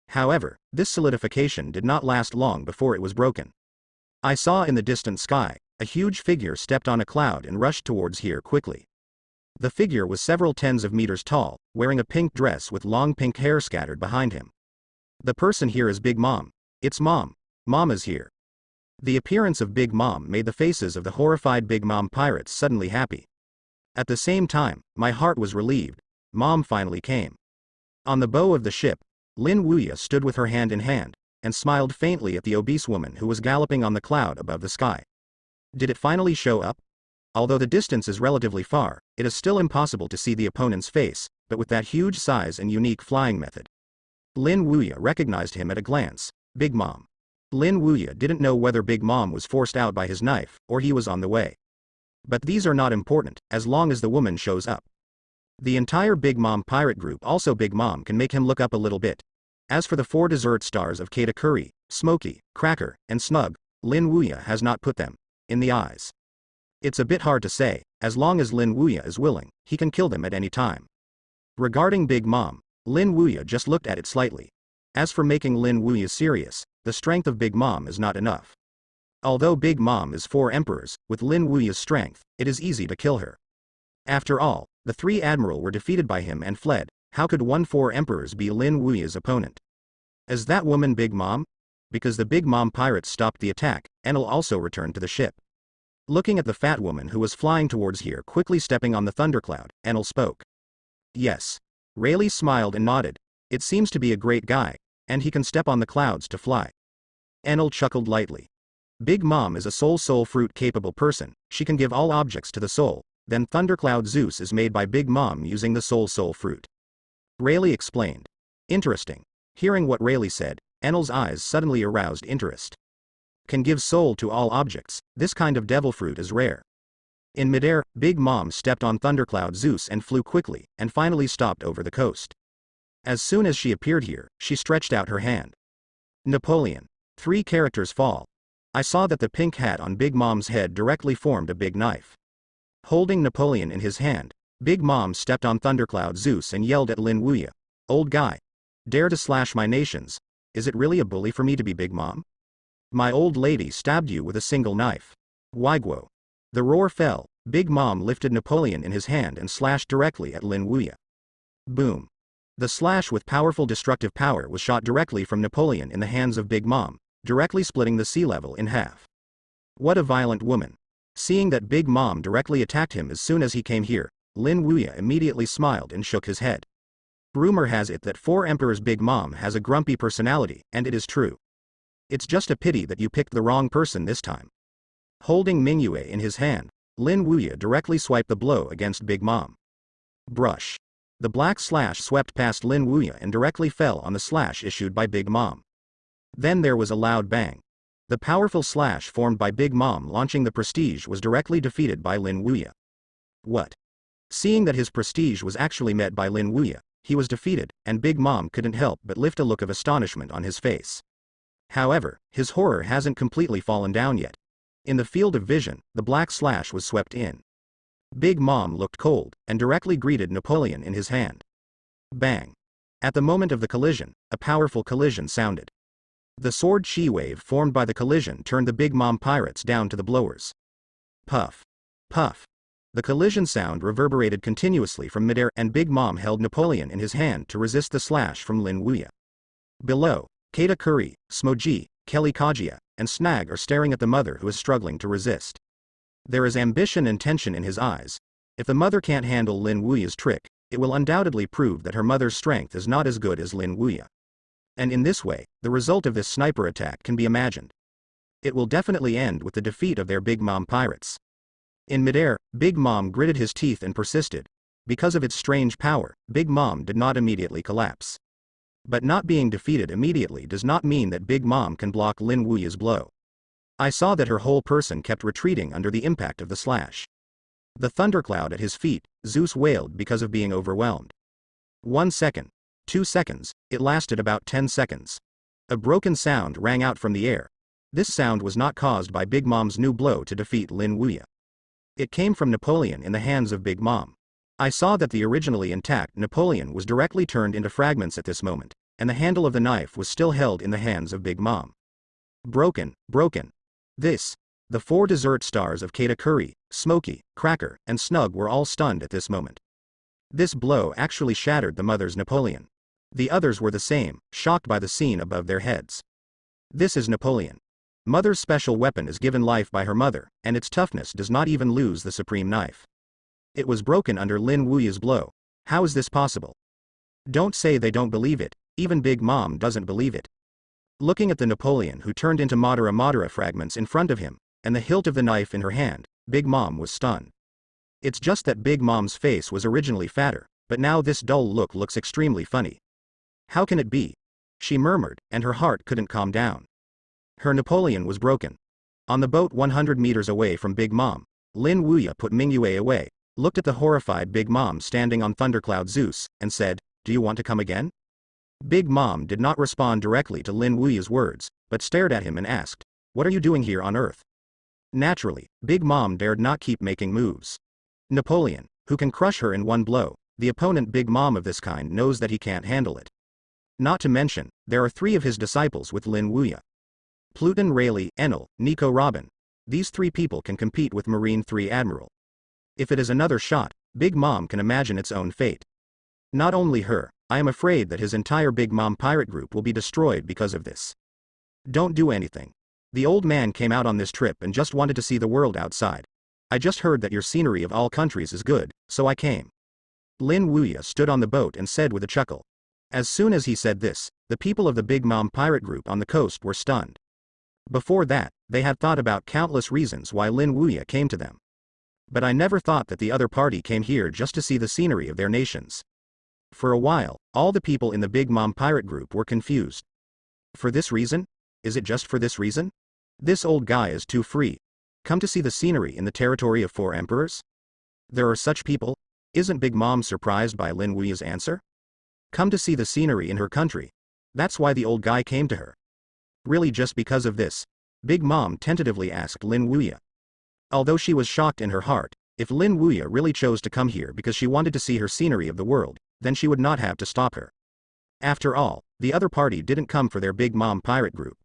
However, this solidification did not last long before it was broken. I saw in the distant sky, a huge figure stepped on a cloud and rushed towards here quickly. The figure was several tens of meters tall, wearing a pink dress with long pink hair scattered behind him. The person here is Big Mom. It's Mom. Mama's here. The appearance of Big Mom made the faces of the horrified Big Mom pirates suddenly happy. At the same time, my heart was relieved. Mom finally came. On the bow of the ship, Lin Wuya stood with her hand in hand, and smiled faintly at the obese woman who was galloping on the cloud above the sky. Did it finally show up? Although the distance is relatively far, it is still impossible to see the opponent's face, but with that huge size and unique flying method. Lin Wuya recognized him at a glance, Big Mom. Lin Wuya didn't know whether Big Mom was forced out by his knife, or he was on the way. But these are not important, as long as the woman shows up. The entire Big Mom pirate group, also Big Mom, can make him look up a little bit. As for the 4 dessert stars of Katakuri, Smoky, Cracker, and Snug, Lin Wuya has not put them in the eyes. It's a bit hard to say. As long as Lin Wuya is willing, he can kill them at any time. Regarding Big Mom, Lin Wuya just looked at it slightly. As for making Lin Wuya serious, the strength of Big Mom is not enough. Although Big Mom is 4 emperors, with Lin Wuya's strength, it is easy to kill her. After all, the 3 admiral were defeated by him and fled. How could 4 emperors be Lin Wuya's opponent? Is that woman Big Mom? Because the Big Mom pirates stopped the attack, Enel also returned to the ship. Looking at the fat woman who was flying towards here, quickly stepping on the thundercloud, Enel spoke. Yes. Rayleigh smiled and nodded. It seems to be a great guy, and he can step on the clouds to fly. Enel chuckled lightly. Big Mom is a soul fruit capable person. She can give all objects to the soul. Then Thundercloud Zeus is made by Big Mom using the soul fruit. Rayleigh explained. Interesting. Hearing what Rayleigh said, Enel's eyes suddenly aroused interest. Can give soul to all objects. This kind of devil fruit is rare. In midair, Big Mom stepped on Thundercloud Zeus and flew quickly, and finally stopped over the coast. As soon as she appeared here, she stretched out her hand. Napoleon. 3 characters fall. I saw that the pink hat on Big Mom's head directly formed a big knife. Holding Napoleon in his hand, Big Mom stepped on Thundercloud Zeus and yelled at Lin Wuya. Old guy. Dare to slash my nations. Is it really a bully for me to be Big Mom? My old lady stabbed you with a single knife. Waiguo. The roar fell. Big Mom lifted Napoleon in his hand and slashed directly at Lin Wuya. Boom. The slash with powerful destructive power was shot directly from Napoleon in the hands of Big Mom, directly splitting the sea level in half. What a violent woman. Seeing that Big Mom directly attacked him as soon as he came here, Lin Wuya immediately smiled and shook his head. Rumor has it that 4 emperors Big Mom has a grumpy personality, and it is true. It's just a pity that you picked the wrong person this time. Holding Mingyue in his hand, Lin Wuya directly swiped the blow against Big Mom. Brush. The black slash swept past Lin Wuya and directly fell on the slash issued by Big Mom. Then there was a loud bang. The powerful slash formed by Big Mom launching the prestige was directly defeated by Lin Wuya. What? Seeing that his prestige was actually met by Lin Wuya, he was defeated, and Big Mom couldn't help but lift a look of astonishment on his face. However, his horror hasn't completely fallen down yet. In the field of vision, the black slash was swept in. Big Mom looked cold, and directly greeted Napoleon in his hand. Bang. At the moment of the collision, a powerful collision sounded. The sword chi wave formed by the collision turned the Big Mom pirates down to the blowers. Puff. Puff. The collision sound reverberated continuously from midair, and Big Mom held Napoleon in his hand to resist the slash from Lin Wuya. Below, Katakuri, Smoji, Kelly Kaguya, and Snag are staring at the mother who is struggling to resist. There is ambition and tension in his eyes. If the mother can't handle Lin Wuya's trick, it will undoubtedly prove that her mother's strength is not as good as Lin Wuya. And in this way, the result of this sniper attack can be imagined. It will definitely end with the defeat of their Big Mom pirates. In midair, Big Mom gritted his teeth and persisted. Because of its strange power, Big Mom did not immediately collapse. But not being defeated immediately does not mean that Big Mom can block Lin Wuya's blow. I saw that her whole person kept retreating under the impact of the slash. The thundercloud at his feet, Zeus wailed because of being overwhelmed. 1 second. 2 seconds, it lasted about 10 seconds. A broken sound rang out from the air. This sound was not caused by Big Mom's new blow to defeat Lin Wuya. It came from Napoleon in the hands of Big Mom. I saw that the originally intact Napoleon was directly turned into fragments at this moment, and the handle of the knife was still held in the hands of Big Mom. Broken, broken. The 4 dessert stars of Katakuri, Smoky, Cracker, and Snug were all stunned at this moment. This blow actually shattered the mother's Napoleon. The others were the same, shocked by the scene above their heads. This is Napoleon. Mother's special weapon is given life by her mother, and its toughness does not even lose the supreme knife. It was broken under Lin Wuya's blow. How is this possible? Don't say they don't believe it, even Big Mom doesn't believe it. Looking at the Napoleon who turned into Madara fragments in front of him, and the hilt of the knife in her hand, Big Mom was stunned. It's just that Big Mom's face was originally fatter, but now this dull look looks extremely funny. How can it be? She murmured, and her heart couldn't calm down. Her Napoleon was broken. On the boat 100 meters away from Big Mom, Lin Wuya put Mingyue away, looked at the horrified Big Mom standing on Thundercloud Zeus, and said, "Do you want to come again?" Big Mom did not respond directly to Lin Wuya's words, but stared at him and asked, "What are you doing here on Earth?" Naturally, Big Mom dared not keep making moves. Napoleon, who can crush her in one blow, the opponent Big Mom of this kind knows that he can't handle it. Not to mention, there are 3 of his disciples with Lin Wuya. Pluton, Rayleigh, Enel, Nico, Robin. These 3 people can compete with Marine 3 Admiral. If it is another shot, Big Mom can imagine its own fate. Not only her, I am afraid that his entire Big Mom pirate group will be destroyed because of this. Don't do anything. The old man came out on this trip and just wanted to see the world outside. I just heard that your scenery of all countries is good, so I came. Lin Wuya stood on the boat and said with a chuckle. As soon as he said this, the people of the Big Mom pirate group on the coast were stunned. Before that, they had thought about countless reasons why Lin Wuya came to them. But I never thought that the other party came here just to see the scenery of their nations. For a while, all the people in the Big Mom pirate group were confused. For this reason? Is it just for this reason? This old guy is too free. Come to see the scenery in the territory of 4 emperors? There are such people? Isn't Big Mom surprised by Lin Wuya's answer? Come to see the scenery in her country. That's why the old guy came to her. Really just because of this? Big Mom tentatively asked Lin Wuya. Although she was shocked in her heart, if Lin Wuya really chose to come here because she wanted to see her scenery of the world, then she would not have to stop her. After all, the other party didn't come for their Big Mom pirate group.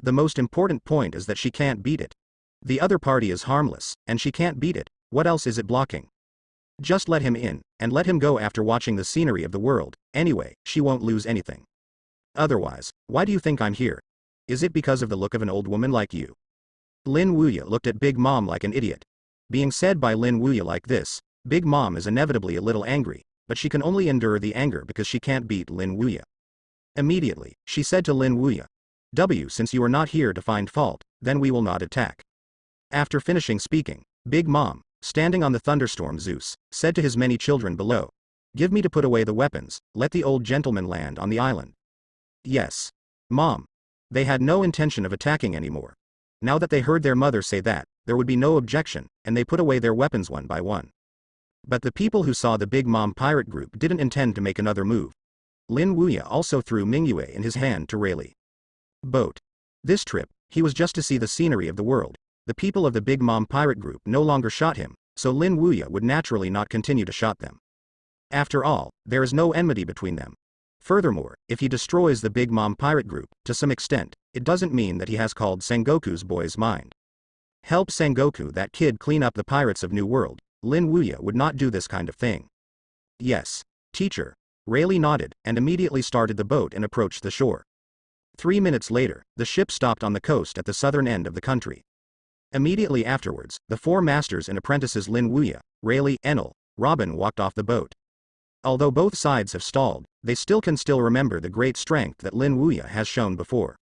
The most important point is that she can't beat it. The other party is harmless, and she can't beat it. What else is it blocking? Just let him in, and let him go after watching the scenery of the world. Anyway, she won't lose anything. Otherwise, why do you think I'm here? Is it because of the look of an old woman like you? Lin Wuya looked at Big Mom like an idiot. Being said by Lin Wuya like this, Big Mom is inevitably a little angry, but she can only endure the anger because she can't beat Lin Wuya. Immediately, she said to Lin Wuya, Since you are not here to find fault, then we will not attack." After finishing speaking, Big Mom, standing on the thunderstorm Zeus, said to his many children below, "Give me to put away the weapons, let the old gentleman land on the island." Yes. Mom. They had no intention of attacking anymore. Now that they heard their mother say that, there would be no objection, and they put away their weapons one by one. But the people who saw the Big Mom pirate group didn't intend to make another move. Lin Wuya also threw Mingyue in his hand to Rayleigh. Boat. This trip, he was just to see the scenery of the world. The people of the Big Mom pirate group no longer shot him, so Lin Wuya would naturally not continue to shot them. After all, there is no enmity between them. Furthermore, if he destroys the Big Mom pirate group, to some extent, it doesn't mean that he has called Sengoku's boy's mind. Help Sengoku that kid clean up the pirates of New World. Lin Wuya would not do this kind of thing. Yes, teacher. Rayleigh nodded, and immediately started the boat and approached the shore. 3 minutes later, the ship stopped on the coast at the southern end of the country. Immediately afterwards, the 4 masters and apprentices Lin Wuya, Rayleigh, Enel, Robin walked off the boat. Although both sides have stalled, they still remember the great strength that Lin Wuya has shown before.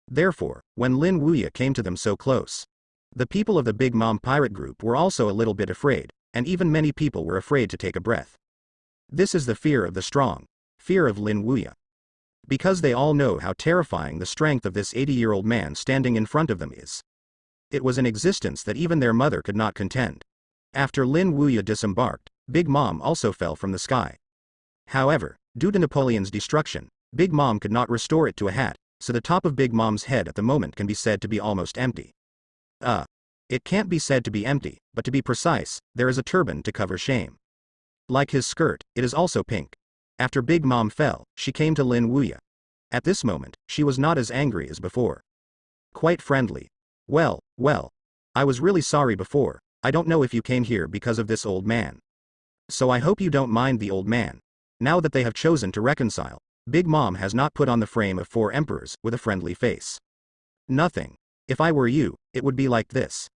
Therefore, when Lin Wuya came to them so close, the people of the Big Mom pirate group were also a little bit afraid, and even many people were afraid to take a breath. This is the fear of the strong, fear of Lin Wuya. Because they all know how terrifying the strength of this 80-year-old man standing in front of them is. It was an existence that even their mother could not contend. After Lin Wuya disembarked, Big Mom also fell from the sky. However, due to Napoleon's destruction, Big Mom could not restore it to a hat, so the top of Big Mom's head at the moment can be said to be almost empty. It can't be said to be empty, but to be precise, there is a turban to cover shame. Like his skirt, it is also pink. After Big Mom fell, she came to Lin Wuya. At this moment, she was not as angry as before. Quite friendly. Well, I was really sorry before. I don't know if you came here because of this old man. So I hope you don't mind the old man. Now that they have chosen to reconcile, Big Mom has not put on the frame of 4 emperors with a friendly face. Nothing. If I were you, it would be like this.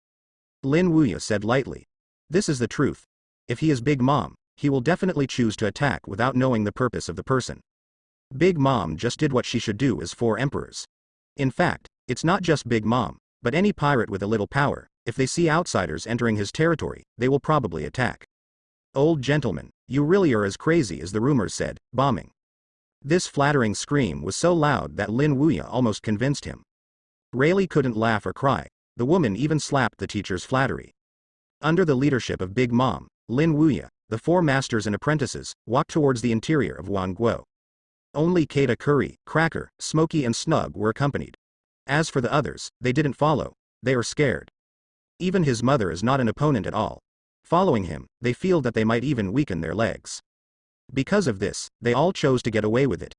Lin Wuya said lightly. This is the truth. If he is Big Mom, he will definitely choose to attack without knowing the purpose of the person. Big Mom just did what she should do as 4 emperors. In fact, it's not just Big Mom, but any pirate with a little power. If they see outsiders entering his territory, they will probably attack. Old gentleman, you really are as crazy as the rumors said, bombing. This flattering scream was so loud that Lin Wuya almost convinced him. Rayleigh couldn't laugh or cry. The woman even slapped the teacher's flattery. Under the leadership of Big Mom, Lin Wuya, the 4 masters and apprentices, walked towards the interior of Wangguo. Only Keita Curry, Cracker, Smokey and Snug were accompanied. As for the others, they didn't follow. They are scared. Even his mother is not an opponent at all. Following him, they feel that they might even weaken their legs. Because of this, they all chose to get away with it.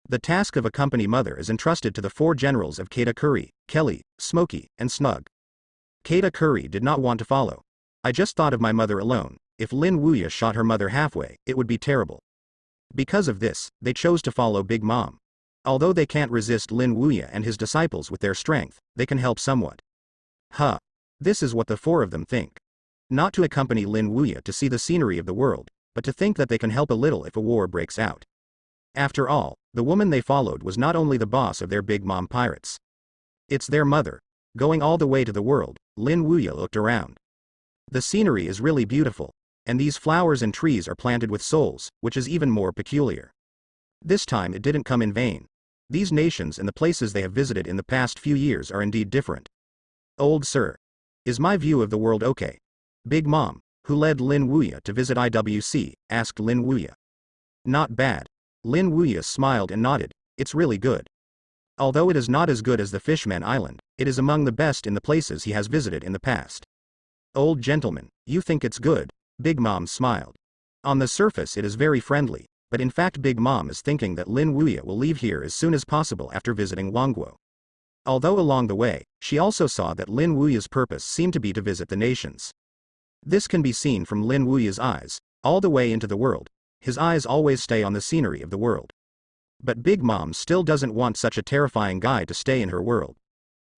The task of accompany mother is entrusted to the 4 generals of Keita Curry, Kelly, Smokey, and Snug. Keita Curry did not want to follow. I just thought of my mother alone. If Lin Wuya shot her mother halfway, it would be terrible. Because of this, they chose to follow Big Mom. Although they can't resist Lin Wuya and his disciples with their strength, they can help somewhat. This is what the 4 of them think. Not to accompany Lin Wuya to see the scenery of the world, but to think that they can help a little if a war breaks out. After all, the woman they followed was not only the boss of their Big Mom pirates. It's their mother. Going all the way to the world, Lin Wuya looked around. The scenery is really beautiful. And these flowers and trees are planted with souls, which is even more peculiar. This time it didn't come in vain. These nations and the places they have visited in the past few years are indeed different. Old sir. Is my view of the world okay? Big Mom, who led Lin Wuya to visit IWC, asked Lin Wuya. Not bad. Lin Wuya smiled and nodded. It's really good. Although it is not as good as the Fishman Island, it is among the best in the places he has visited in the past. Old gentleman, you think it's good? Big Mom smiled. On the surface it is very friendly, but in fact Big Mom is thinking that Lin Wuya will leave here as soon as possible after visiting Wangguo. Although along the way, she also saw that Lin Wuya's purpose seemed to be to visit the nations. This can be seen from Lin Wuya's eyes, all the way into the world. His eyes always stay on the scenery of the world. But Big Mom still doesn't want such a terrifying guy to stay in her world.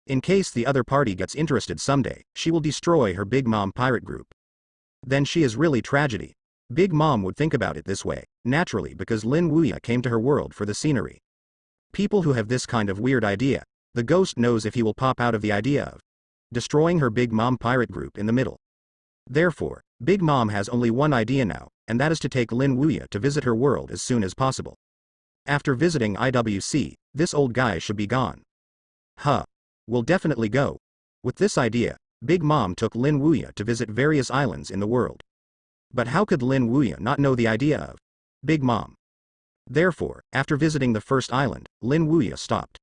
In case the other party gets interested someday, she will destroy her Big Mom pirate group. Then she is really tragedy. Big Mom would think about it this way, naturally because Lin Wuya came to her world for the scenery. People who have this kind of weird idea, the ghost knows if he will pop out of the idea of destroying her Big Mom pirate group in the middle. Therefore, Big Mom has only one idea now, and that is to take Lin Wuya to visit her world as soon as possible. After visiting IWC, this old guy should be gone. We'll definitely go. With this idea, Big Mom took Lin Wuya to visit various islands in the world. But how could Lin Wuya not know the idea of Big Mom? Therefore, after visiting the first island, Lin Wuya stopped.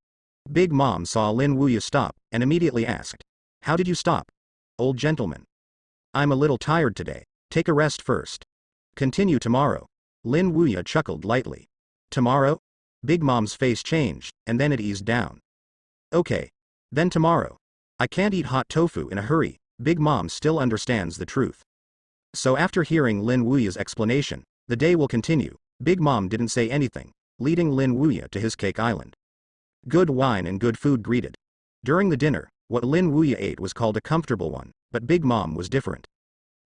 Big Mom saw Lin Wuya stop, and immediately asked, "How did you stop? Old gentleman. I'm a little tired today. Take a rest first. Continue tomorrow." Lin Wuya chuckled lightly. Tomorrow? Big Mom's face changed, and then it eased down. Okay. Then tomorrow. I can't eat hot tofu in a hurry. Big Mom still understands the truth. So after hearing Lin Wuya's explanation, the day will continue. Big Mom didn't say anything, leading Lin Wuya to his cake island. Good wine and good food greeted. During the dinner, what Lin Wuya ate was called a comfortable one, but Big Mom was different.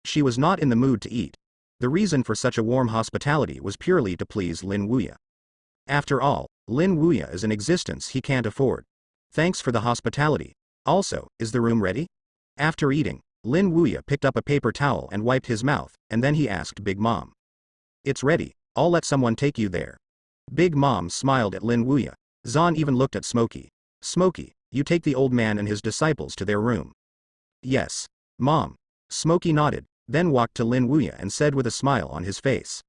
She was not in the mood to eat. The reason for such a warm hospitality was purely to please Lin Wuya. After all, Lin Wuya is an existence he can't afford. Thanks for the hospitality. Also, is the room ready? After eating, Lin Wuya picked up a paper towel and wiped his mouth, and then he asked Big Mom. It's ready. I'll let someone take you there. Big Mom smiled at Lin Wuya. Zan even looked at Smokey. Smokey, you take the old man and his disciples to their room. Yes, Mom. Smokey nodded, then walked to Lin Wuya and said with a smile on his face.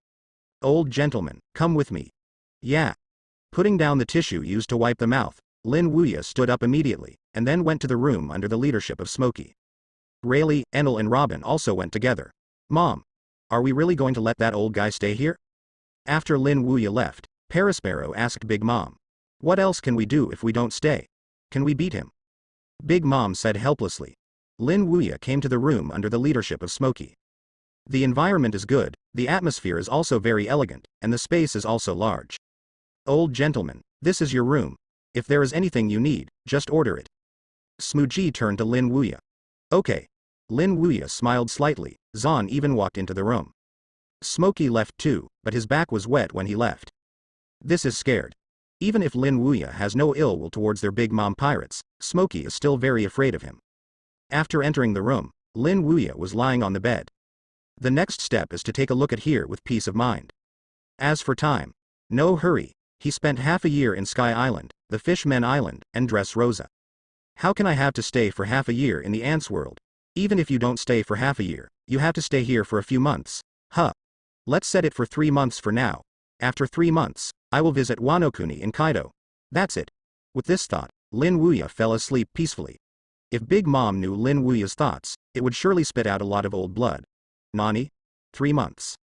Old gentleman, come with me. Yeah. Putting down the tissue used to wipe the mouth, Lin Wuya stood up immediately, and then went to the room under the leadership of Smokey. Rayleigh, Enel and Robin also went together. Mom. Are we really going to let that old guy stay here? After Lin Wuya left, Perisparrow asked Big Mom. What else can we do if we don't stay? Can we beat him? Big Mom said helplessly. Lin Wuya came to the room under the leadership of Smokey. The environment is good, the atmosphere is also very elegant, and the space is also large. Old gentleman, this is your room. If there is anything you need, just order it. Smooji turned to Lin Wuya. Okay. Lin Wuya smiled slightly. Zan even walked into the room. Smokey left too, but his back was wet when he left. This is scared. Even if Lin Wuya has no ill will towards their Big Mom pirates, Smokey is still very afraid of him. After entering the room, Lin Wuya was lying on the bed. The next step is to take a look at here with peace of mind. As for time, no hurry. He spent half a year in Sky Island, the Fishman Island, and Dressrosa. How can I have to stay for half a year in the Ants world? Even if you don't stay for half a year, you have to stay here for a few months. Huh. Let's set it for 3 months for now. After 3 months, I will visit Wano-kuni in Kaido. That's it. With this thought, Lin Wuya fell asleep peacefully. If Big Mom knew Lin Wuya's thoughts, it would surely spit out a lot of old blood. Nani? 3 months.